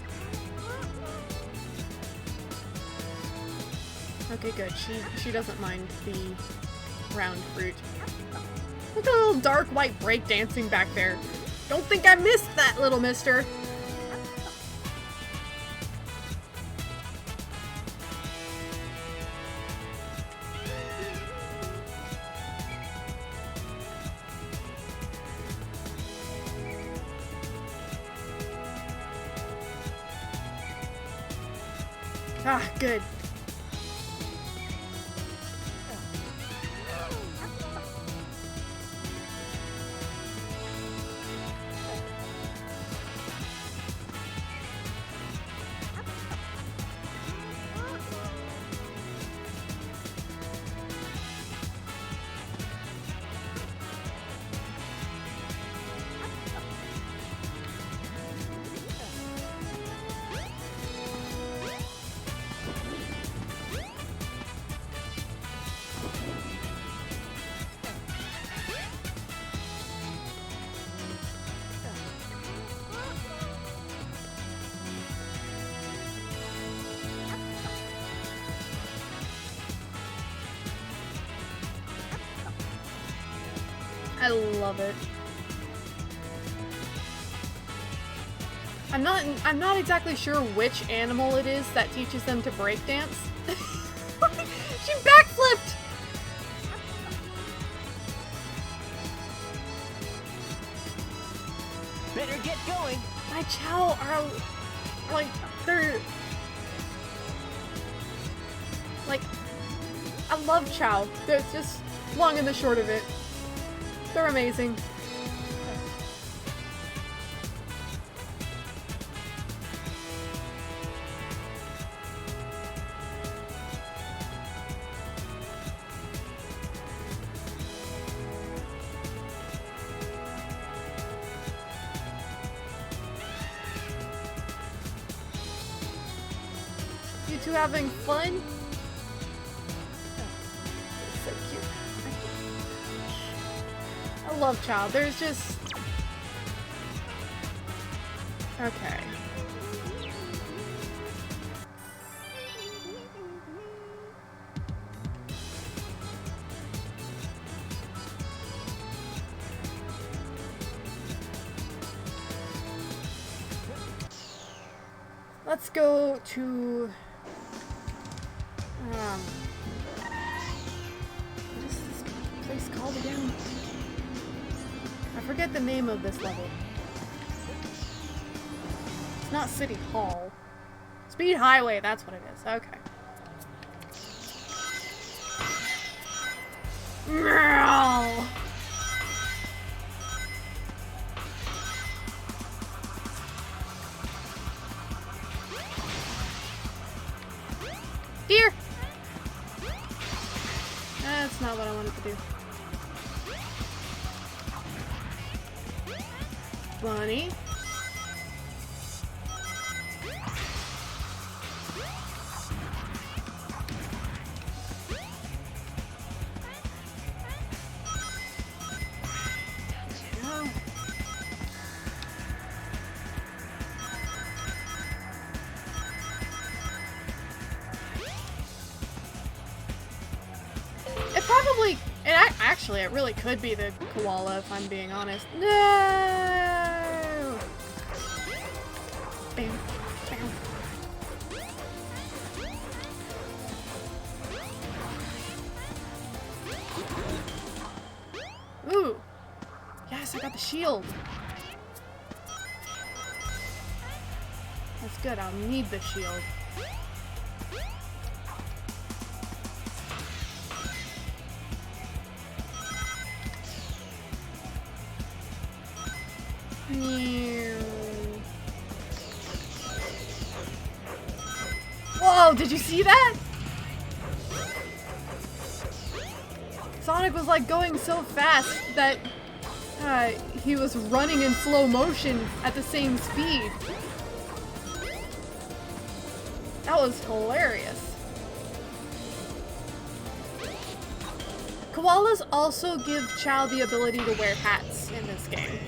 Okay, good. She doesn't mind the round fruit. Look at the little dark white break dancing back there. Don't think I missed that, little mister. Ah, good. I love it. I'm not exactly sure which animal it is that teaches them to breakdance. She backflipped! Better get going. My Chao are like they're like I love Chao. They're just long and the short of it. They're amazing. You two having fun? So cute. I love Chao. There's just... Okay. Let's go to... what is this place called again? I forget the name of this level. It's not City Hall. Speed Highway, that's what it is. Okay. Meow. Deer! That's not what I wanted to do. Bunny. There we go. It probably, actually, it really could be the koala if I'm being honest. No! Bam, bam. Ooh! Yes, I got the shield! That's good, I'll need the shield. Whoa, did you see that? Sonic was like going so fast that he was running in slow motion at the same speed. That was hilarious. Koalas also give Chao the ability to wear hats in this game.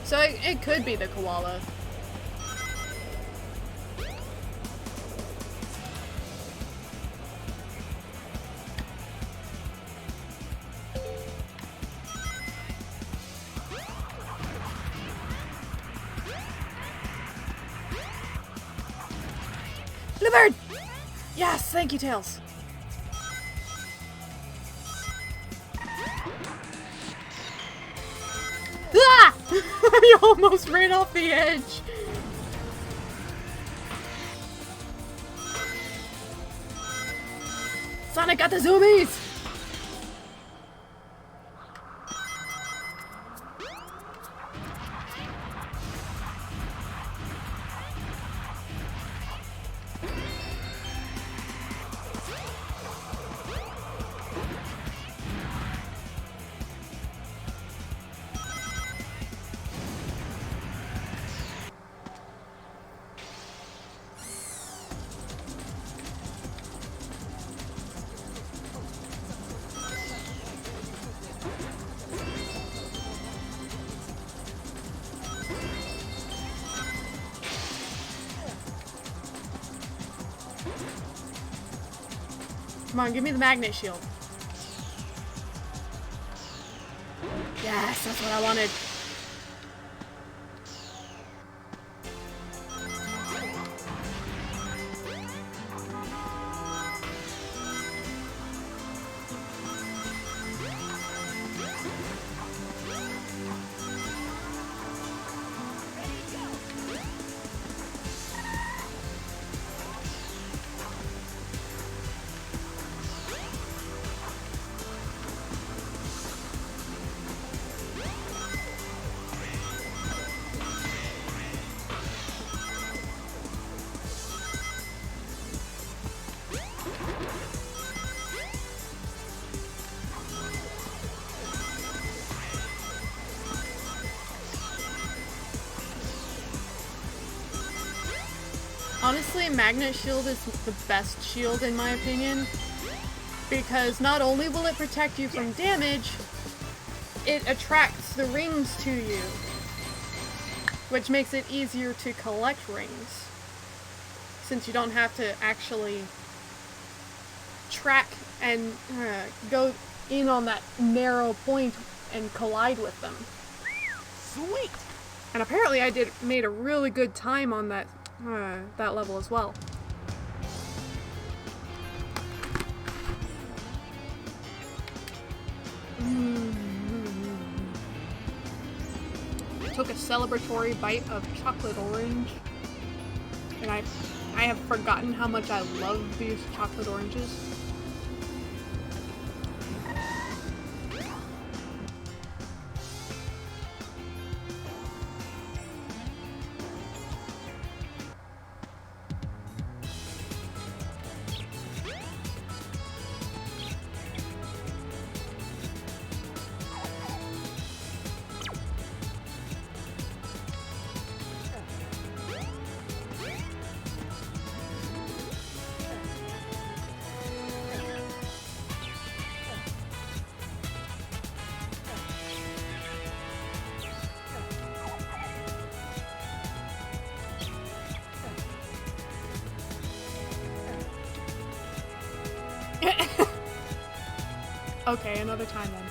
So it could be the koala. Bluebird! Yes, thank you, Tails. Ah! I almost ran off the edge. Sonic got the zoomies! Come on, give me the magnet shield. Yes, that's what I wanted. Honestly, Magnet Shield is the best shield in my opinion, because not only will it protect you from damage, it attracts the rings to you, which makes it easier to collect rings, since you don't have to actually track and go in on that narrow point and collide with them. Sweet! And apparently I made a really good time on that level as well. Took a celebratory bite of chocolate orange, and I have forgotten how much I love these chocolate oranges. Okay, another time then.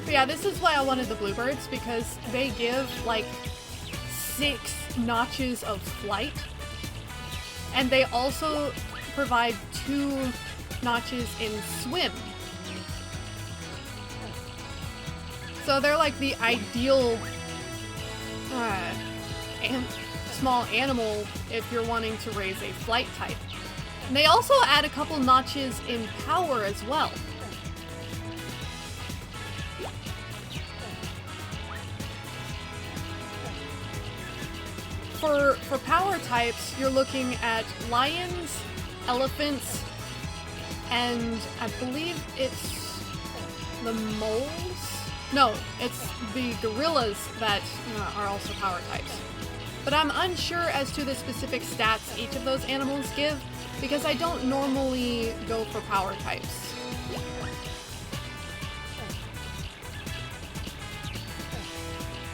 But yeah, this is why I wanted the bluebirds, because they give like 6 notches of flight, and they also provide 2 notches in swim. So they're like the ideal small animal if you're wanting to raise a flight type. And they also add a couple notches in power as well. For power types, you're looking at lions, elephants, and I believe it's the moles? No, it's the gorillas that are also power types. But I'm unsure as to the specific stats each of those animals give, because I don't normally go for power types.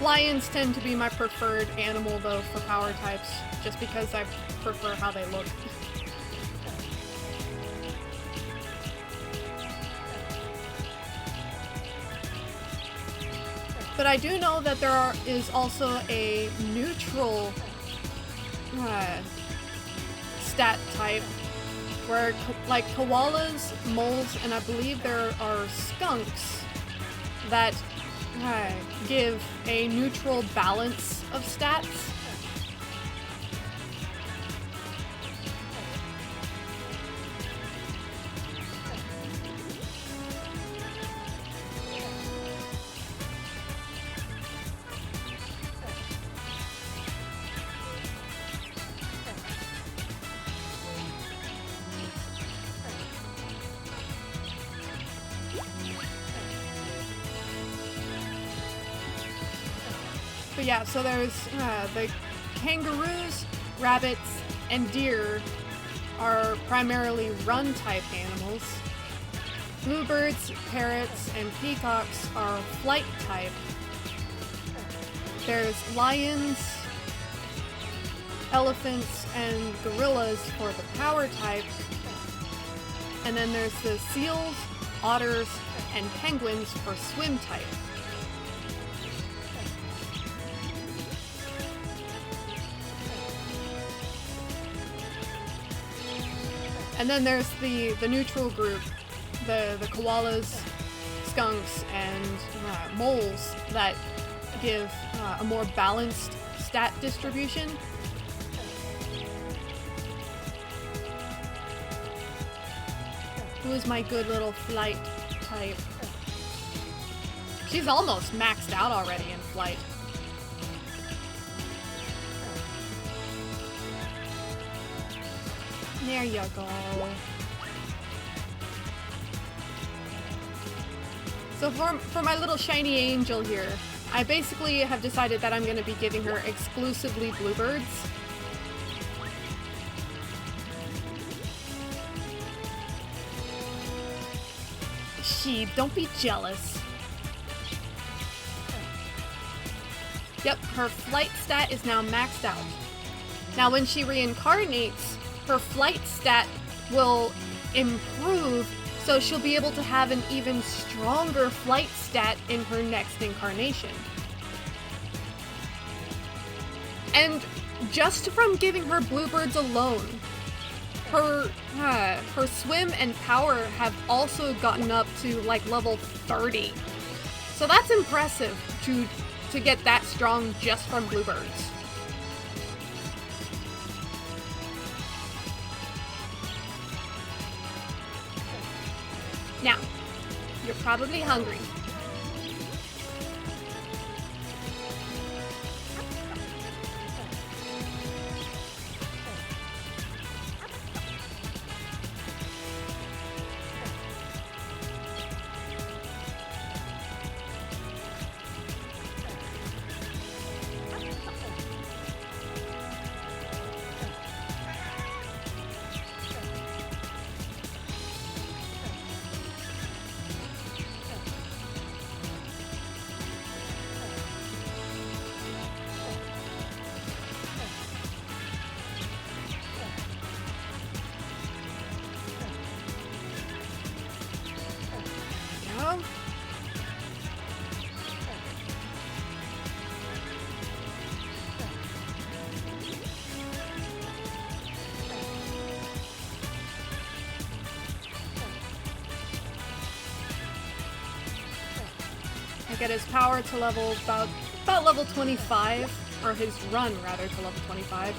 Lions tend to be my preferred animal, though, for power types, just because I prefer how they look. But I do know that there is also a neutral stat type, where like koalas, moles, and I believe there are skunks that give a neutral balance of stats. But yeah, so there's the kangaroos, rabbits, and deer are primarily run type animals. Bluebirds, parrots, and peacocks are flight type. There's lions, elephants, and gorillas for the power type. And then there's the seals, otters, and penguins for swim type. And then there's the neutral group, the koalas, skunks, and moles that give a more balanced stat distribution. Who is my good little flight type? She's almost maxed out already in flight. There you go. So for my little shiny angel here, I basically have decided that I'm going to be giving her exclusively bluebirds. Sheep, don't be jealous. Yep, her flight stat is now maxed out. Now when she reincarnates, her flight stat will improve, so she'll be able to have an even stronger flight stat in her next incarnation. And just from giving her bluebirds alone, her swim and power have also gotten up to like level 30. So that's impressive to get that strong just from bluebirds. Now, you're probably hungry. Get his power to level about level 25, or his run rather to level 25.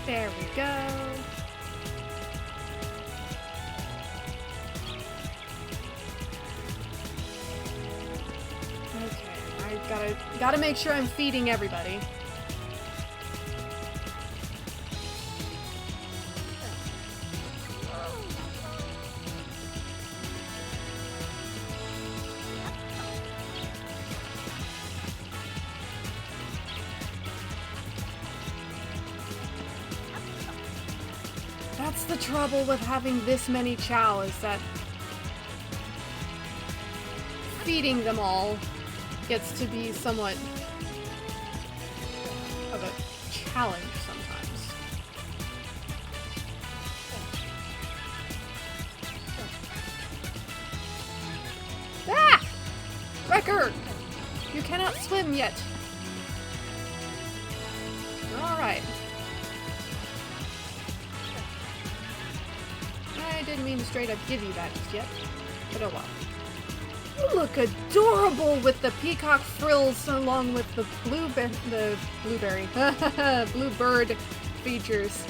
There we go. Okay, I gotta make sure I'm feeding everybody. That's the trouble with having this many chow, is that feeding them all gets to be somewhat of a challenge sometimes. Ah! Wrecker! You cannot swim yet. Alright. I didn't mean to straight up give you that just yet, but oh well. You look adorable with the peacock frills along with the bluebird features.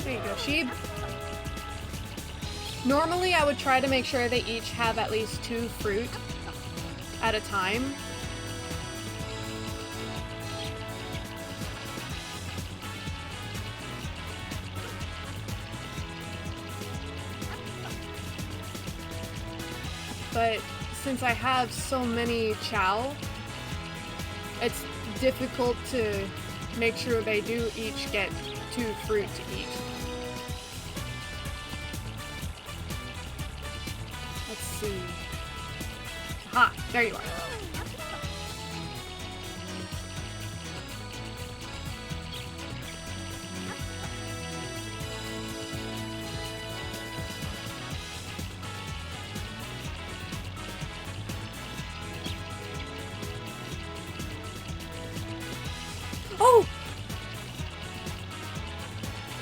There you go, sheep. Normally I would try to make sure they each have at least 2 fruit at a time. But since I have so many chow, it's difficult to make sure they do each get 2 fruit to eat. Let's see. Ah, there you are. Oh!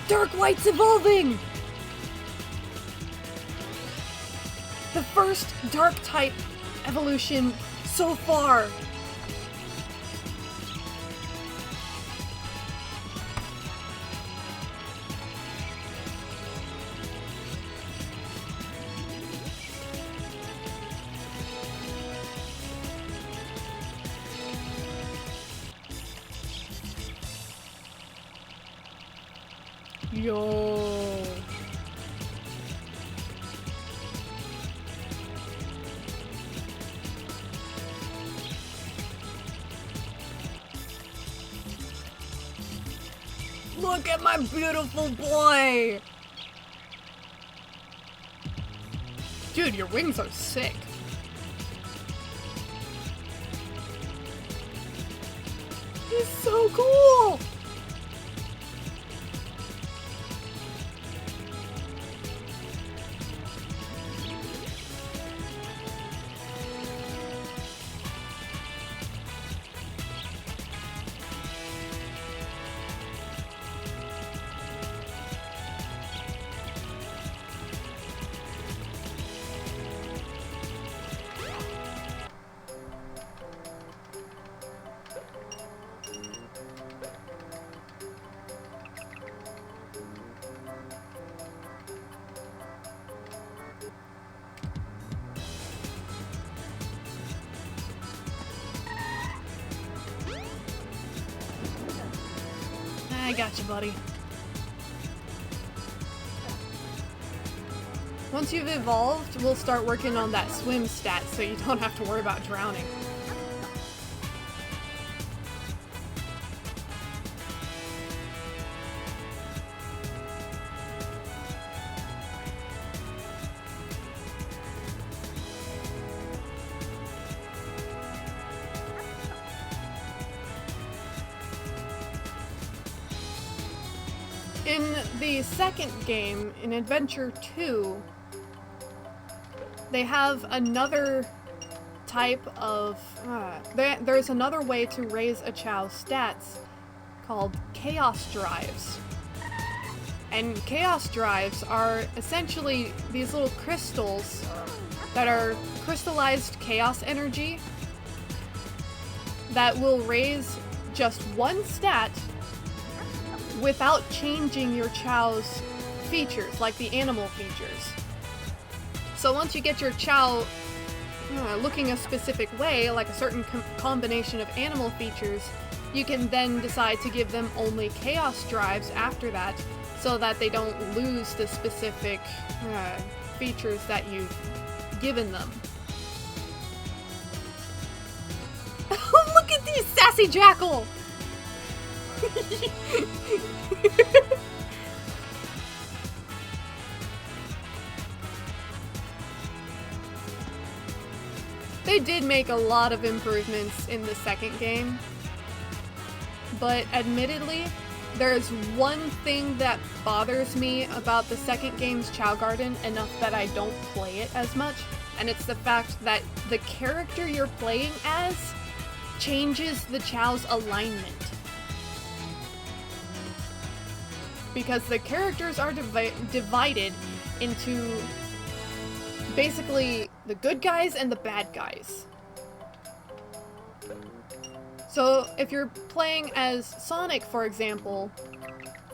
Dark White's evolving! The first dark type evolution so far. Yo. Look at my beautiful boy! Dude, your wings are sick. He's so cool! I got you, buddy. Once you've evolved, we'll start working on that swim stat so you don't have to worry about drowning. In the second game, in Adventure 2, they have another type of... there's another way to raise a Chow's stats called Chaos Drives. And Chaos Drives are essentially these little crystals that are crystallized chaos energy that will raise just one stat without changing your Chow's features, like the animal features. So once you get your Chow looking a specific way, like a certain combination of animal features, you can then decide to give them only Chaos Drives after that, so that they don't lose the specific features that you've given them. Look at these sassy jackal! They did make a lot of improvements in the second game, but admittedly, there's one thing that bothers me about the second game's Chao Garden enough that I don't play it as much, and it's the fact that the character you're playing as changes the Chow's alignment. Because the characters are divided into basically the good guys and the bad guys. So if you're playing as Sonic, for example,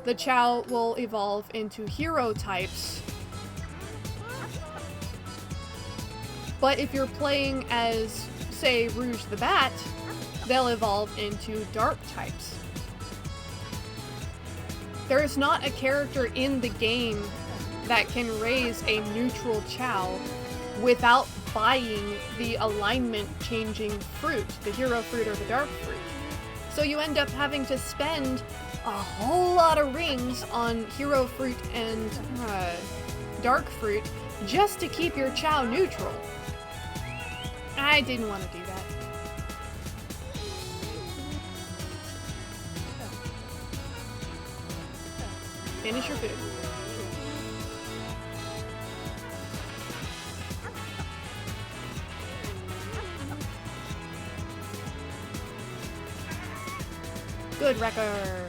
the Chow will evolve into hero types. But if you're playing as, say, Rouge the Bat, they'll evolve into dark types. There is not a character in the game that can raise a neutral Chow without buying the alignment changing fruit, the hero fruit or the dark fruit. So you end up having to spend a whole lot of rings on Hero Fruit and Dark Fruit just to keep your Chow neutral. I didn't want to do that. Finish your food. Good, Wrecker.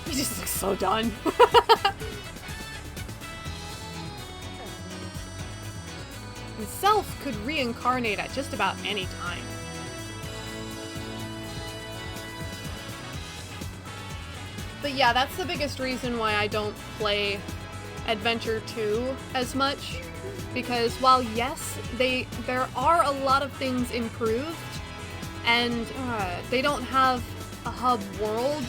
He just looks so done. And Self could reincarnate at just about any time. But yeah, that's the biggest reason why I don't play Adventure 2 as much. Because while yes, there are a lot of things improved, and they don't have a hub world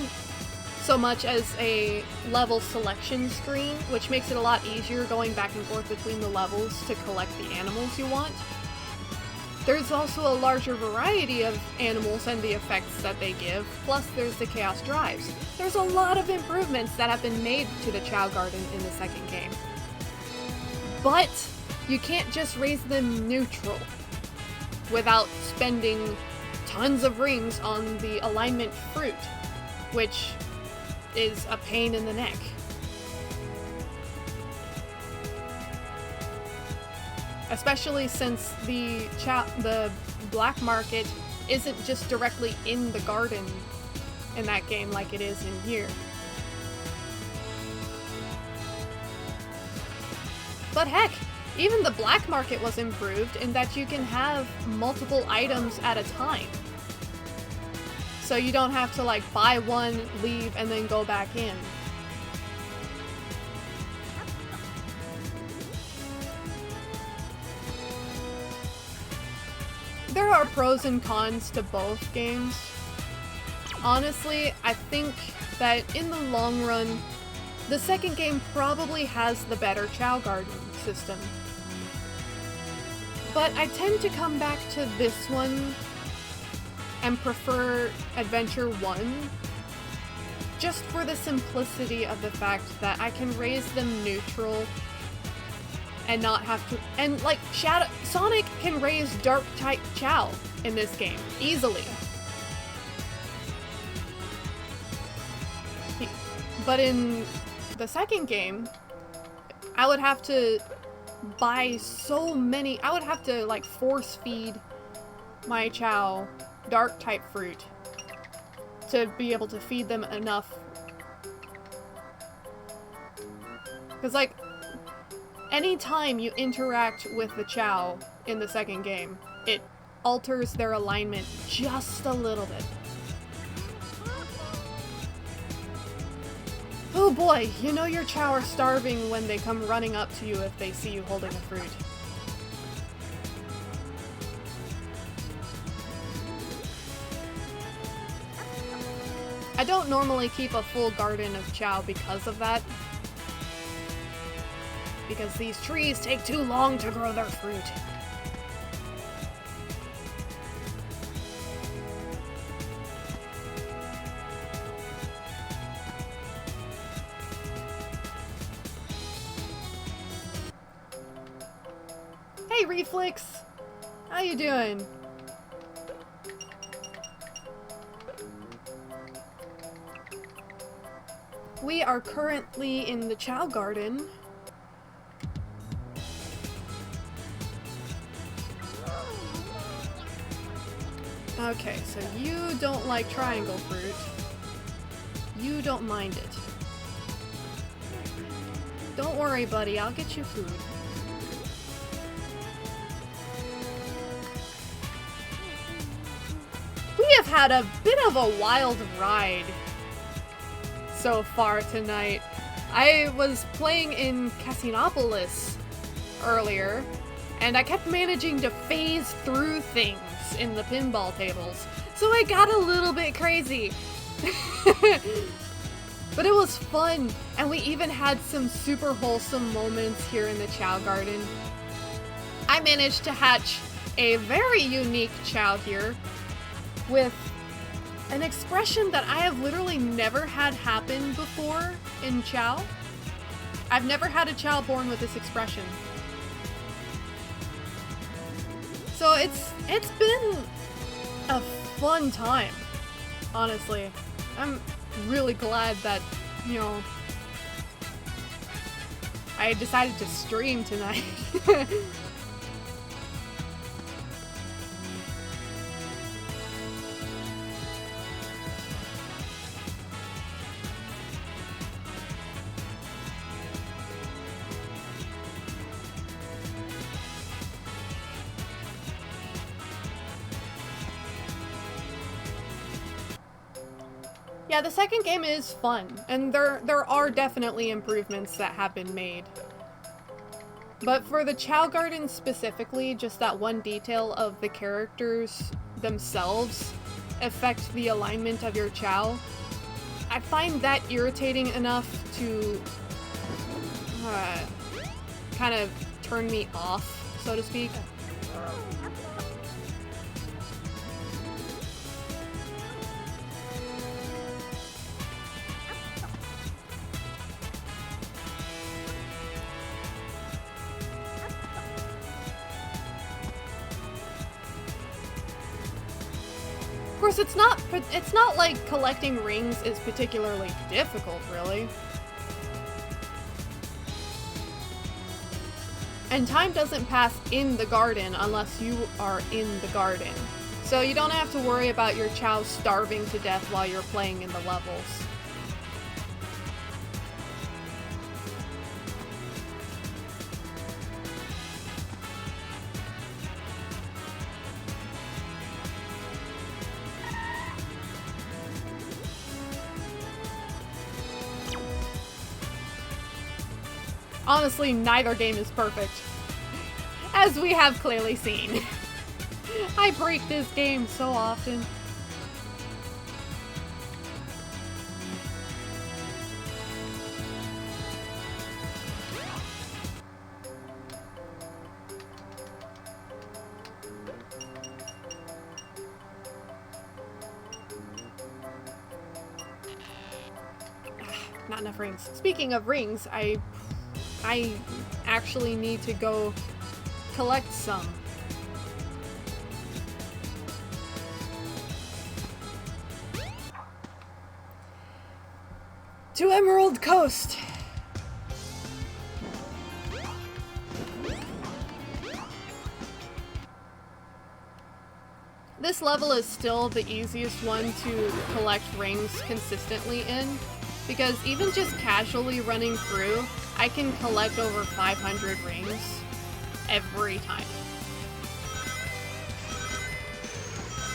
so much as a level selection screen, which makes it a lot easier going back and forth between the levels to collect the animals you want. There's also a larger variety of animals and the effects that they give, plus there's the Chaos Drives. There's a lot of improvements that have been made to the Chow Garden in the second game. But you can't just raise them neutral without spending tons of rings on the alignment fruit, which is a pain in the neck. Especially since the black market isn't just directly in the garden in that game like it is in here. But heck, even the black market was improved in that you can have multiple items at a time. So you don't have to like buy one, leave, and then go back in. There are pros and cons to both games. Honestly, I think that in the long run, the second game probably has the better Chow Garden system. But I tend to come back to this one and prefer Adventure 1 just for the simplicity of the fact that I can raise them neutral and not have to, and like Sonic can raise dark type Chow in this game easily. But in the second game, I would have to buy so many, I would have to like force feed my Chow dark type fruit to be able to feed them enough. Because like, anytime you interact with the Chow in the second game, it alters their alignment just a little bit. Oh boy, you know your Chow are starving when they come running up to you if they see you holding a fruit. I don't normally keep a full garden of Chow because of that. Because these trees take too long to grow their fruit. Hey Reflex! How you doing? We are currently in the Chow Garden. Okay, so you don't like triangle fruit. You don't mind it. Don't worry, buddy, I'll get you food. We have had a bit of a wild ride so far tonight. I was playing in Casinopolis earlier, and I kept managing to phase through things in the pinball tables, so I got a little bit crazy. But it was fun, and we even had some super wholesome moments here in the Chao Garden. I managed to hatch a very unique Chao here with an expression that I have literally never had happen before in Chao. I've never had a Chao born with this expression. So it's been a fun time, honestly. I'm really glad that, you know, I decided to stream tonight. Yeah, the second game is fun, and there are definitely improvements that have been made. But for the Chao Garden specifically, just that one detail of the characters themselves affect the alignment of your Chao, I find that irritating enough to kind of turn me off, so to speak. Of course, it's not like collecting rings is particularly difficult, really. And time doesn't pass in the garden unless you are in the garden. So you don't have to worry about your Chao starving to death while you're playing in the levels. Honestly, neither game is perfect, as we have clearly seen. I break this game so often. Not enough rings. Speaking of rings, I actually need to go collect some. To Emerald Coast! This level is still the easiest one to collect rings consistently in, because even just casually running through, I can collect over 500 rings every time.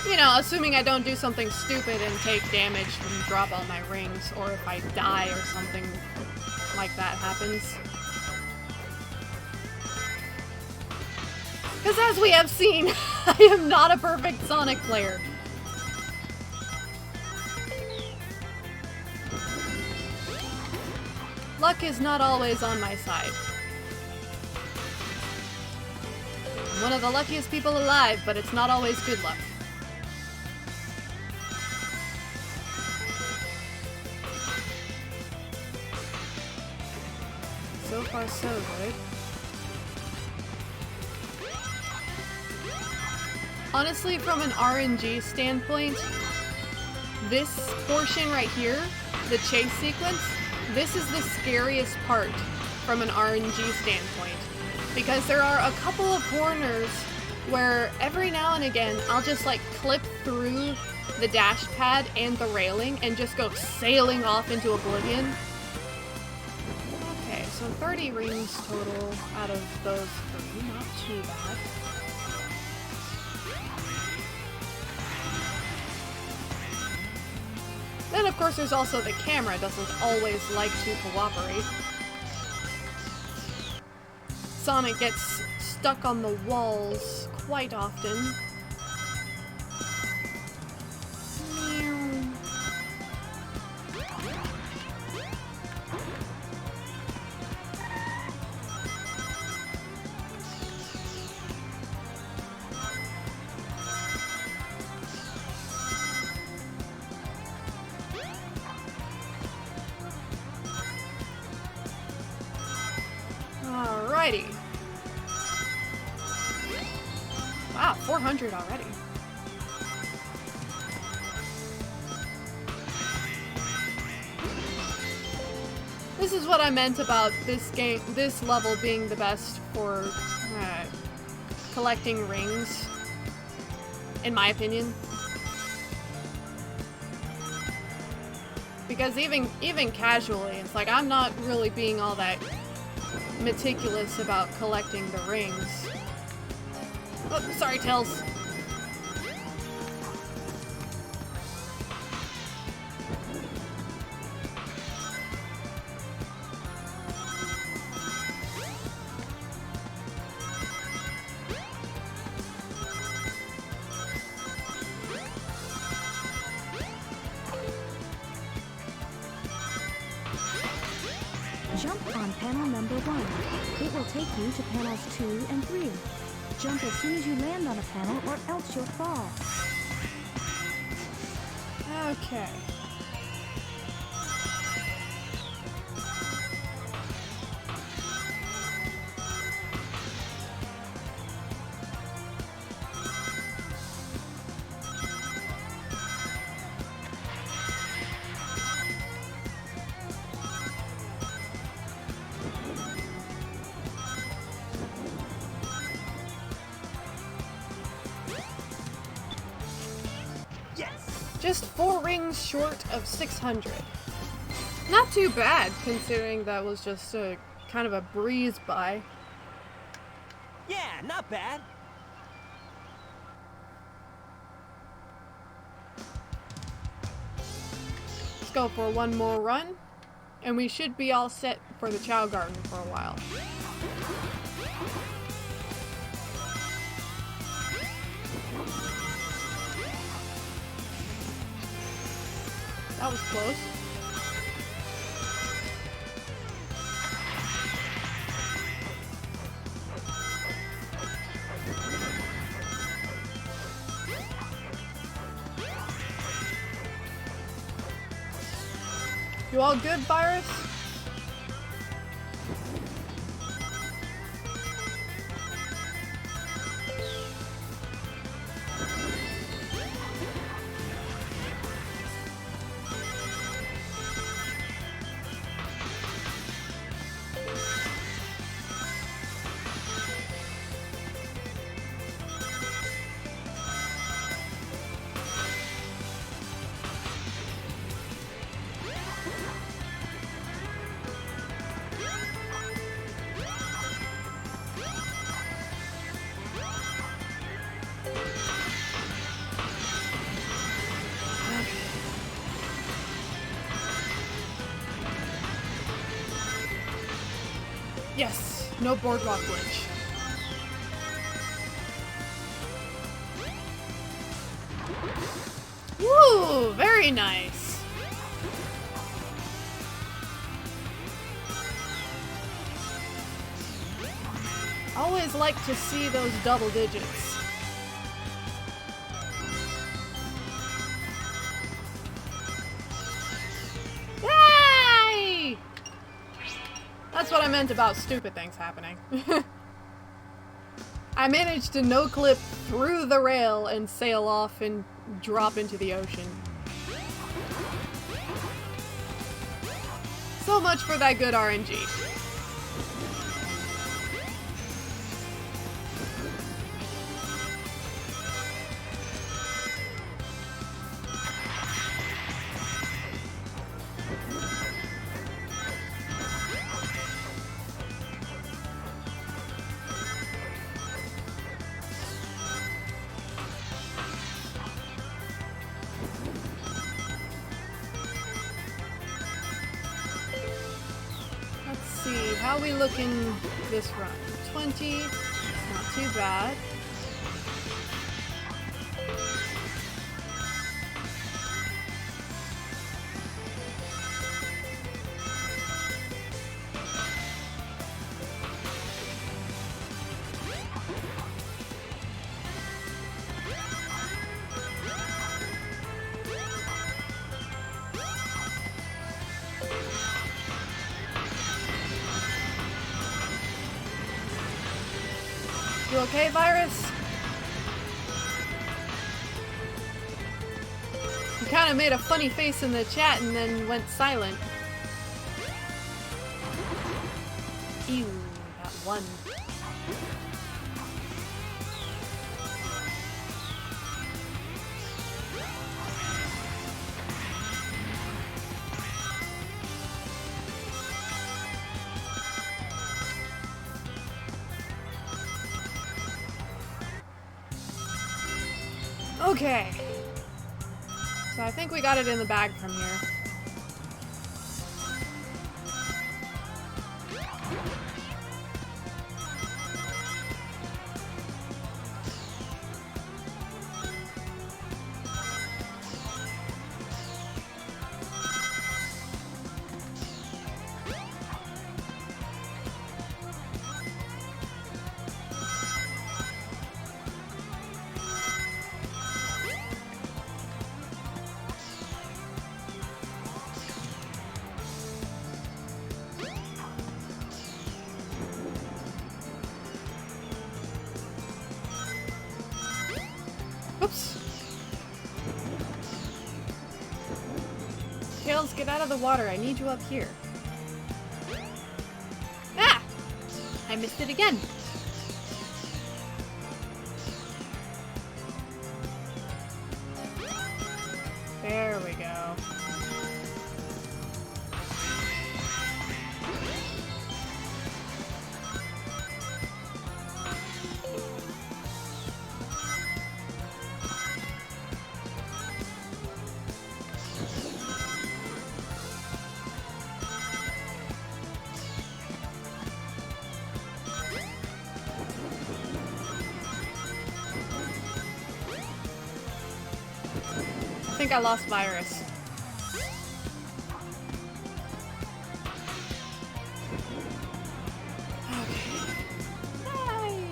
You know, assuming I don't do something stupid and take damage and drop all my rings, or if I die or something like that happens. Because as we have seen, I am not a perfect Sonic player. Luck is not always on my side. I'm one of the luckiest people alive, but it's not always good luck. So far so good. Honestly, from an RNG standpoint, this portion right here, the chase sequence, this is the scariest part from an RNG standpoint, because there are a couple of corners where every now and again I'll just like clip through the dash pad and the railing and just go sailing off into oblivion. Okay, so 30 rings total out of those 3, not too bad. Then, of course, there's also the camera doesn't always like to cooperate. Sonic gets stuck on the walls quite often. 400 already. This is what I meant about this game, this level being the best for collecting rings, in my opinion. Because even casually, it's like I'm not really being all that meticulous about collecting the rings. Oh, sorry, Tails. Jump on panel number 1. It will take you to panels 2 and 3. Jump as soon as you land on a panel or else you'll fall. Okay. Just 4 rings short of 600. Not too bad, considering that was just a kind of a breeze by. Yeah, not bad. Let's go for one more run, and we should be all set for the Chow Garden for a while. That was close. You all good, Virus? Yes, no boardwalk glitch. Woo, very nice. Always like to see those double digits. Yay! That's what I meant about stupid things happening. I managed to no-clip through the rail and sail off and drop into the ocean. So much for that good RNG. How we looking this run? 20, not too bad. You okay, Virus? He kind of made a funny face in the chat and then went silent. Ew, that one. Okay. So I think we got it in the bag from here. Oops. Tails, get out of the water. I need you up here. Ah! I missed it again. There we go. I think I lost Virus. Okay. I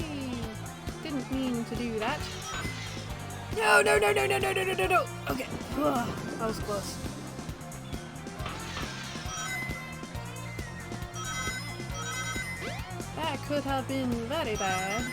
didn't mean to do that. No, no, no, no, no, no, no, no, no, no. Okay. Ugh, that was close. That could have been very bad.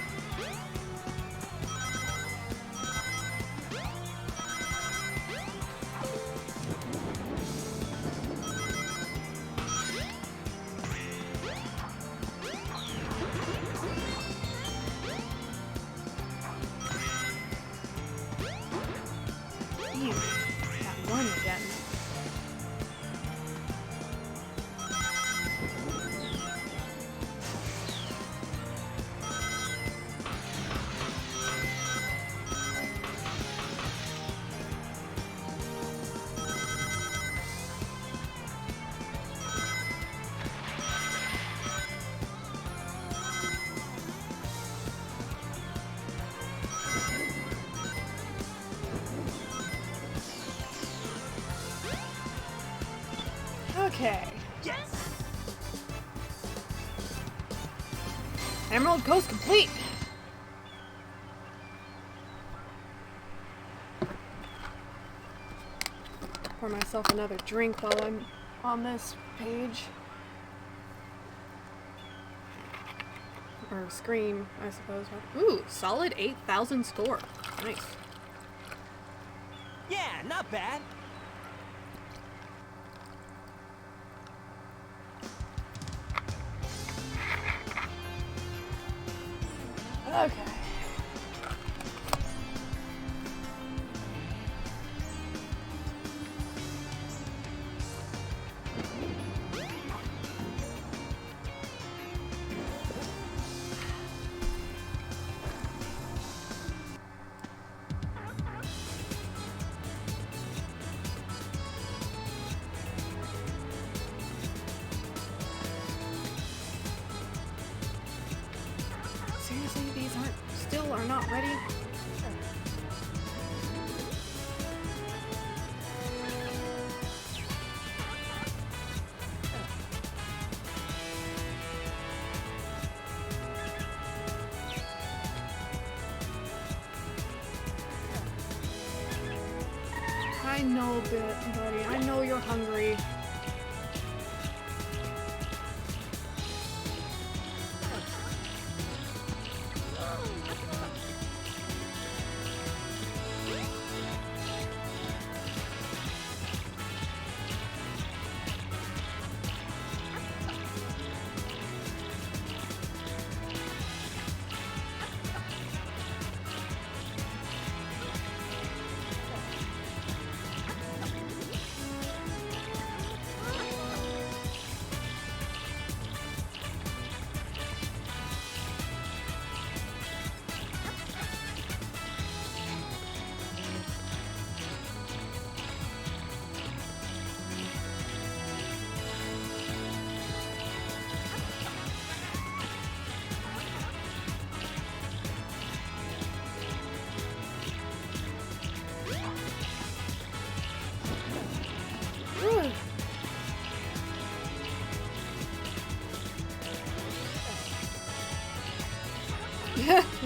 Ew, that one again. Okay. Yes! Emerald Coast complete! Pour myself another drink while I'm on this page. Or screen, I suppose. Ooh, solid 8,000 score. Nice. Yeah, not bad. Okay. Seriously, these still are not ready? I know, buddy. I know you're hungry.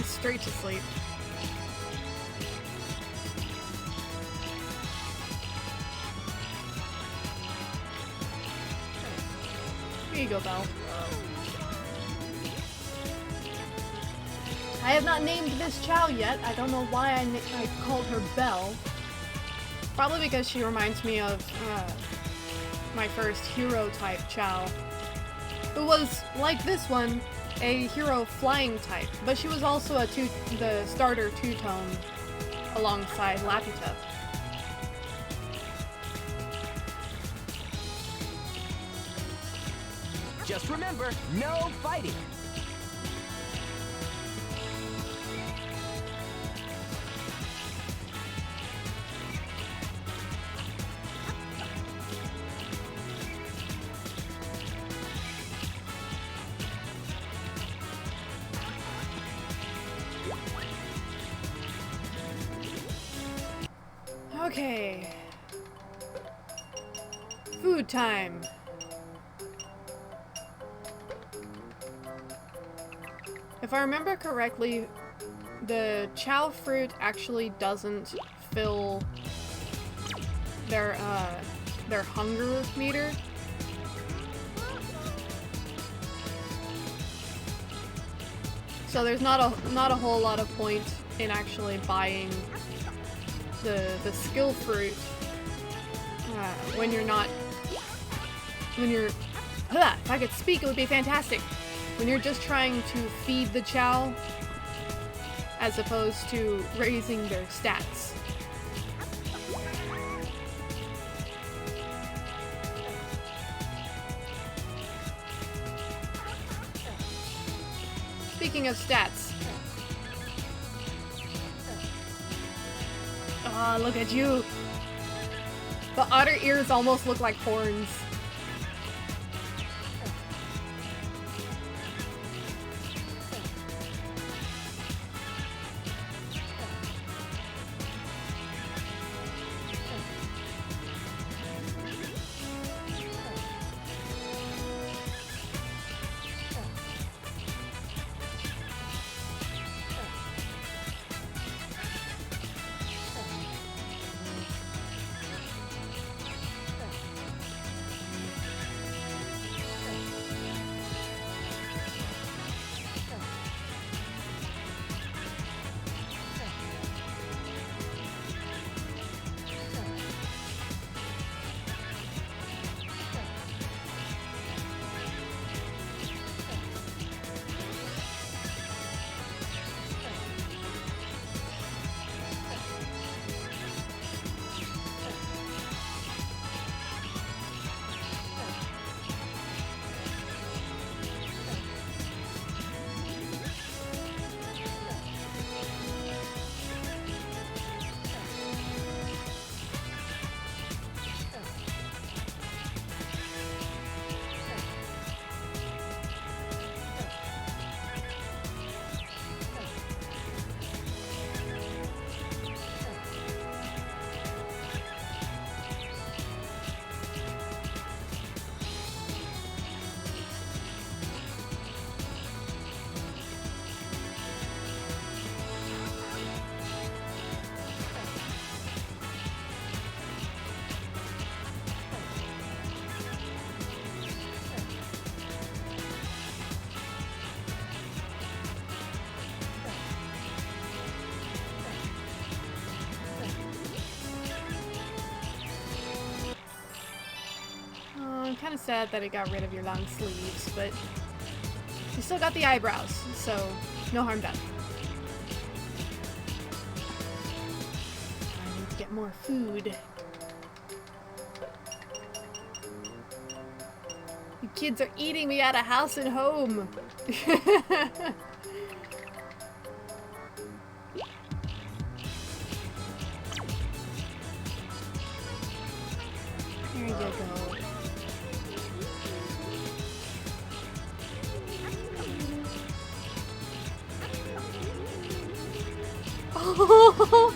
Straight to sleep. Here you go, Belle. I have not named this Chow yet. I don't know why I called her Belle. Probably because she reminds me of my first hero-type Chow, who was, like this one, a hero flying type, but she was also the starter two-tone alongside Laputa. Just remember, no fighting. Okay. Food time. If I remember correctly, the Chow fruit actually doesn't fill their hunger meter. So there's not a whole lot of point in actually buying the skill fruit when you're if I could speak, it would be fantastic. When you're just trying to feed the Chow as opposed to raising their stats. Speaking of stats. Ah, look at you. The otter ears almost look like horns. I'm kind of sad that it got rid of your long sleeves, but you still got the eyebrows, so no harm done. I need to get more food. You kids are eating me out of house and home. There you go. Oh!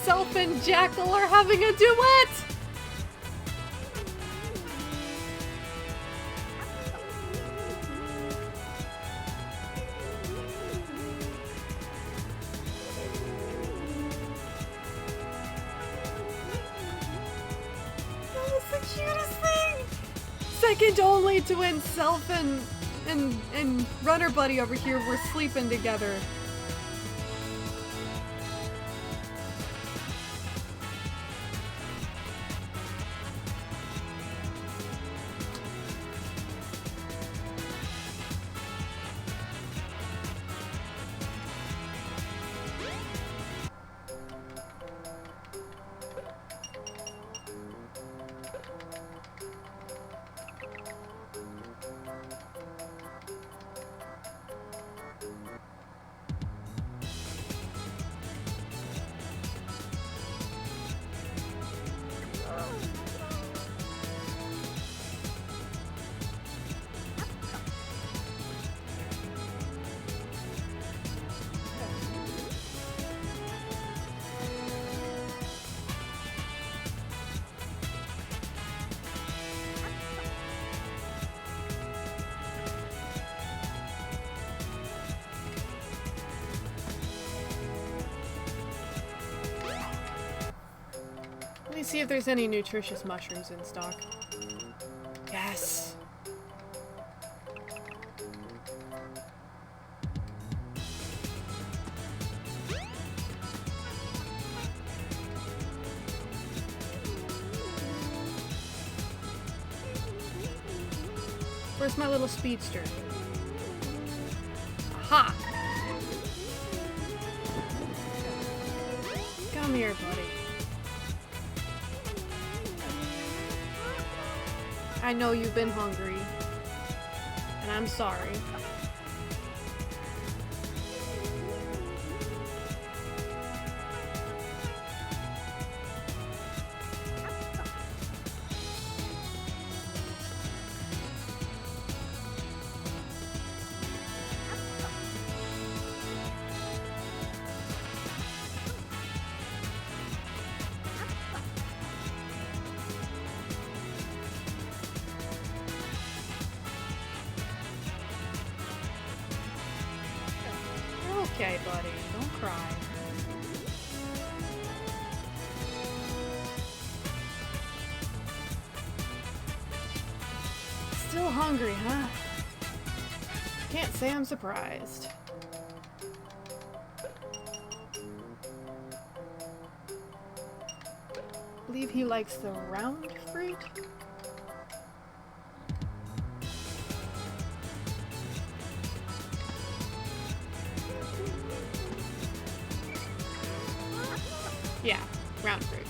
Self and Jackal are having a duet! Cutest thing! Second only to when Self and Runner Buddy over here were sleeping together. Let me see if there's any nutritious mushrooms in stock. Yes! Where's my little speedster? Aha! Come here, buddy. I know you've been hungry, and I'm sorry. Okay, buddy, don't cry. Still hungry, huh? Can't say I'm surprised. Believe he likes the round fruit? Yeah, round fruit.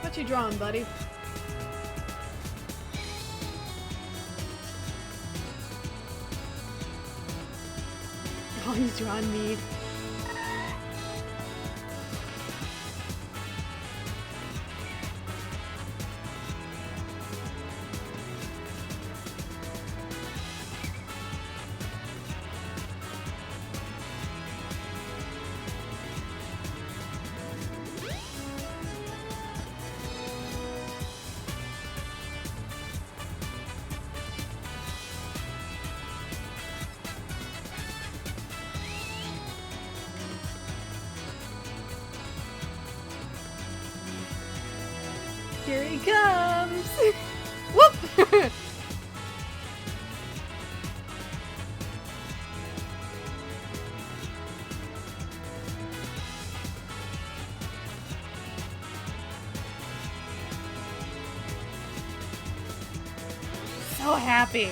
What you drawing, buddy? Oh, he's drawing me. Here he comes! Whoop! So happy.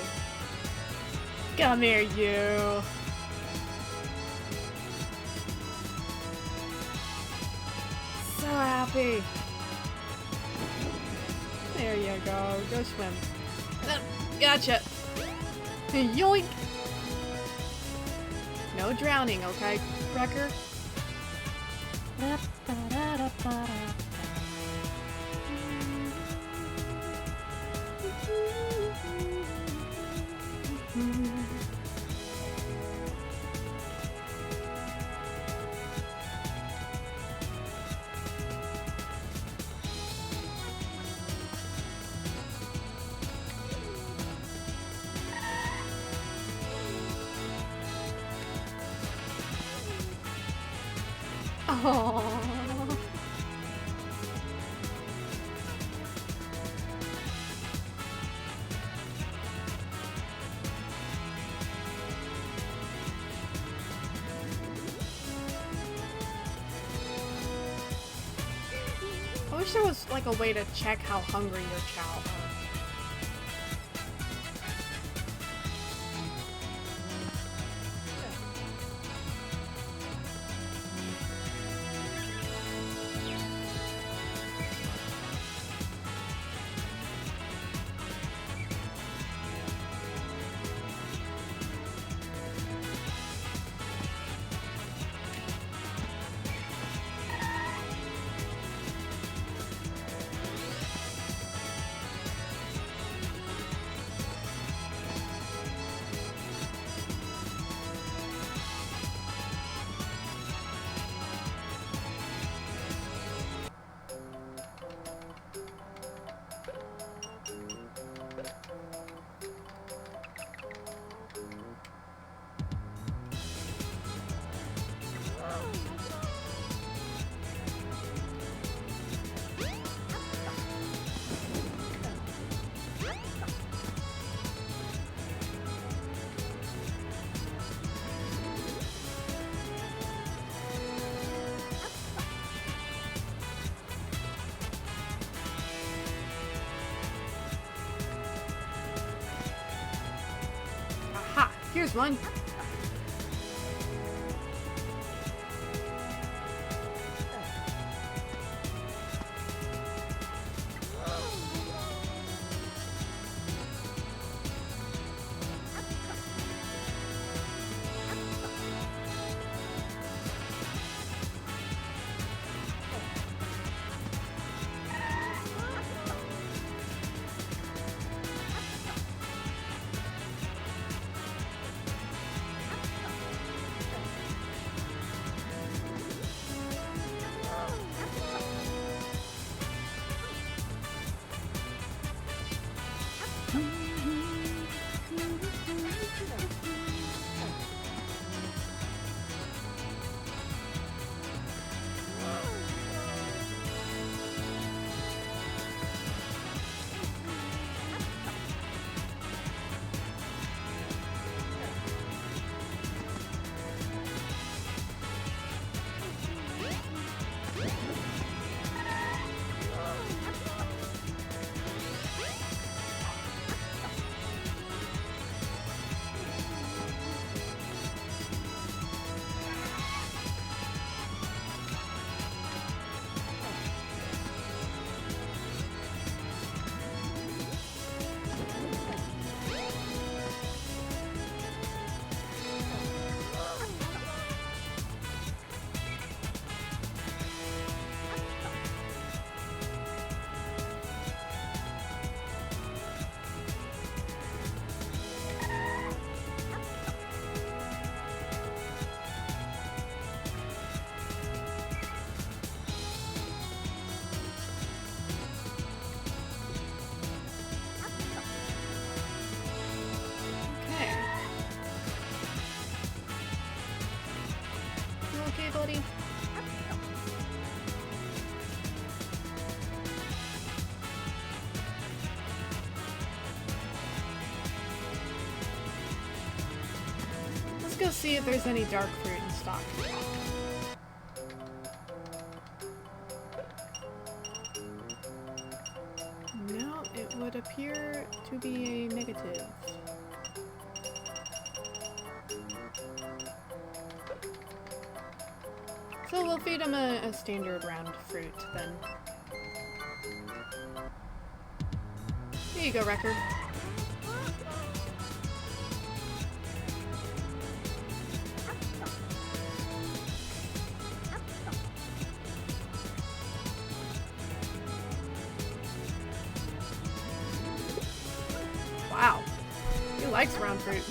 Come here, you. So happy. There you go. Go swim. Gotcha. Yoink. No drowning, okay, Wrecker? Oh. I wish there was like a way to check how hungry your chow are. Aha! Here's one. Buddy. Let's go see if there's any dark fruit in stock. No, it would appear to be a negative. So we'll feed him a standard round fruit then. Here you go, Record. Wow, he likes round fruit.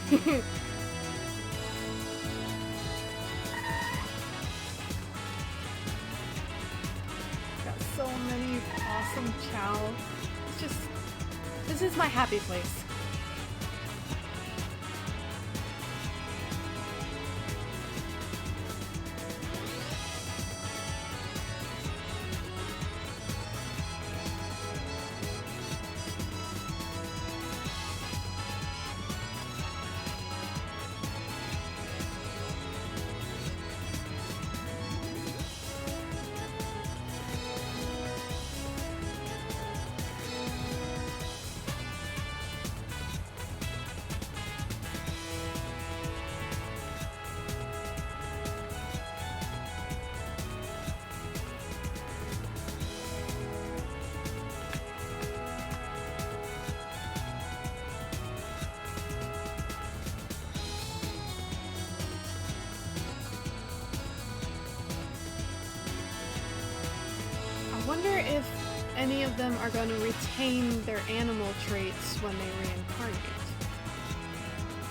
Got so many awesome chow. It's just, this is my happy place. I wonder if any of them are going to retain their animal traits when they reincarnate.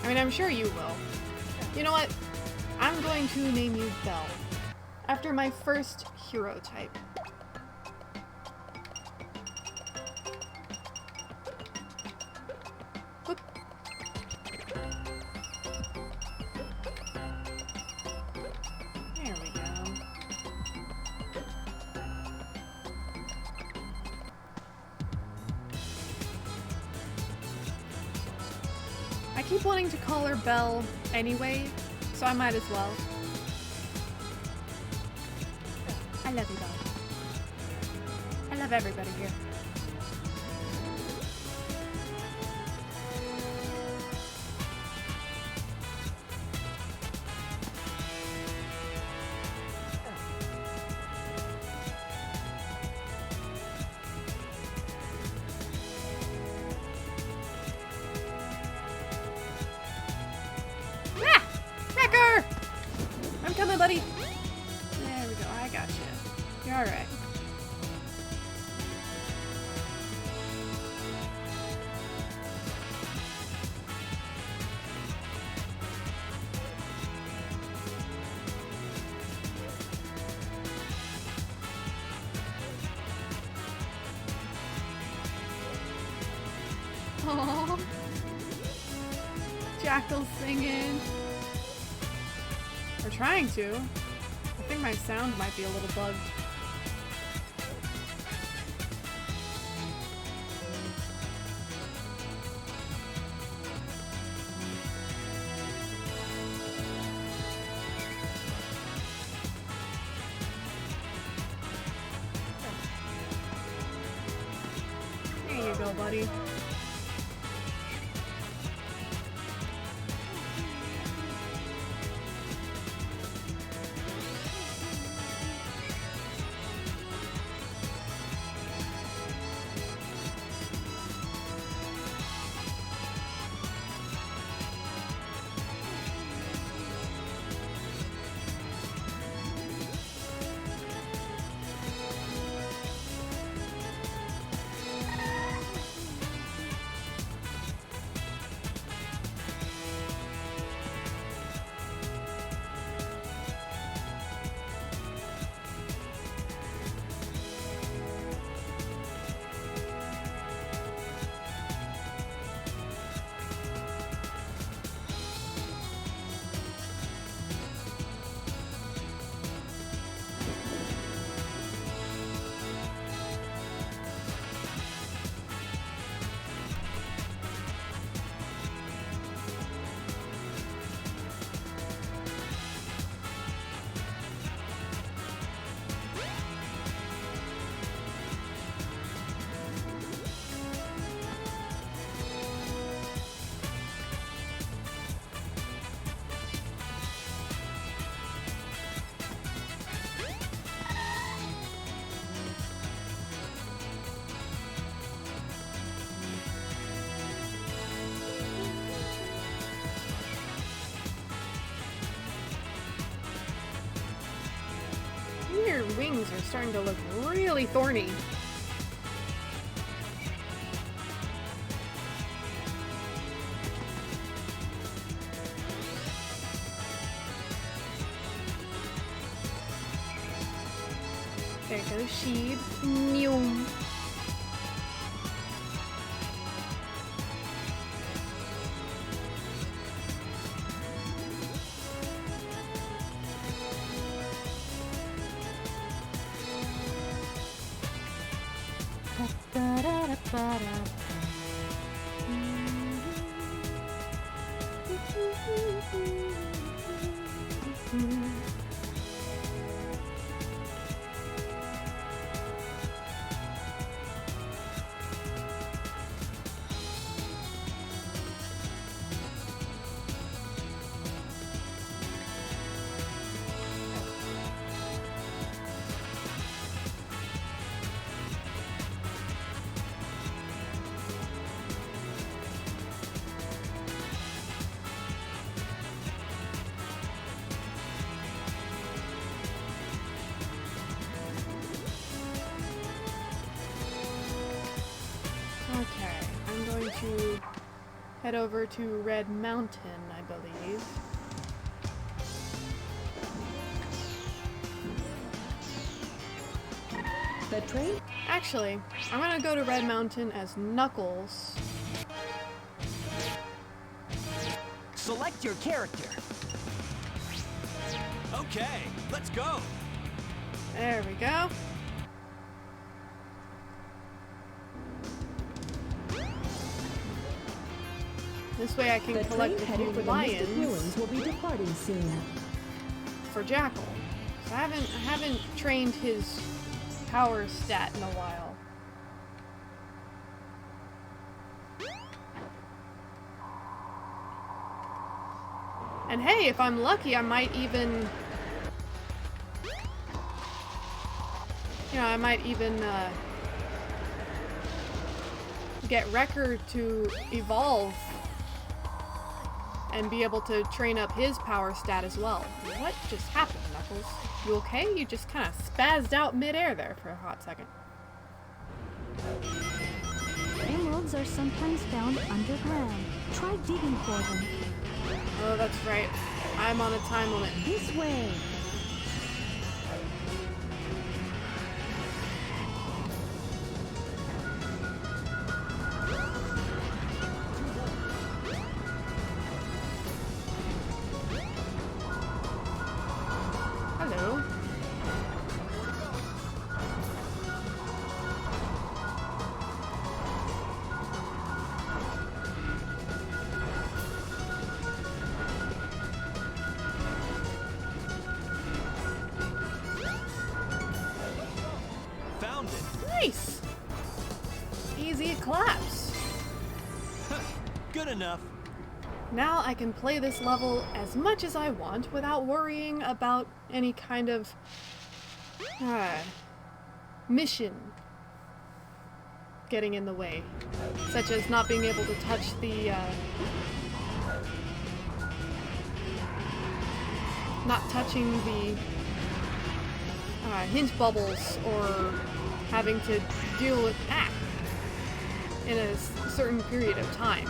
I mean, I'm sure you will. You know what? I'm going to name you Belle, after my first hero type. Whoop. There we go. I keep wanting to call her Belle anyway, so I might as well. I love you, Belle. I love everybody here. Ah! Wrecker! I'm coming, buddy. There we go. I got you. You're all right. Aww. Jackal's singing. We're trying to. I think my sound might be a little bugged. There you go, buddy. Your wings are starting to look really thorny. There goes Sheed. Mew. Okay, I'm going to head over to Red Mountain, I believe. The train. Actually, I'm gonna go to Red Mountain as Knuckles. Select your character. Okay, let's go. There we go. This way I can The collect train a headed few for the Mystic lions Ruins will be departing soon. for Jackal. So I haven't trained his power stat in a while. And hey, if I'm lucky, I might even... You know, I might even, get Wrecker to evolve and be able to train up his power stat as well. What just happened, Knuckles? You okay? You just kind of spazzed out midair there for a hot second. Emeralds are sometimes found underground. Try digging for them. Oh, that's right. I'm on a time limit. This way. Hello. Found it. Nice! Easy collapse. Good enough. Now I can play this level as much as I want without worrying about any kind of mission getting in the way, such as not being able to touch the not touching the hint bubbles, or having to deal with in a certain period of time.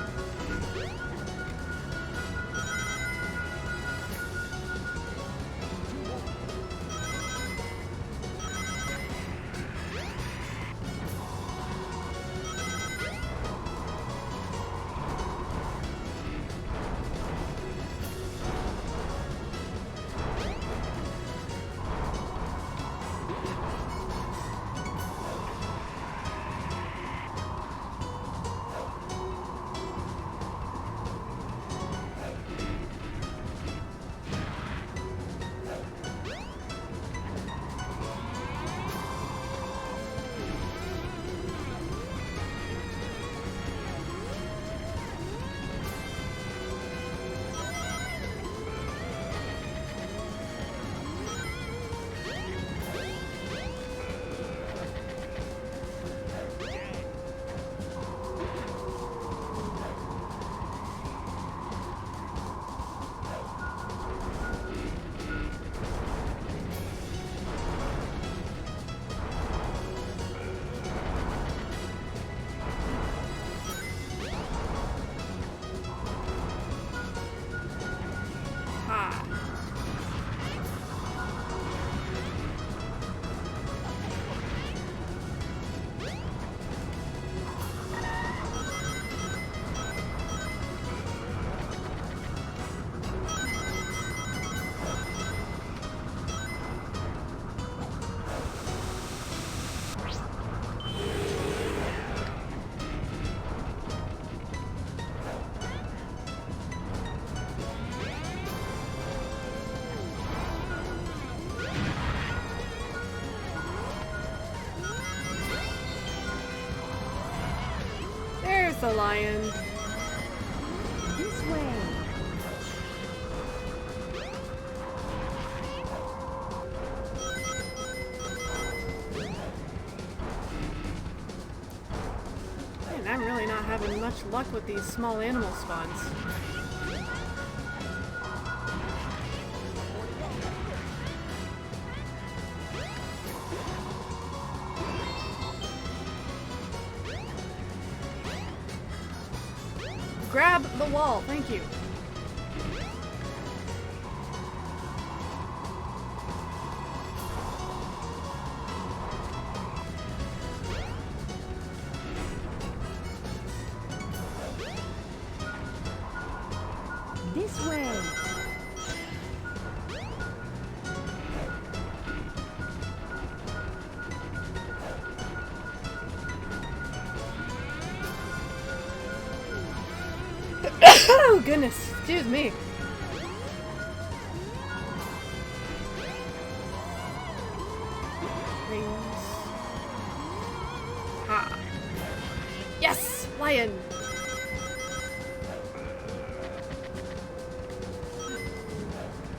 a lion. This way. Man, I'm really not having much luck with these small animal spawns. Grab the wall, thank you. This way. Oh goodness, excuse me. Rings. Ha. Yes, lion.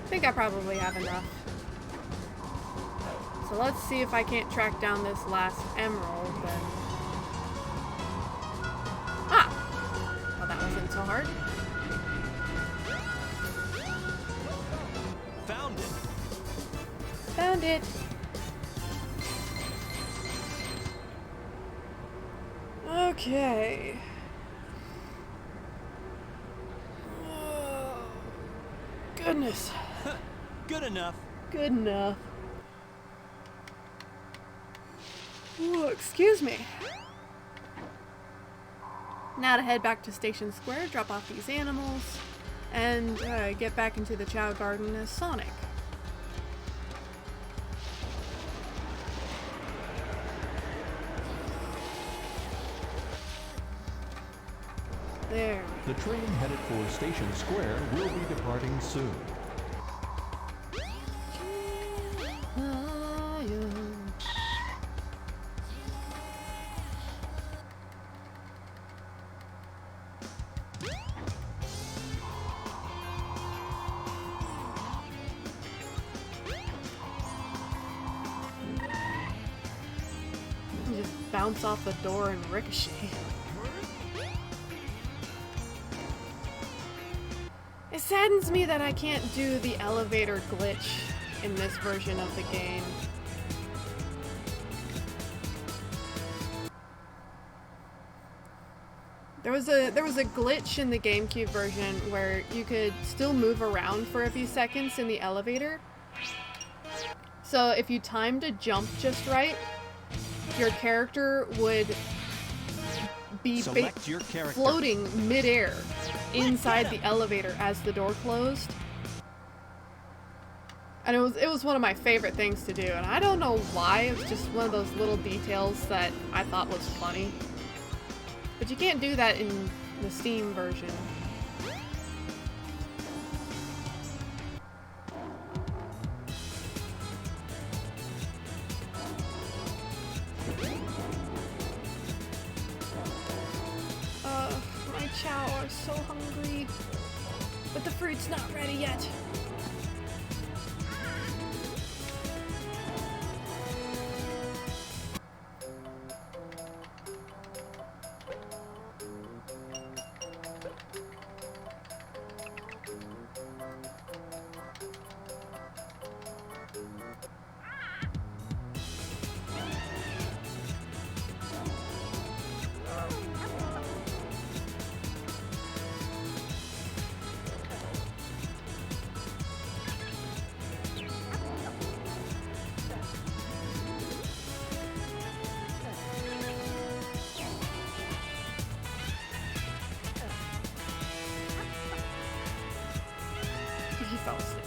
I think I probably have enough. So let's see if I can't track down this last emerald then. Ah! Well, that wasn't so hard. Found it. Found it. Okay. Oh, goodness. Good enough. Good enough. Ooh, excuse me. Now to head back to Station Square, drop off these animals, and get back into the Chow Garden as Sonic. There. The train headed for Station Square will be departing soon. You just bounce off the door and ricochet. It saddens me that I can't do the elevator glitch in this version of the game. There was a glitch in the GameCube version where you could still move around for a few seconds in the elevator. So if you timed a jump just right, your character would be Select your character. floating midair inside the elevator as the door closed. And it was one of my favorite things to do, and I don't know why. It was just one of those little details that I thought was funny. But you can't do that in the Steam version. My chow are so hungry. But the fruit's not ready yet. He fell asleep.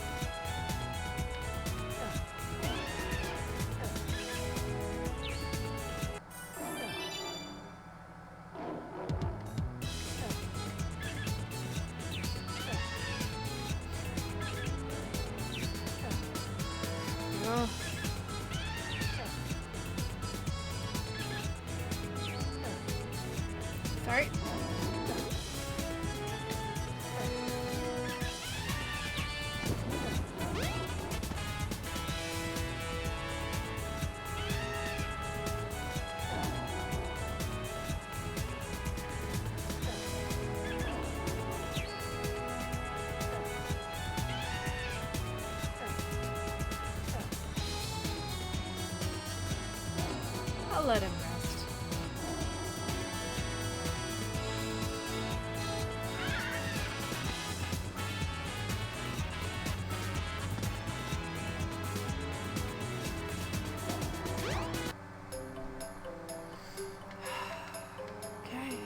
Oh. Sorry. I'll let him rest. Okay.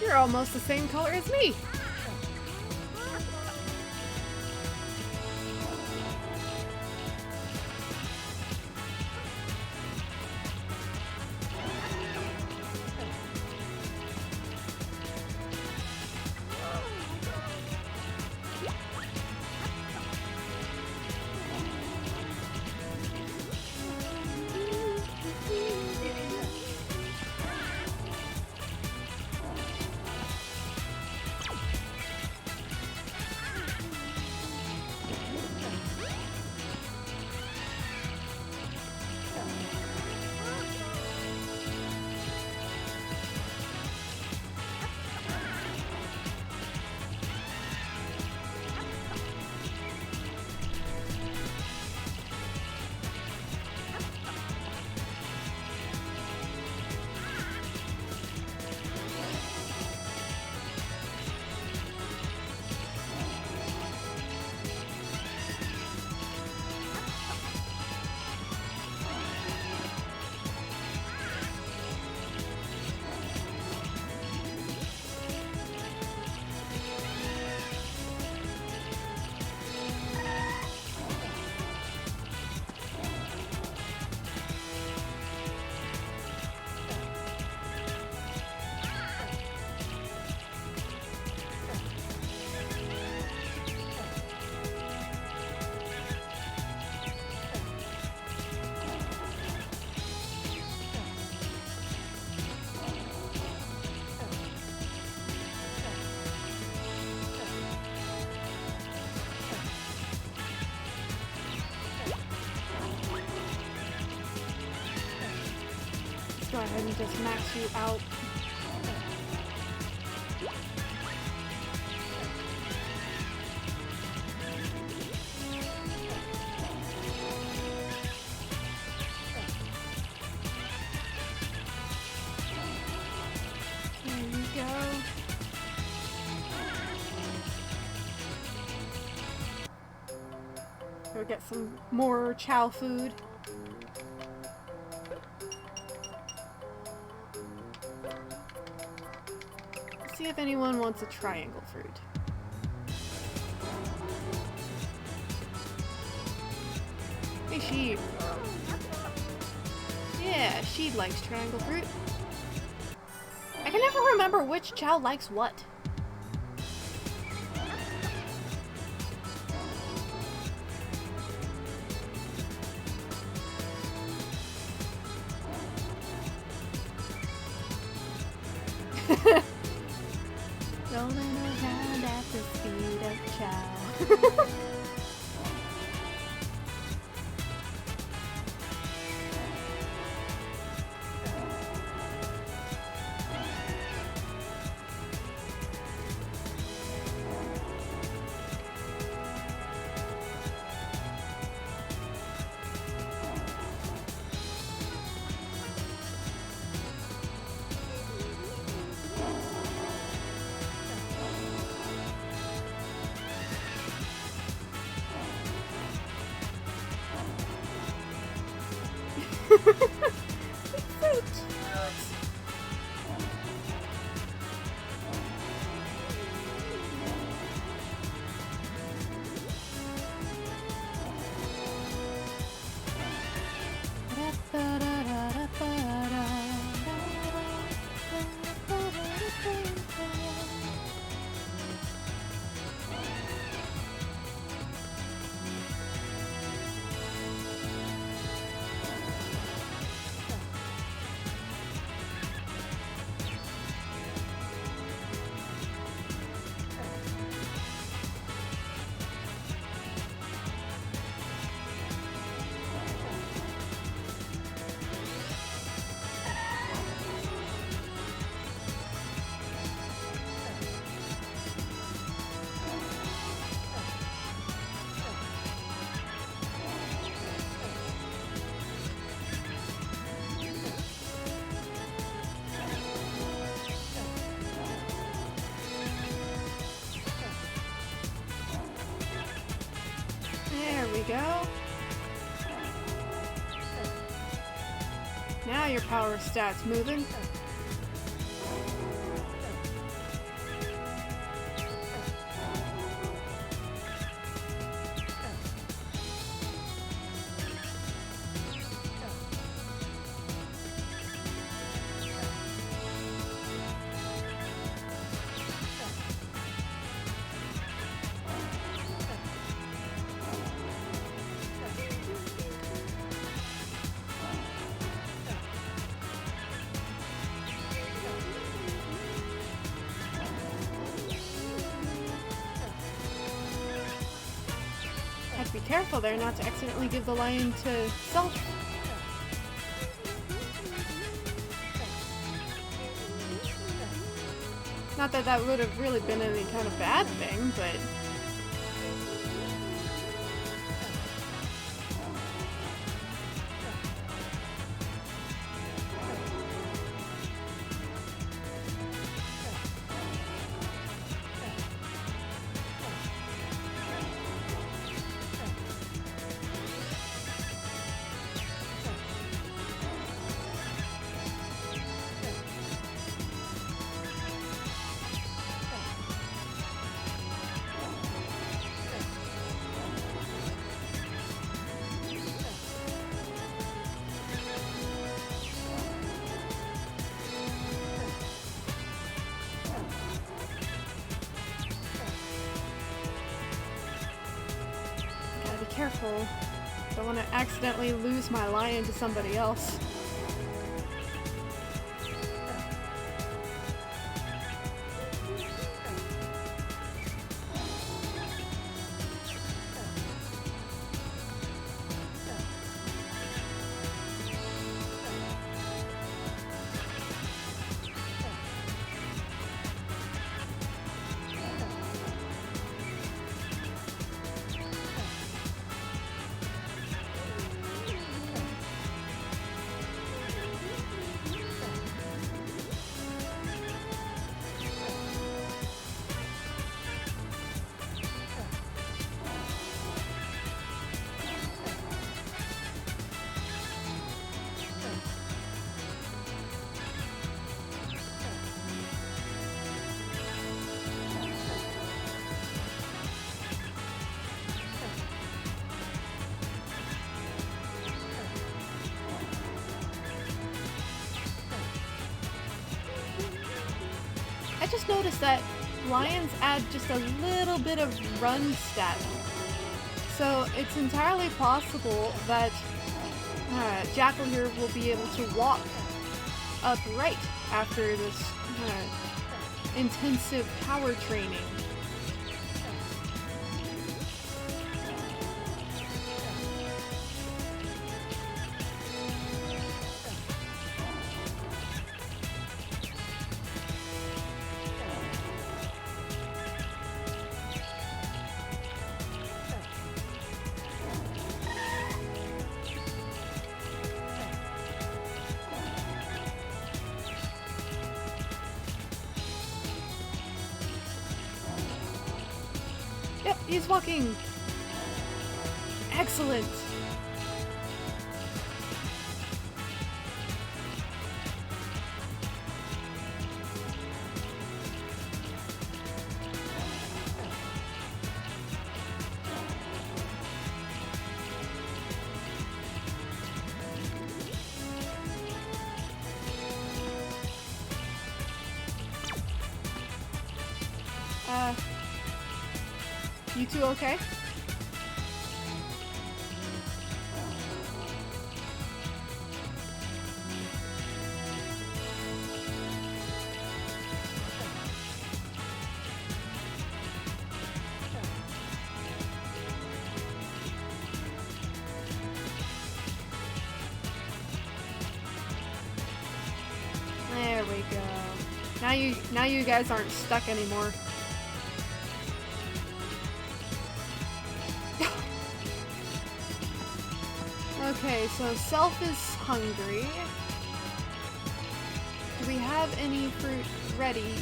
You're almost the same color as me. Go ahead and just max you out. There you go. Go get some more chow food. See if anyone wants a triangle fruit. Hey, sheep. Yeah, she likes triangle fruit. I can never remember which chow likes what. Rolling around at the speed of chow. It's so cute. There we go. Now your power stat's moving. Have to be careful there not to accidentally give the lion to Self. Not that that would have really been any kind of bad thing, but... Careful. Don't want to accidentally lose my lion to somebody else. I just noticed that lions add just a little bit of run stat. So it's entirely possible that Jackal here will be able to walk upright after this intensive power training. Yep, he's walking. You two okay? There we go. Now you guys aren't stuck anymore. Okay, so Self is hungry. Do we have any fruit ready?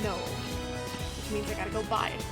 No. Which means I gotta go buy it.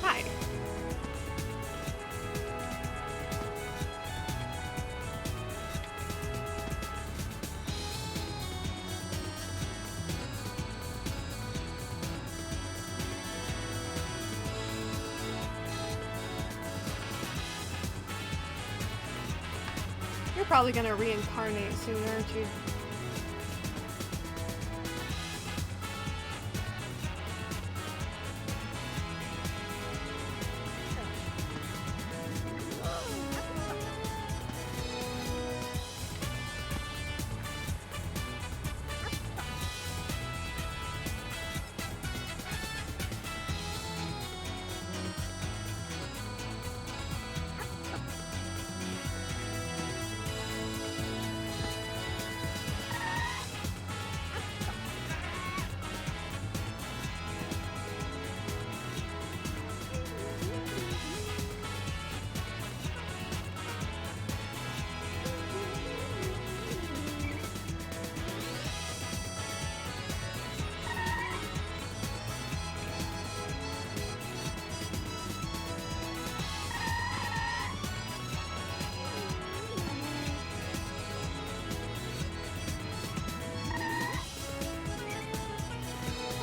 Hi. You're probably gonna reincarnate soon, aren't you?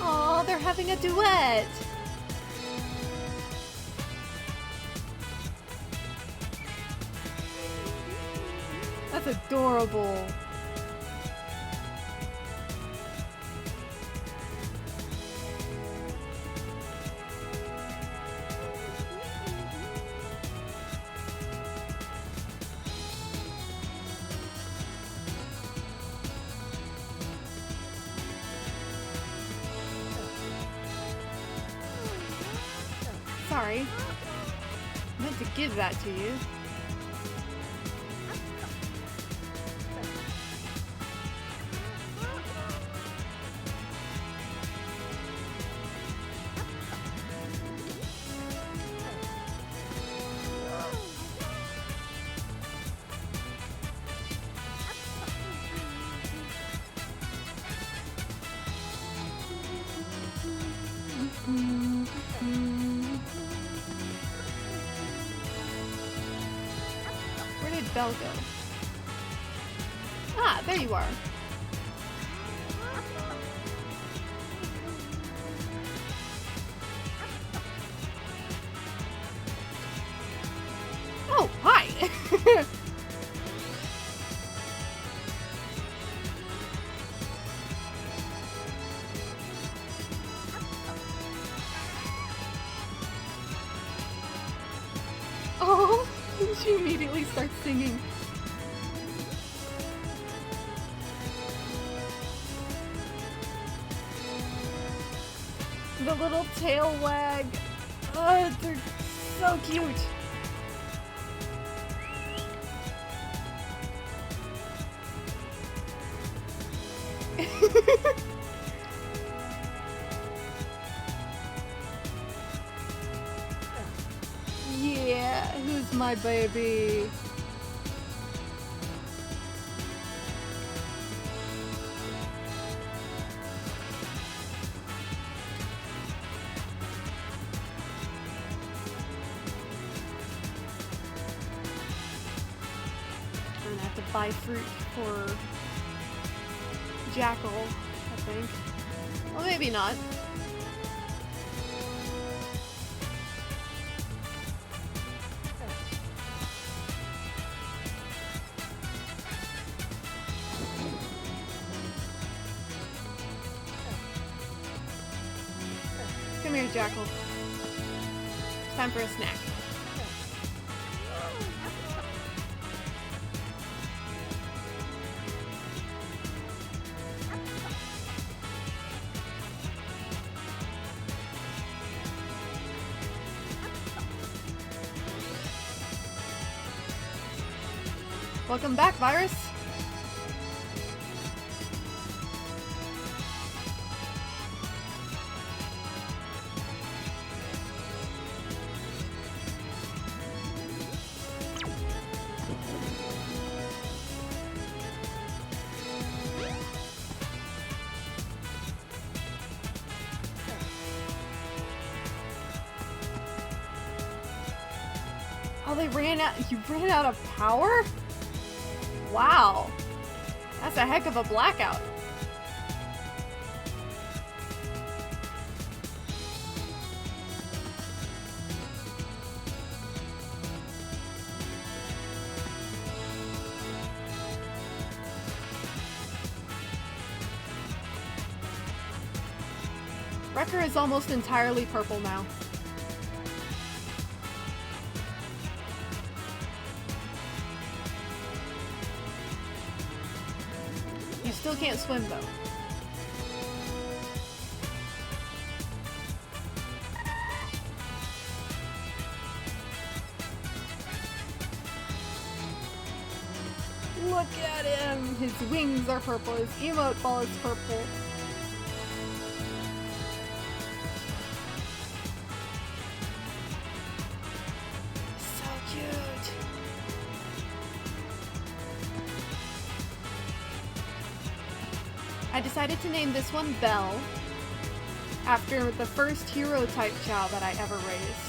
Aw, they're having a duet! That's adorable. Sorry. I meant to give that to you. Where did Belle go? Ah, there you are. Oh, hi! Oh, she immediately starts singing. The little tail wag. Oh, they're so cute. my baby. I'm gonna have to buy fruit for Jackal, I think. Well, maybe not. Come here, Jackal. It's time for a snack. Welcome back, Virus. Oh, they ran out. You ran out of power? Wow. That's a heck of a blackout. Wrecker is almost entirely purple now. You still can't swim though. Look at him! His wings are purple, his emote ball is purple. So cute! I decided to name this one Belle, after the first hero type Chao that I ever raised.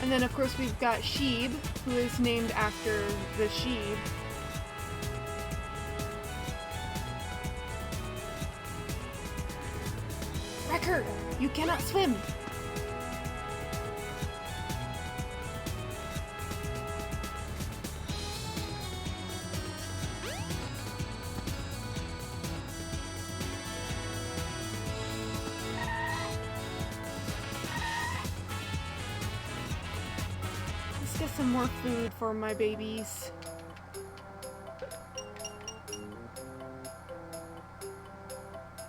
And then of course we've got Sheeb, who is named after the Sheeb. Wrecker, you cannot swim! Let's get some more food for my babies.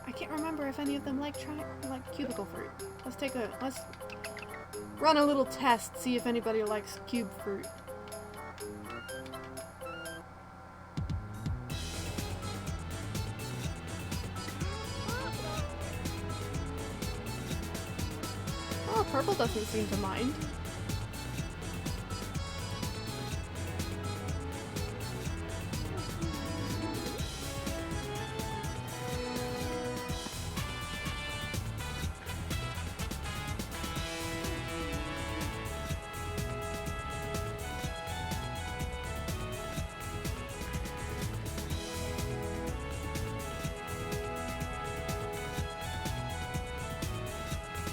I can't remember if any of them like cubicle fruit. Let's run a little test, see if anybody likes cube fruit. Oh, purple doesn't seem to mind.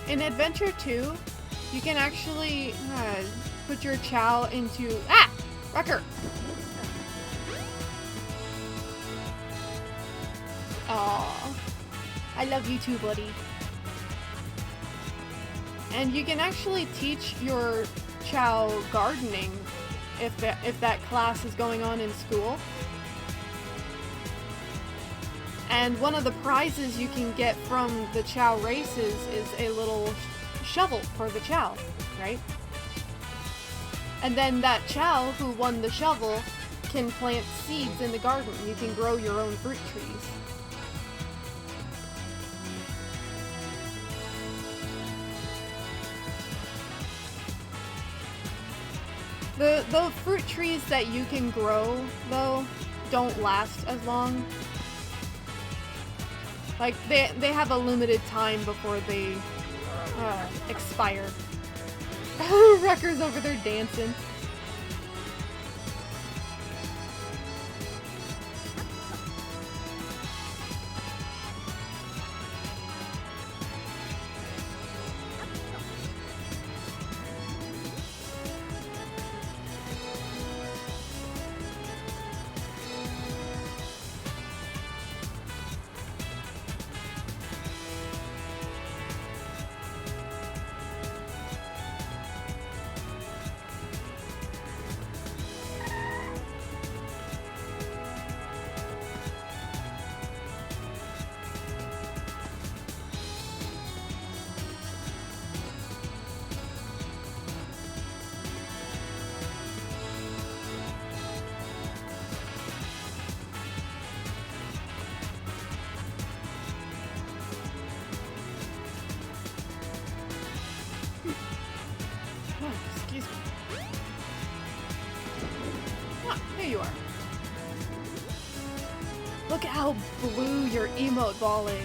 In Adventure 2, you can actually put your Chao into... Ah! Wrecker! Aww. I love you too, buddy. And you can actually teach your Chao gardening if that class is going on in school. And one of the prizes you can get from the Chow races is a little shovel for the Chow, right? And then that Chow who won the shovel can plant seeds in the garden. You can grow your own fruit trees. The fruit trees that you can grow, though, don't last as long. Like, they have a limited time before they expire. Wrecker's over there dancing. You are. Look at how blue your emote ball is.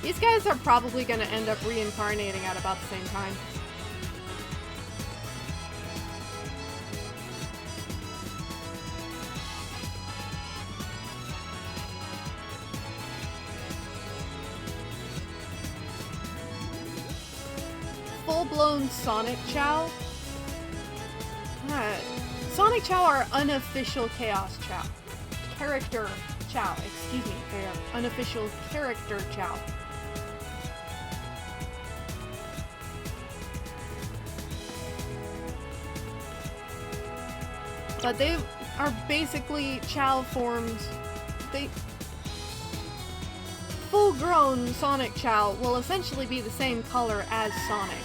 These guys are probably going to end up reincarnating at about the same time. Full-blown Sonic Chow? Sonic Chow are unofficial Chaos Chow. Character Chow, excuse me. They are unofficial character Chow. But they are basically Chow forms. Full-grown Sonic Chow will essentially be the same color as Sonic.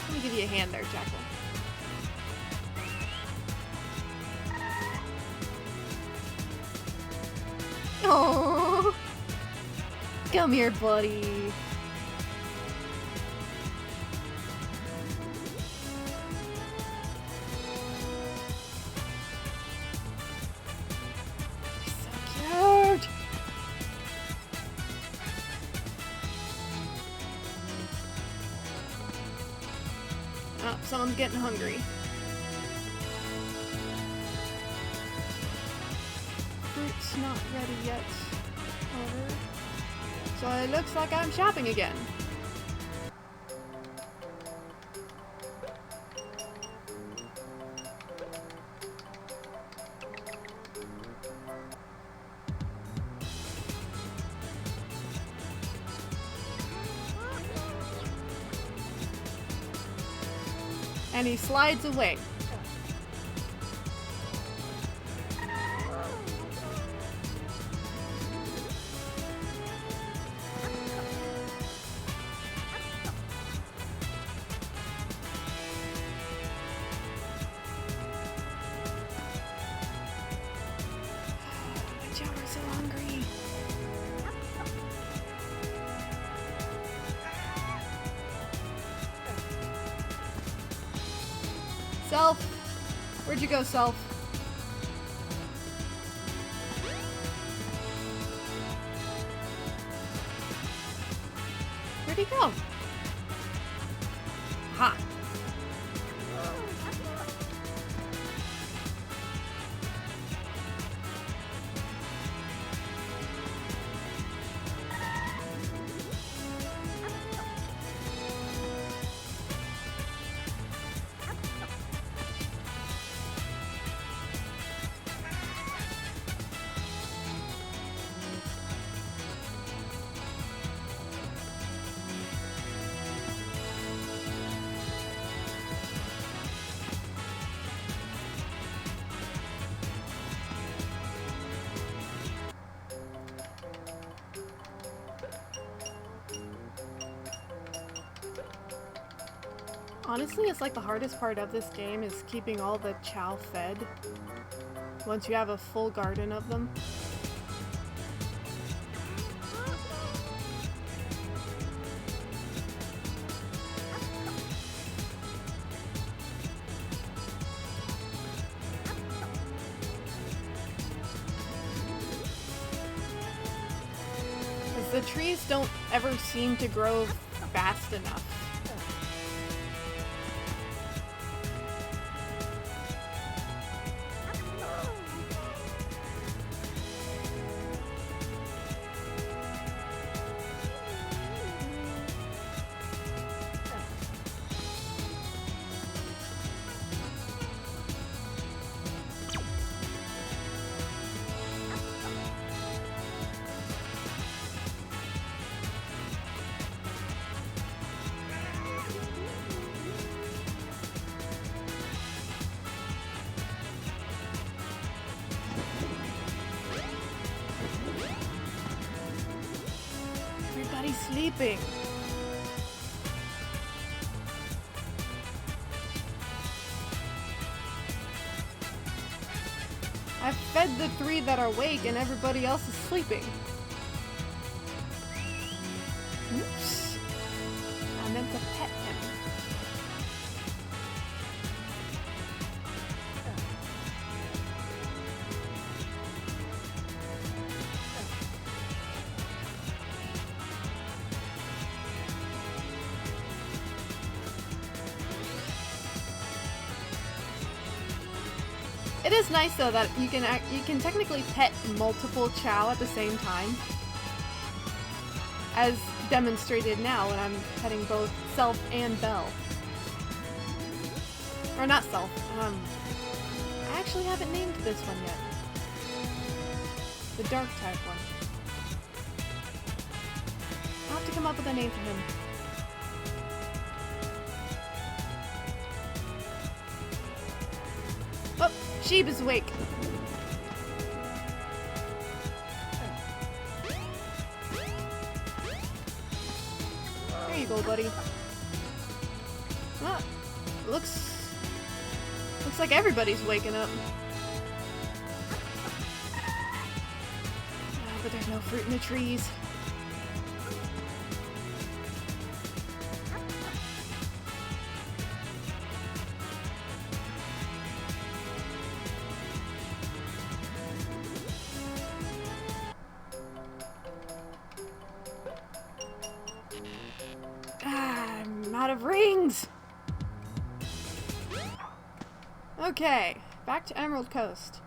Let me give you a hand there, Jackal. Oh, come here, buddy. Someone's getting hungry. Fruit's not ready yet, however. So it looks like I'm shopping again. And he slides away. My Jowler's so hungry. Self! Where'd you go, Self? Where'd he go? Ha! Honestly, it's like the hardest part of this game is keeping all the chow fed once you have a full garden of them. Because the trees don't ever seem to grow fast enough. Everybody's sleeping. I've fed the 3 that are awake and everybody else is sleeping. Oops. I meant to pet him. It is nice though that you can technically pet multiple Chow at the same time, as demonstrated now when I'm petting both Self and Belle. Or not Self. I actually haven't named this one yet. The dark type one. I'll have to come up with a name for him. Oh, Sheeb is awake. There you go, buddy. Ah, looks like everybody's waking up. Ah, but there's no fruit in the trees. I'm out of rings! Okay, back to Emerald Coast.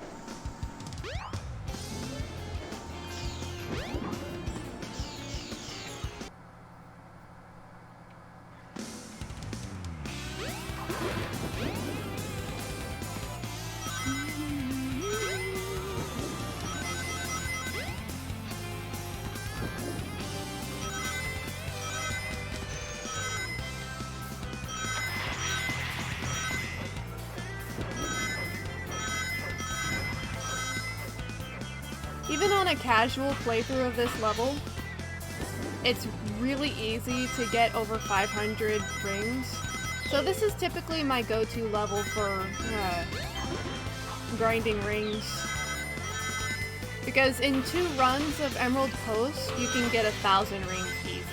Even on a casual playthrough of this level, it's really easy to get over 500 rings. So this is typically my go-to level for grinding rings. Because in 2 runs of Emerald Coast, you can get 1,000 rings easy.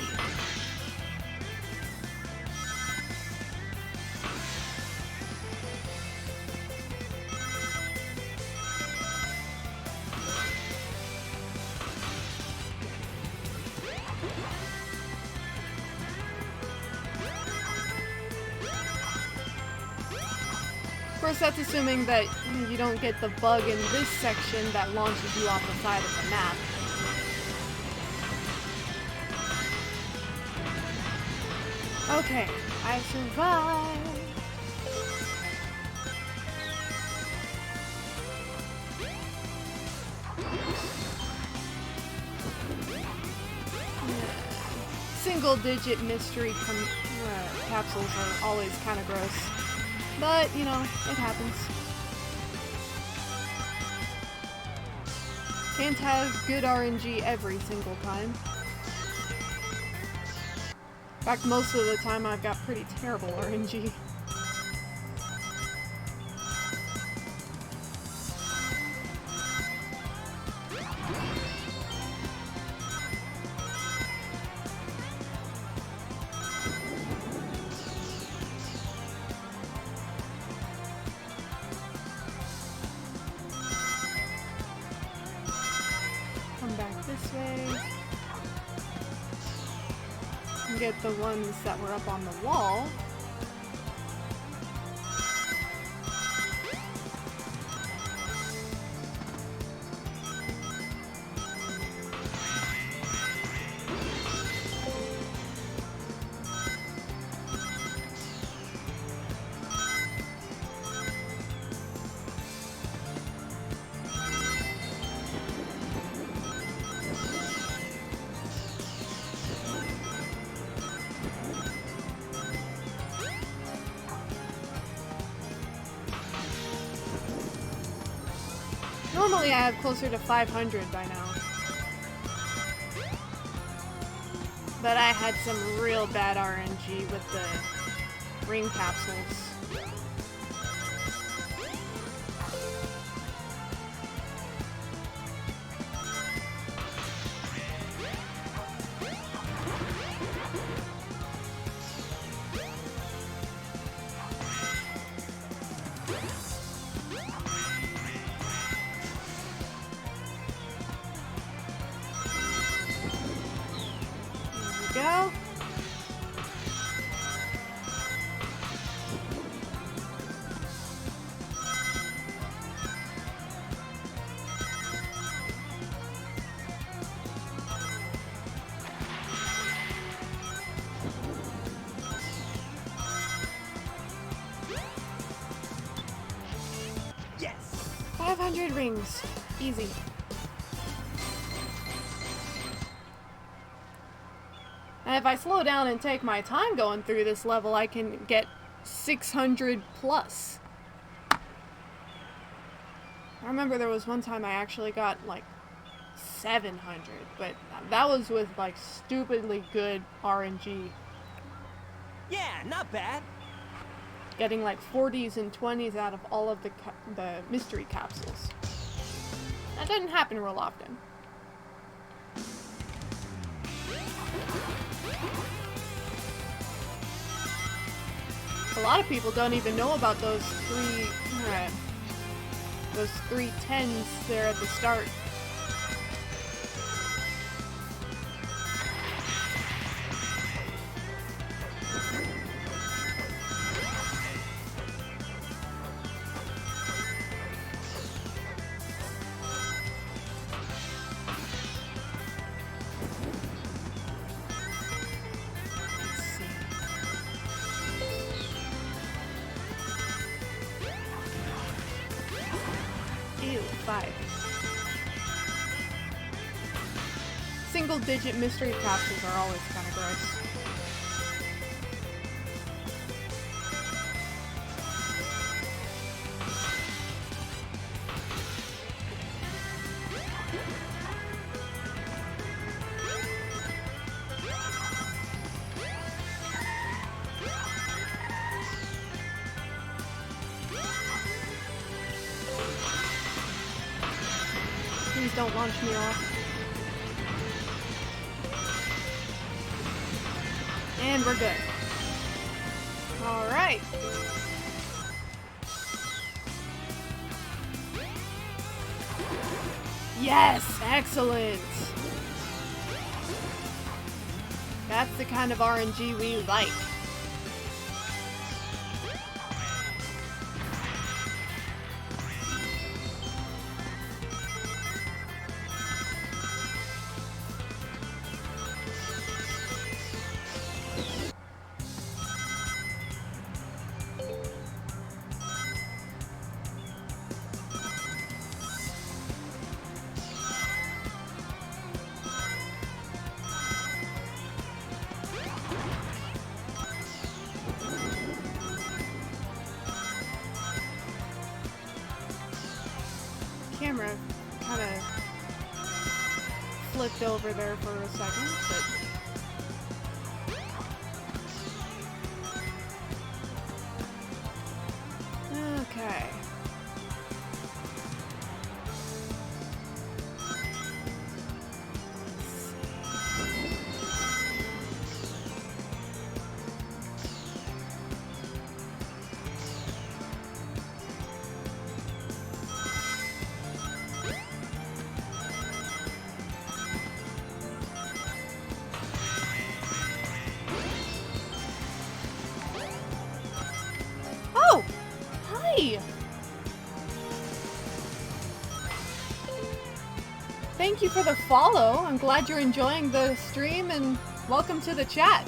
Of course, that's assuming that you don't get the bug in this section that launches you off the side of the map. Okay, I survived! Single-digit mystery capsules are always kind of gross. But, you know, it happens. Can't have good RNG every single time. fact, most of the time I've got pretty terrible RNG. Come back this way. And get the ones that were up on the wall. Normally I have closer to 500 by now. But I had some real bad RNG with the ring capsules. Go. Yes! 500 rings. Easy. And if I slow down and take my time going through this level, I can get 600 plus. I remember there was one time I actually got like 700, but that was with like stupidly good RNG. Yeah, not bad. Getting like 40s and 20s out of all of the mystery capsules. That doesn't happen real often. A lot of people don't even know about those three 10s there at the start. Ew, 5. Single-digit mystery capsules are always kind of gross. Please don't launch me off. And we're good. Alright. Yes! Excellent! That's the kind of RNG we like. Camera kind of flipped over there for a second, but Hey! Thank you for the follow. I'm glad you're enjoying the stream and welcome to the chat.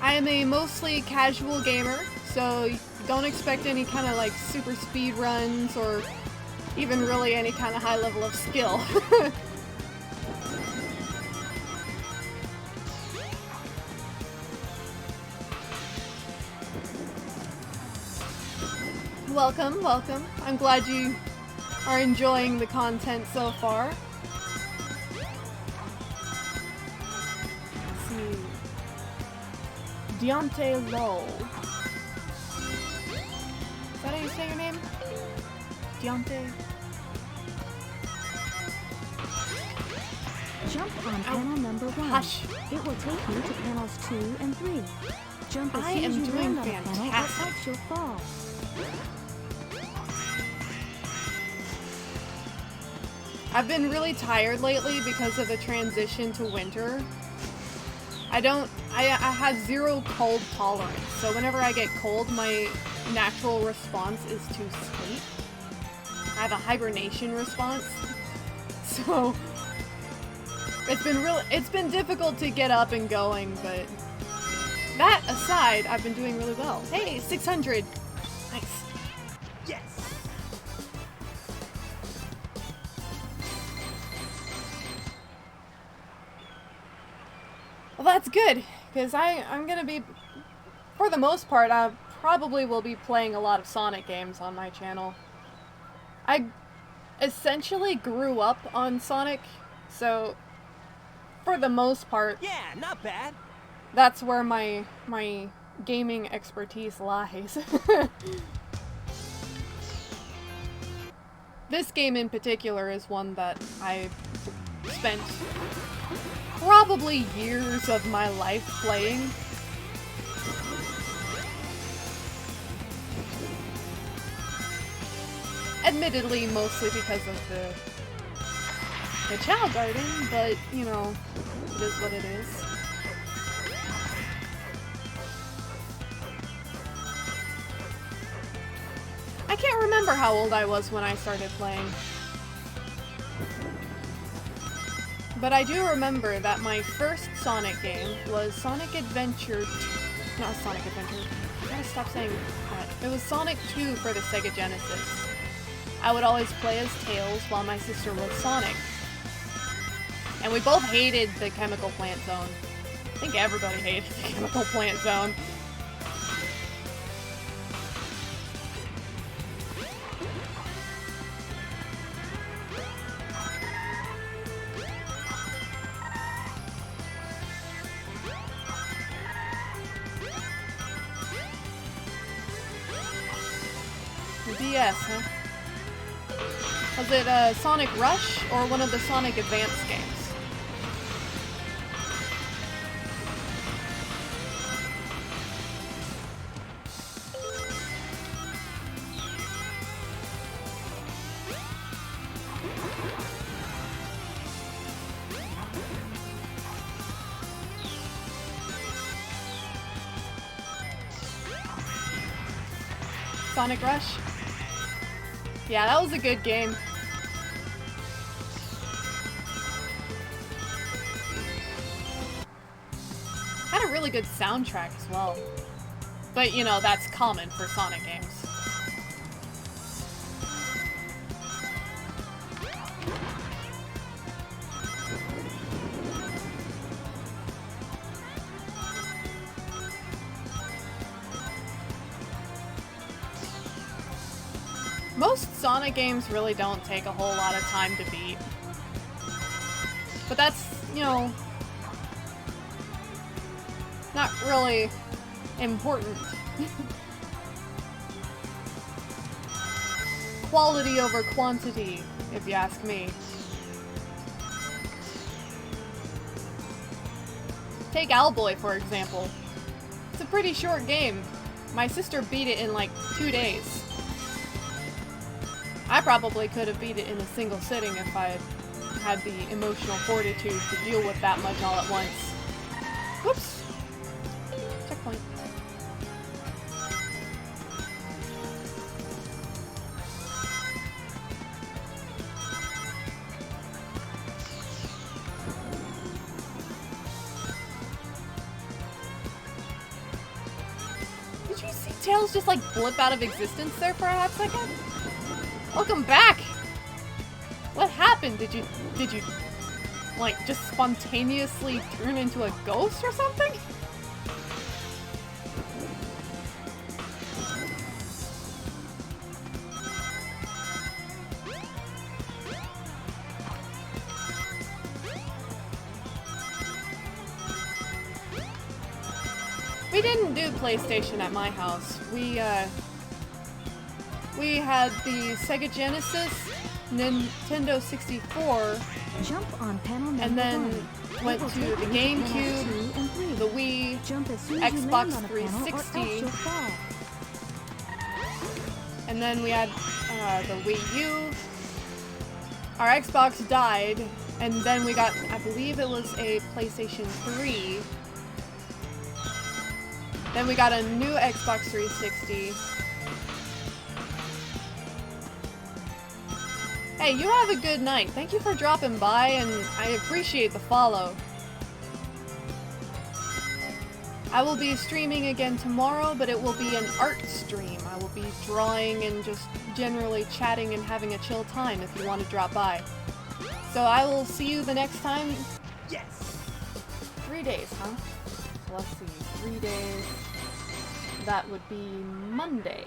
I am a mostly casual gamer, so don't expect any kind of like super speed runs or even really any kind of high level of skill. Welcome, welcome. I'm glad you are enjoying the content so far. Let's see. Deontay Lowell. Is that how you say your name? Deontay? Jump on panel number 1. Hush. It will take you to panels 2 and 3. Jump as I soon as am you doing land on a panel or fantastic. else you'll fall. I've been really tired lately because of the transition to winter. I have zero cold tolerance, so whenever I get cold, my natural response is to sleep. I have a hibernation response, so it's been difficult to get up and going, but that aside, I've been doing really well. Hey, 600! Nice. Yes! Well, that's good, because I'm gonna be, for the most part, I probably will be playing a lot of Sonic games on my channel. I essentially grew up on Sonic, so for the most part, Yeah, not bad. that's where my gaming expertise lies. This game in particular is one that I spent probably years of my life playing. Admittedly, mostly because of the Chao Garden, but, you know, it is what it is. I can't remember how old I was when I started playing. But I do remember that my first Sonic game was Sonic Adventure 2. Not Sonic Adventure. I gotta stop saying that. It was Sonic 2 for the Sega Genesis. I would always play as Tails while my sister was Sonic. And we both hated the Chemical Plant Zone. I think everybody hated the Chemical Plant Zone. The DS, huh? Was it Sonic Rush or one of the Sonic Advance games? Sonic Rush? Yeah, that was a good game. Had a really good soundtrack as well. But, you know, that's common for Sonic games. Most Sonic games really don't take a whole lot of time to beat. But that's, you know, not really important. Quality over quantity, if you ask me. Take Owlboy, for example. It's a pretty short game. My sister beat it in like 2 days. I probably could have beat it in a single sitting if I had the emotional fortitude to deal with that much all at once. Whoops! Checkpoint. Did you see Tails just like blip out of existence there for a half second? Welcome back! What happened? Did you like just spontaneously turn into a ghost or something? We didn't do PlayStation at my house. We had the Sega Genesis, Nintendo 64, Jump on panel number and then 1. went It will to take the you to panels 2 GameCube, and 3. the Wii, Jump as soon as you Xbox land on a panel, or else 360. you'll fall. and then we had the Wii U. Our Xbox died, and then we got, I believe it was a PlayStation 3. Then we got a new Xbox 360. Hey, you have a good night. Thank you for dropping by, and I appreciate the follow. I will be streaming again tomorrow, but it will be an art stream. I will be drawing and just generally chatting and having a chill time if you want to drop by. So I will see you the next time. Yes! 3 days, huh? So let's see, 3 days. That would be Monday.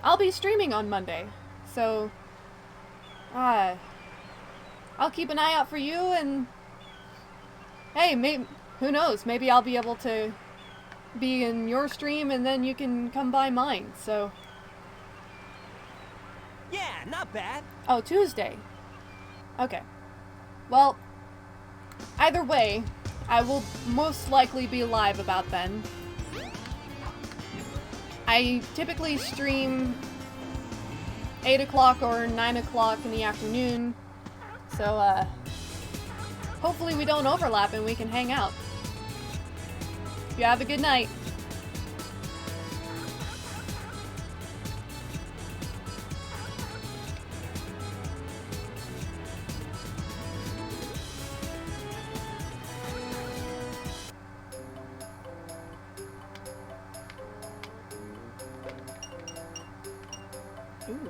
I'll be streaming on Monday, so I'll keep an eye out for you, and hey, who knows? Maybe I'll be able to be in your stream, and then you can come by mine. So, Yeah, not bad. oh, Tuesday. Okay. Well, either way, I will most likely be live about then. I typically stream 8 o'clock or 9 o'clock in the afternoon, so hopefully we don't overlap and we can hang out. You have a good night. Ooh.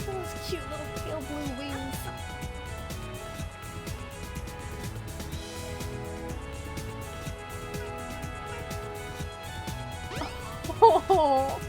Those cute little pale blue wings. Oh.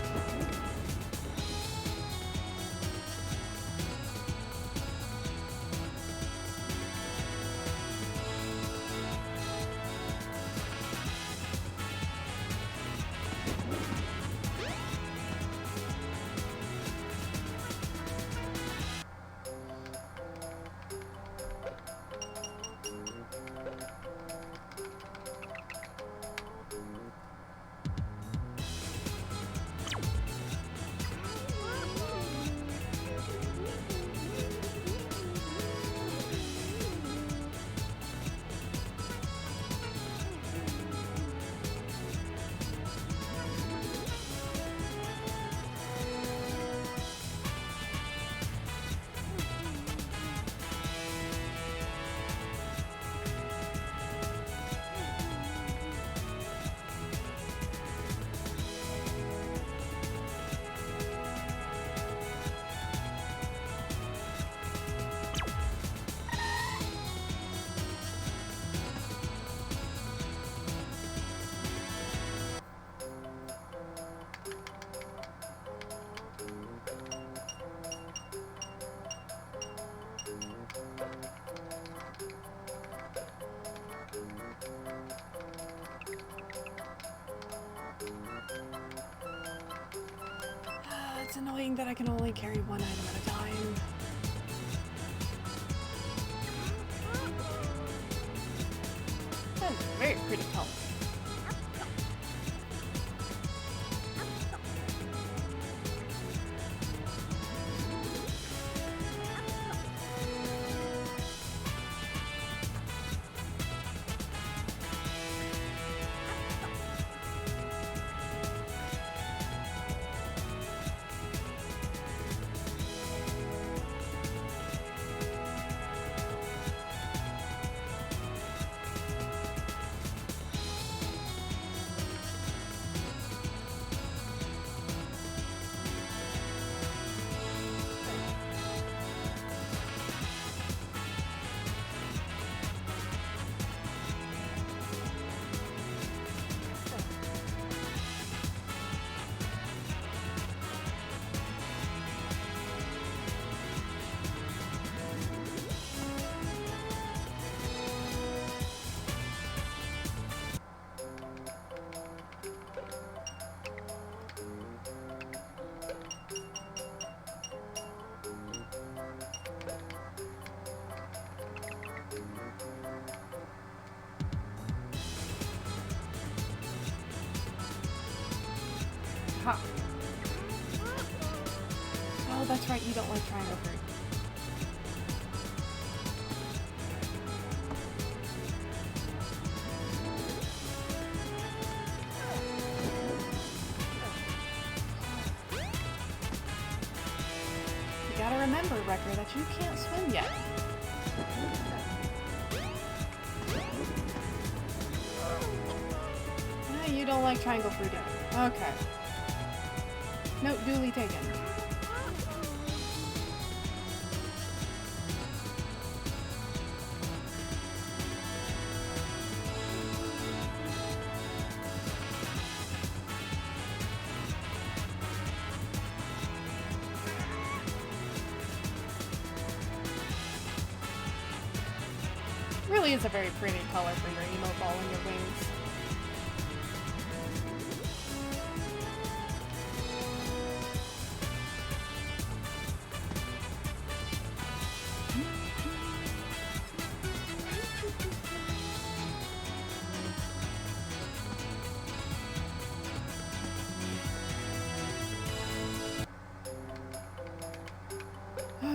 annoying that I can only carry one item at a time. That is a very pretty color. Ha. Oh, that's right, you don't like triangle fruit. You gotta remember, Wrecker, that you can't swim yet. No, you don't like triangle fruit either. Okay. Note duly taken. Really is a very pretty color for your emote ball and your wings.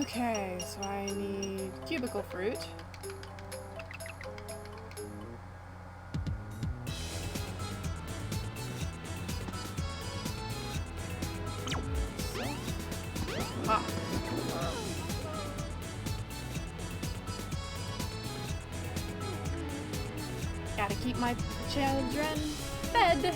Okay, so I need cubicle fruit. Ah. Gotta keep my children fed.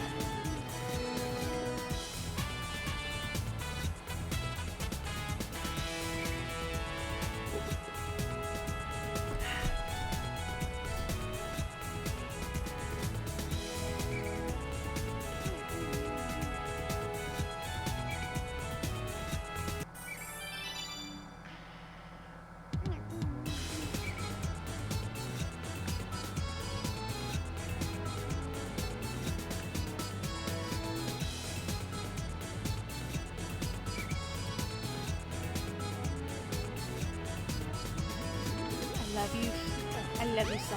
I love you so.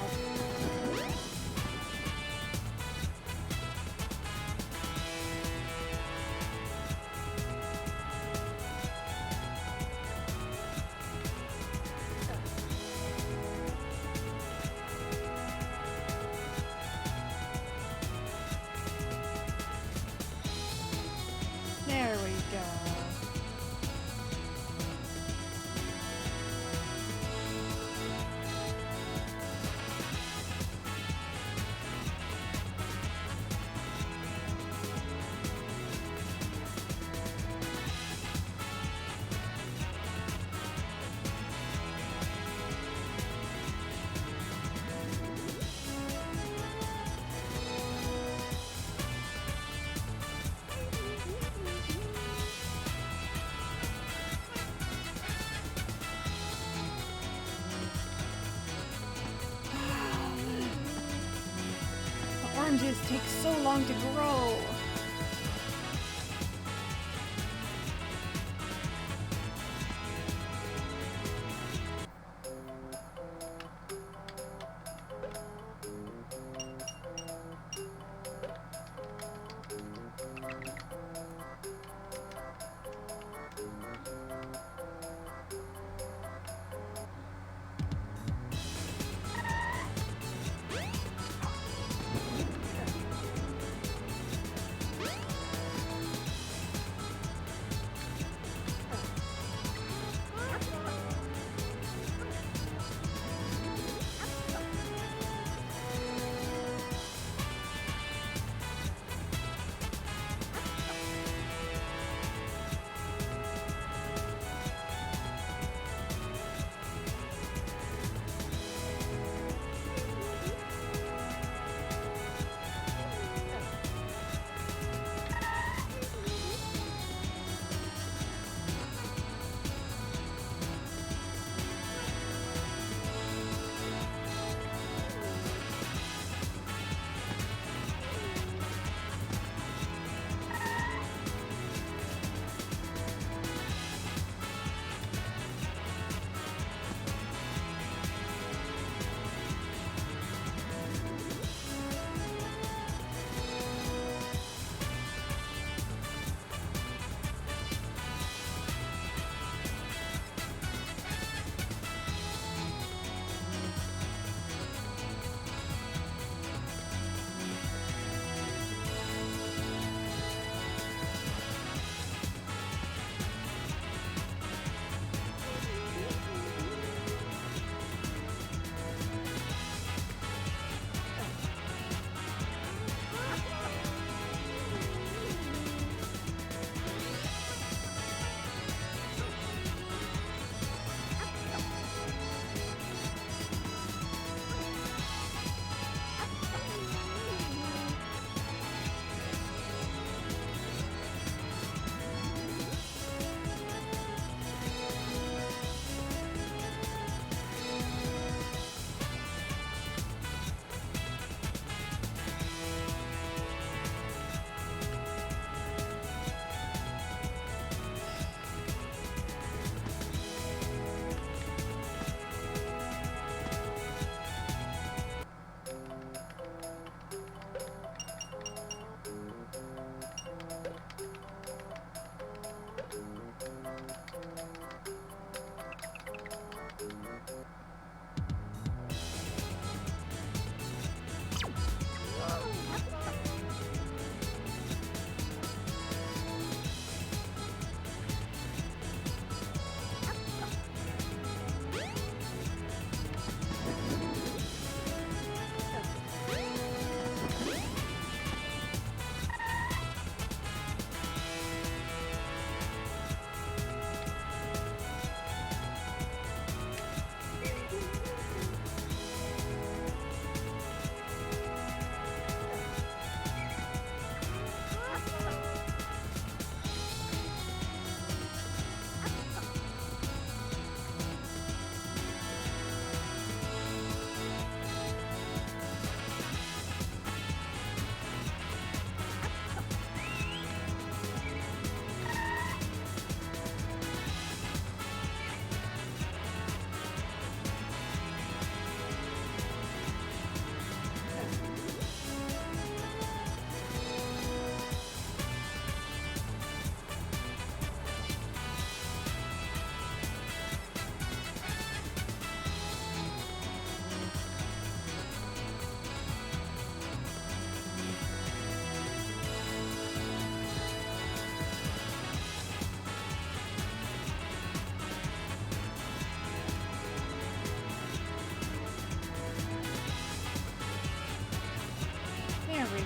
There we go. Oranges take so long to grow.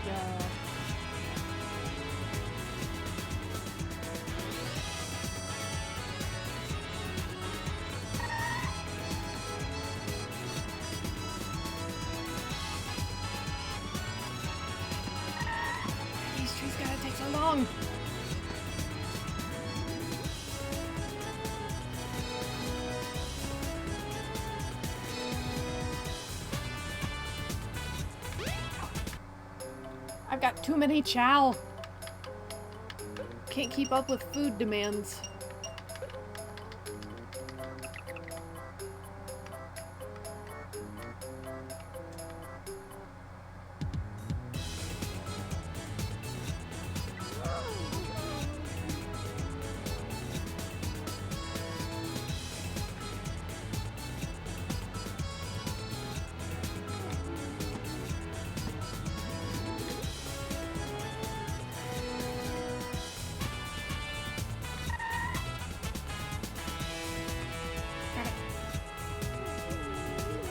go. These trees gotta take so long. I've got too many chow. Can't keep up with food demands.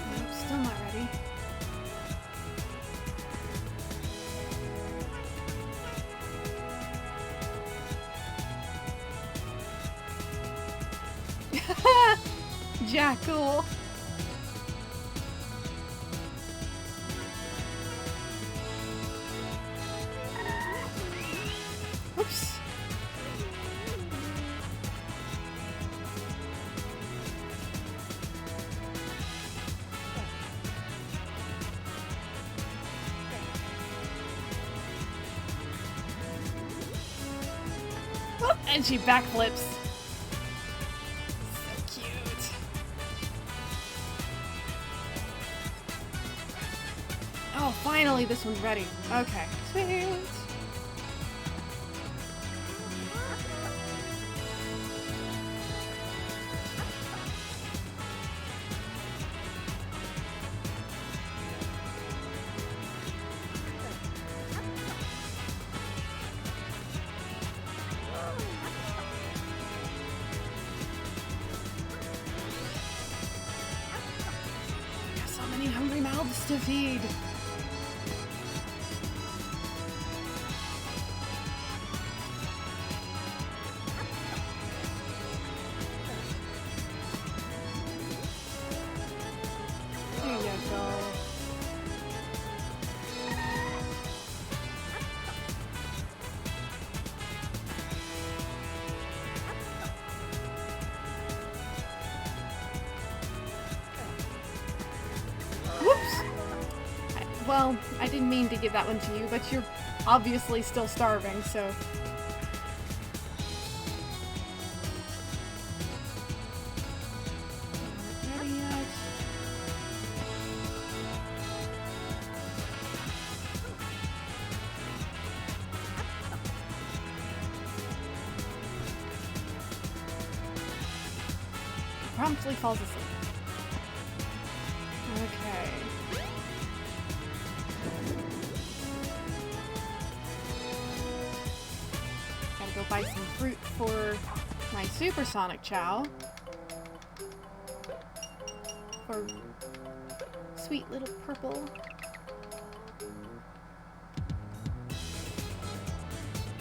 Nope, still not ready. Jackal. Oops. Whoop, and she backflips. So cute. Oh, finally this one's ready. Okay, sweet. Got so many hungry mouths to feed. There you go. Whoops! Well, I didn't mean to give that one to you, but you're obviously still starving, so... Not ready yet. Promptly falls asleep. Okay. Gotta go buy some fruit for my supersonic chow. For sweet little purple.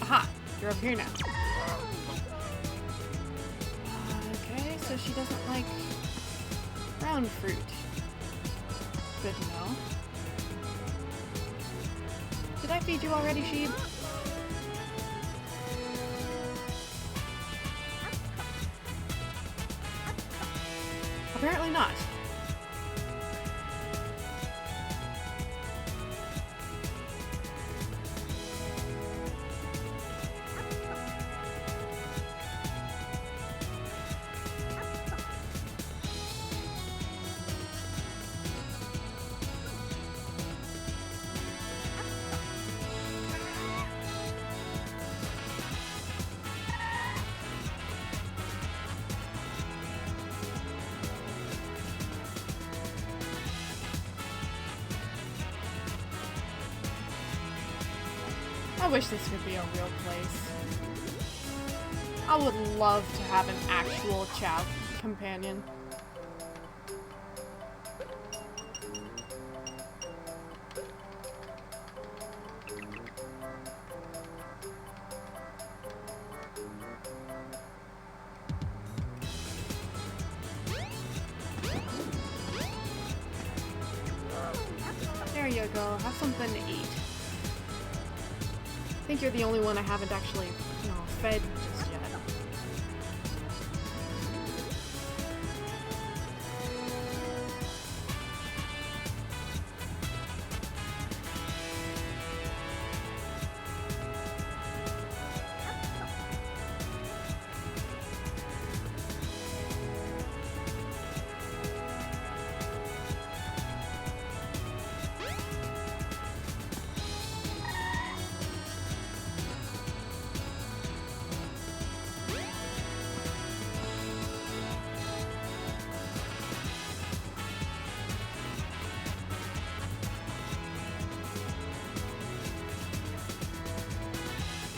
Aha! You're up here now. Okay, so she doesn't like brown fruit. Good to know. Did I feed you already, sheep? Apparently not. I wish this could be a real place. I would love to have an actual chow companion. go. Have something to eat. I think you're the only one I haven't actually, fed just yet.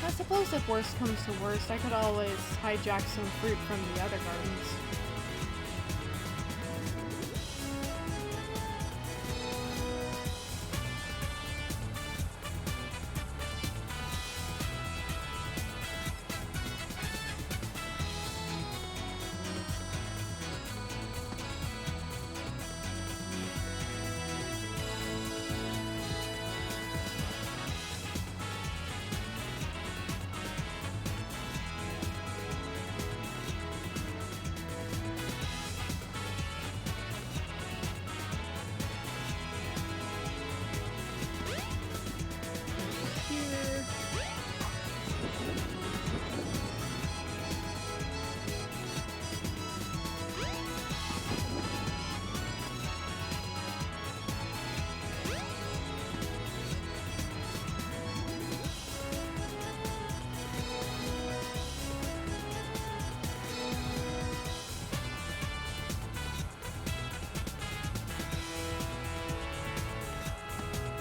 I suppose if worst comes to worst, I could always hijack some fruit from the other gardens. Here.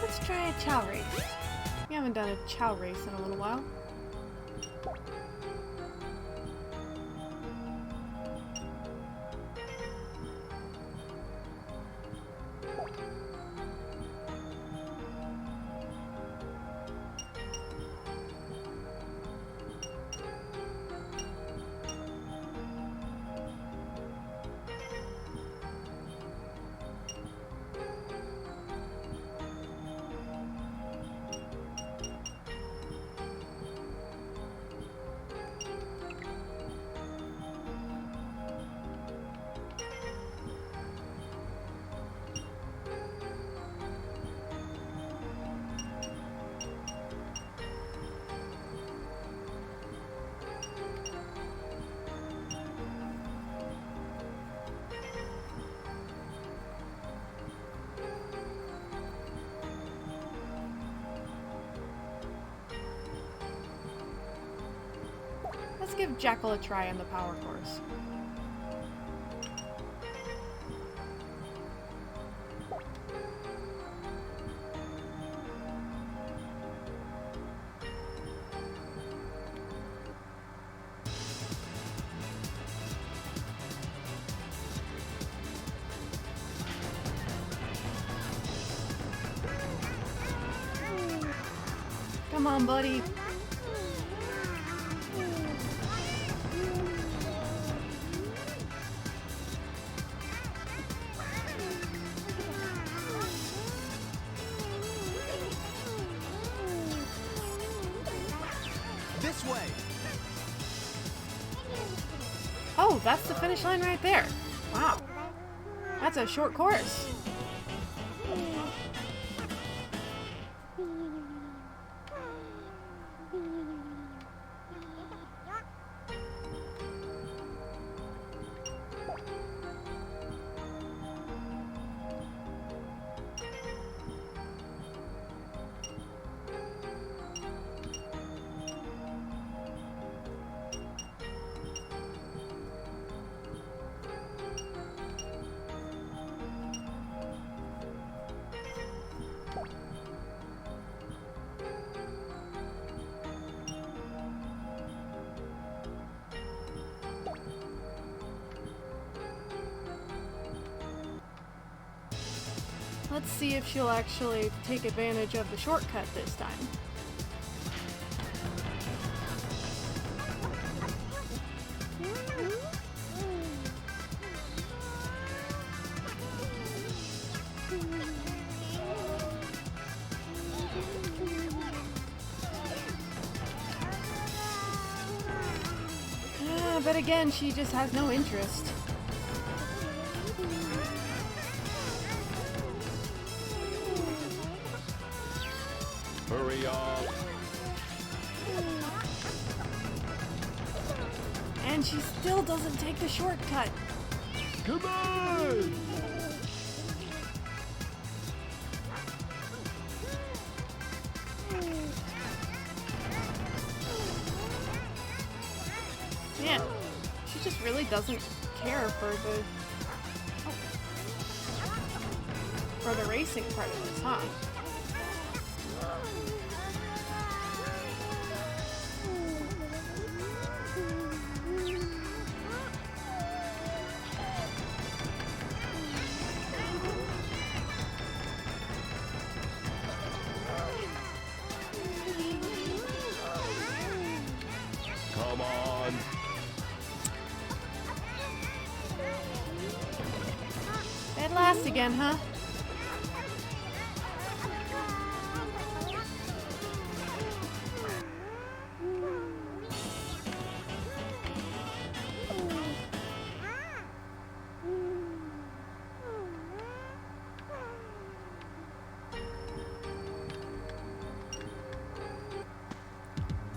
Let's try a chow race. We haven't done a chow race in a little while. Let's give Jackal a try in the power course. Come on, buddy. This way. Oh, that's the finish line right there. Wow. That's a short course. Let's see if she'll actually take advantage of the shortcut this time. but again, she just has no interest. Hurry up. And she still doesn't take the shortcut. Come on! Man, she just really doesn't care for the racing part of this, huh? Come on. Dead last again, huh?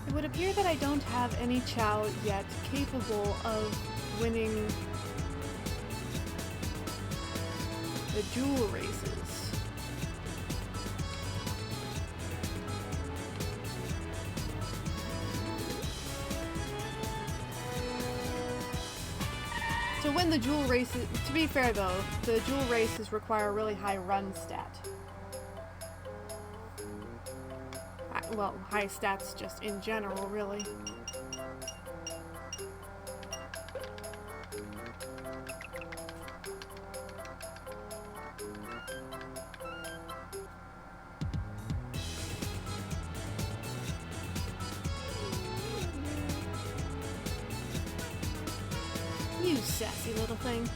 It would appear that I don't have any Chow yet capable of winning the jewel races. To win the jewel races, to be fair though, the jewel races require a really high run stat. Well, high stats just in general, really. You sassy little thing.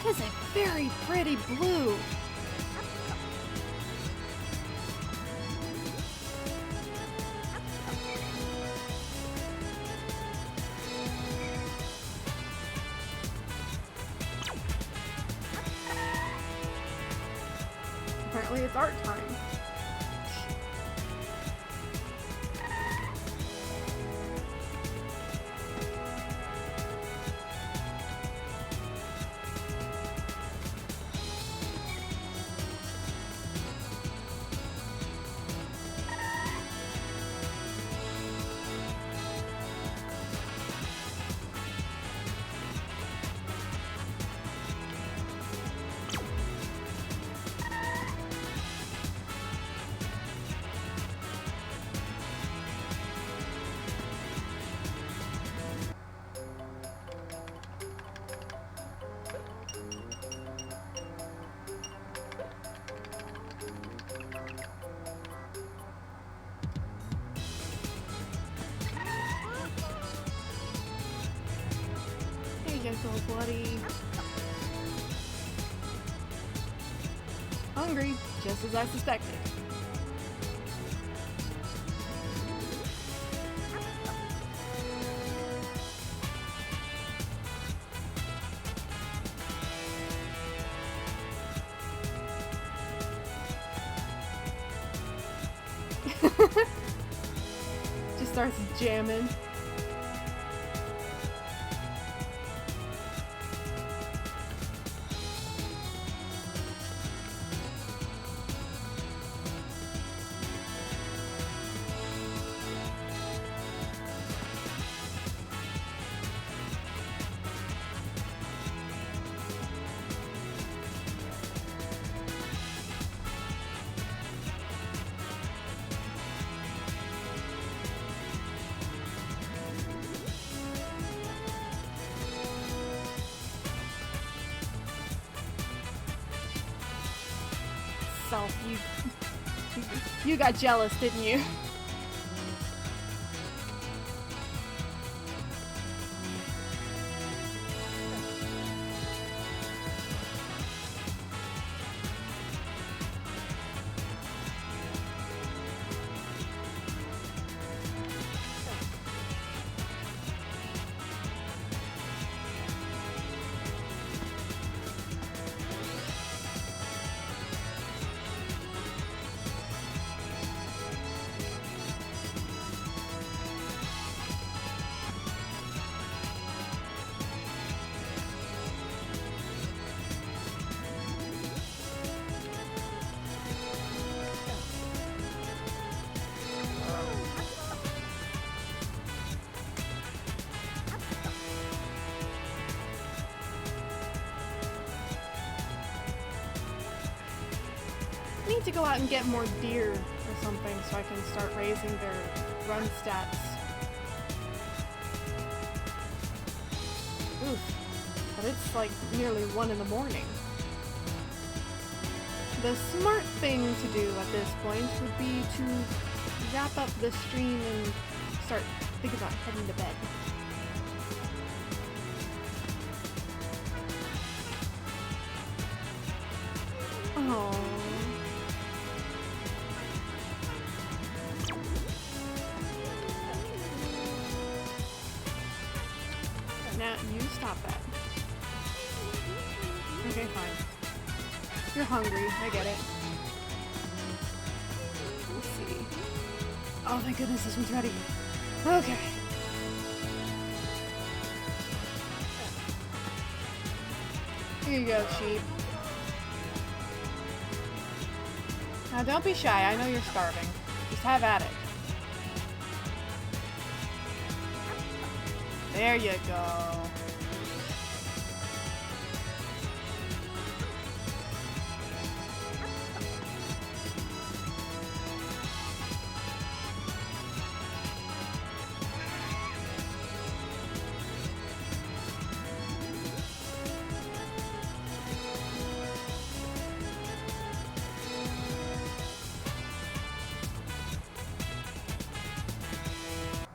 That is a very pretty blue. Apparently it's art time. gets all bloody. Hungry, just as I suspected. Just starts jamming. You got jealous, didn't you? I need to go out and get more deer or something so I can start raising their run stats. Oof. But it's like nearly 1 in the morning. The smart thing to do at this point would be to wrap up the stream and start thinking about heading to bed. Oh. Now you stop that. Okay, fine. You're hungry, I get it. Let's see. Oh, thank goodness this one's ready. Okay. Here you go, sheep. Now don't be shy, I know you're starving. Just have at it. There you go.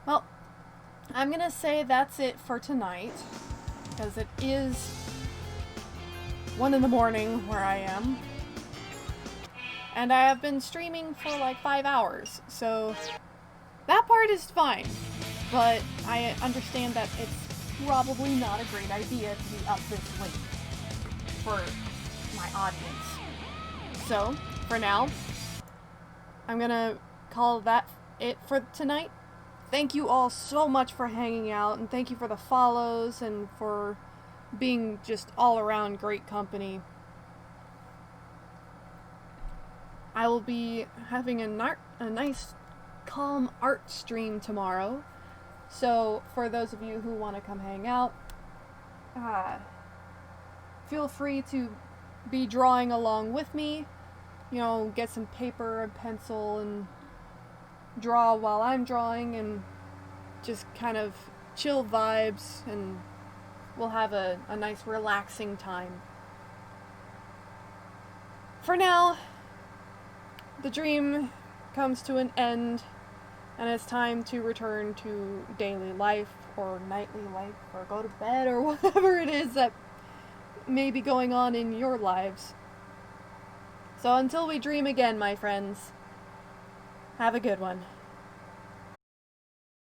Well, I'm gonna say that's it for tonight, because it is 1 in the morning where I am, and I have been streaming for like 5 hours, so that part is fine, but I understand that it's probably not a great idea to be up this late for my audience. So, for now, I'm gonna call that it for tonight. Thank you all so much for hanging out, and thank you for the follows and for being just all around great company. I will be having a nice calm art stream tomorrow, so for those of you who want to come hang out, feel free to be drawing along with me. You know, get some paper and pencil and draw while I'm drawing, and just kind of chill vibes, and we'll have a nice relaxing time. For now, the dream comes to an end, And it's time to return to daily life, or nightly life, or go to bed, or whatever it is that may be going on in your lives. So until we dream again, my friends, have a good one.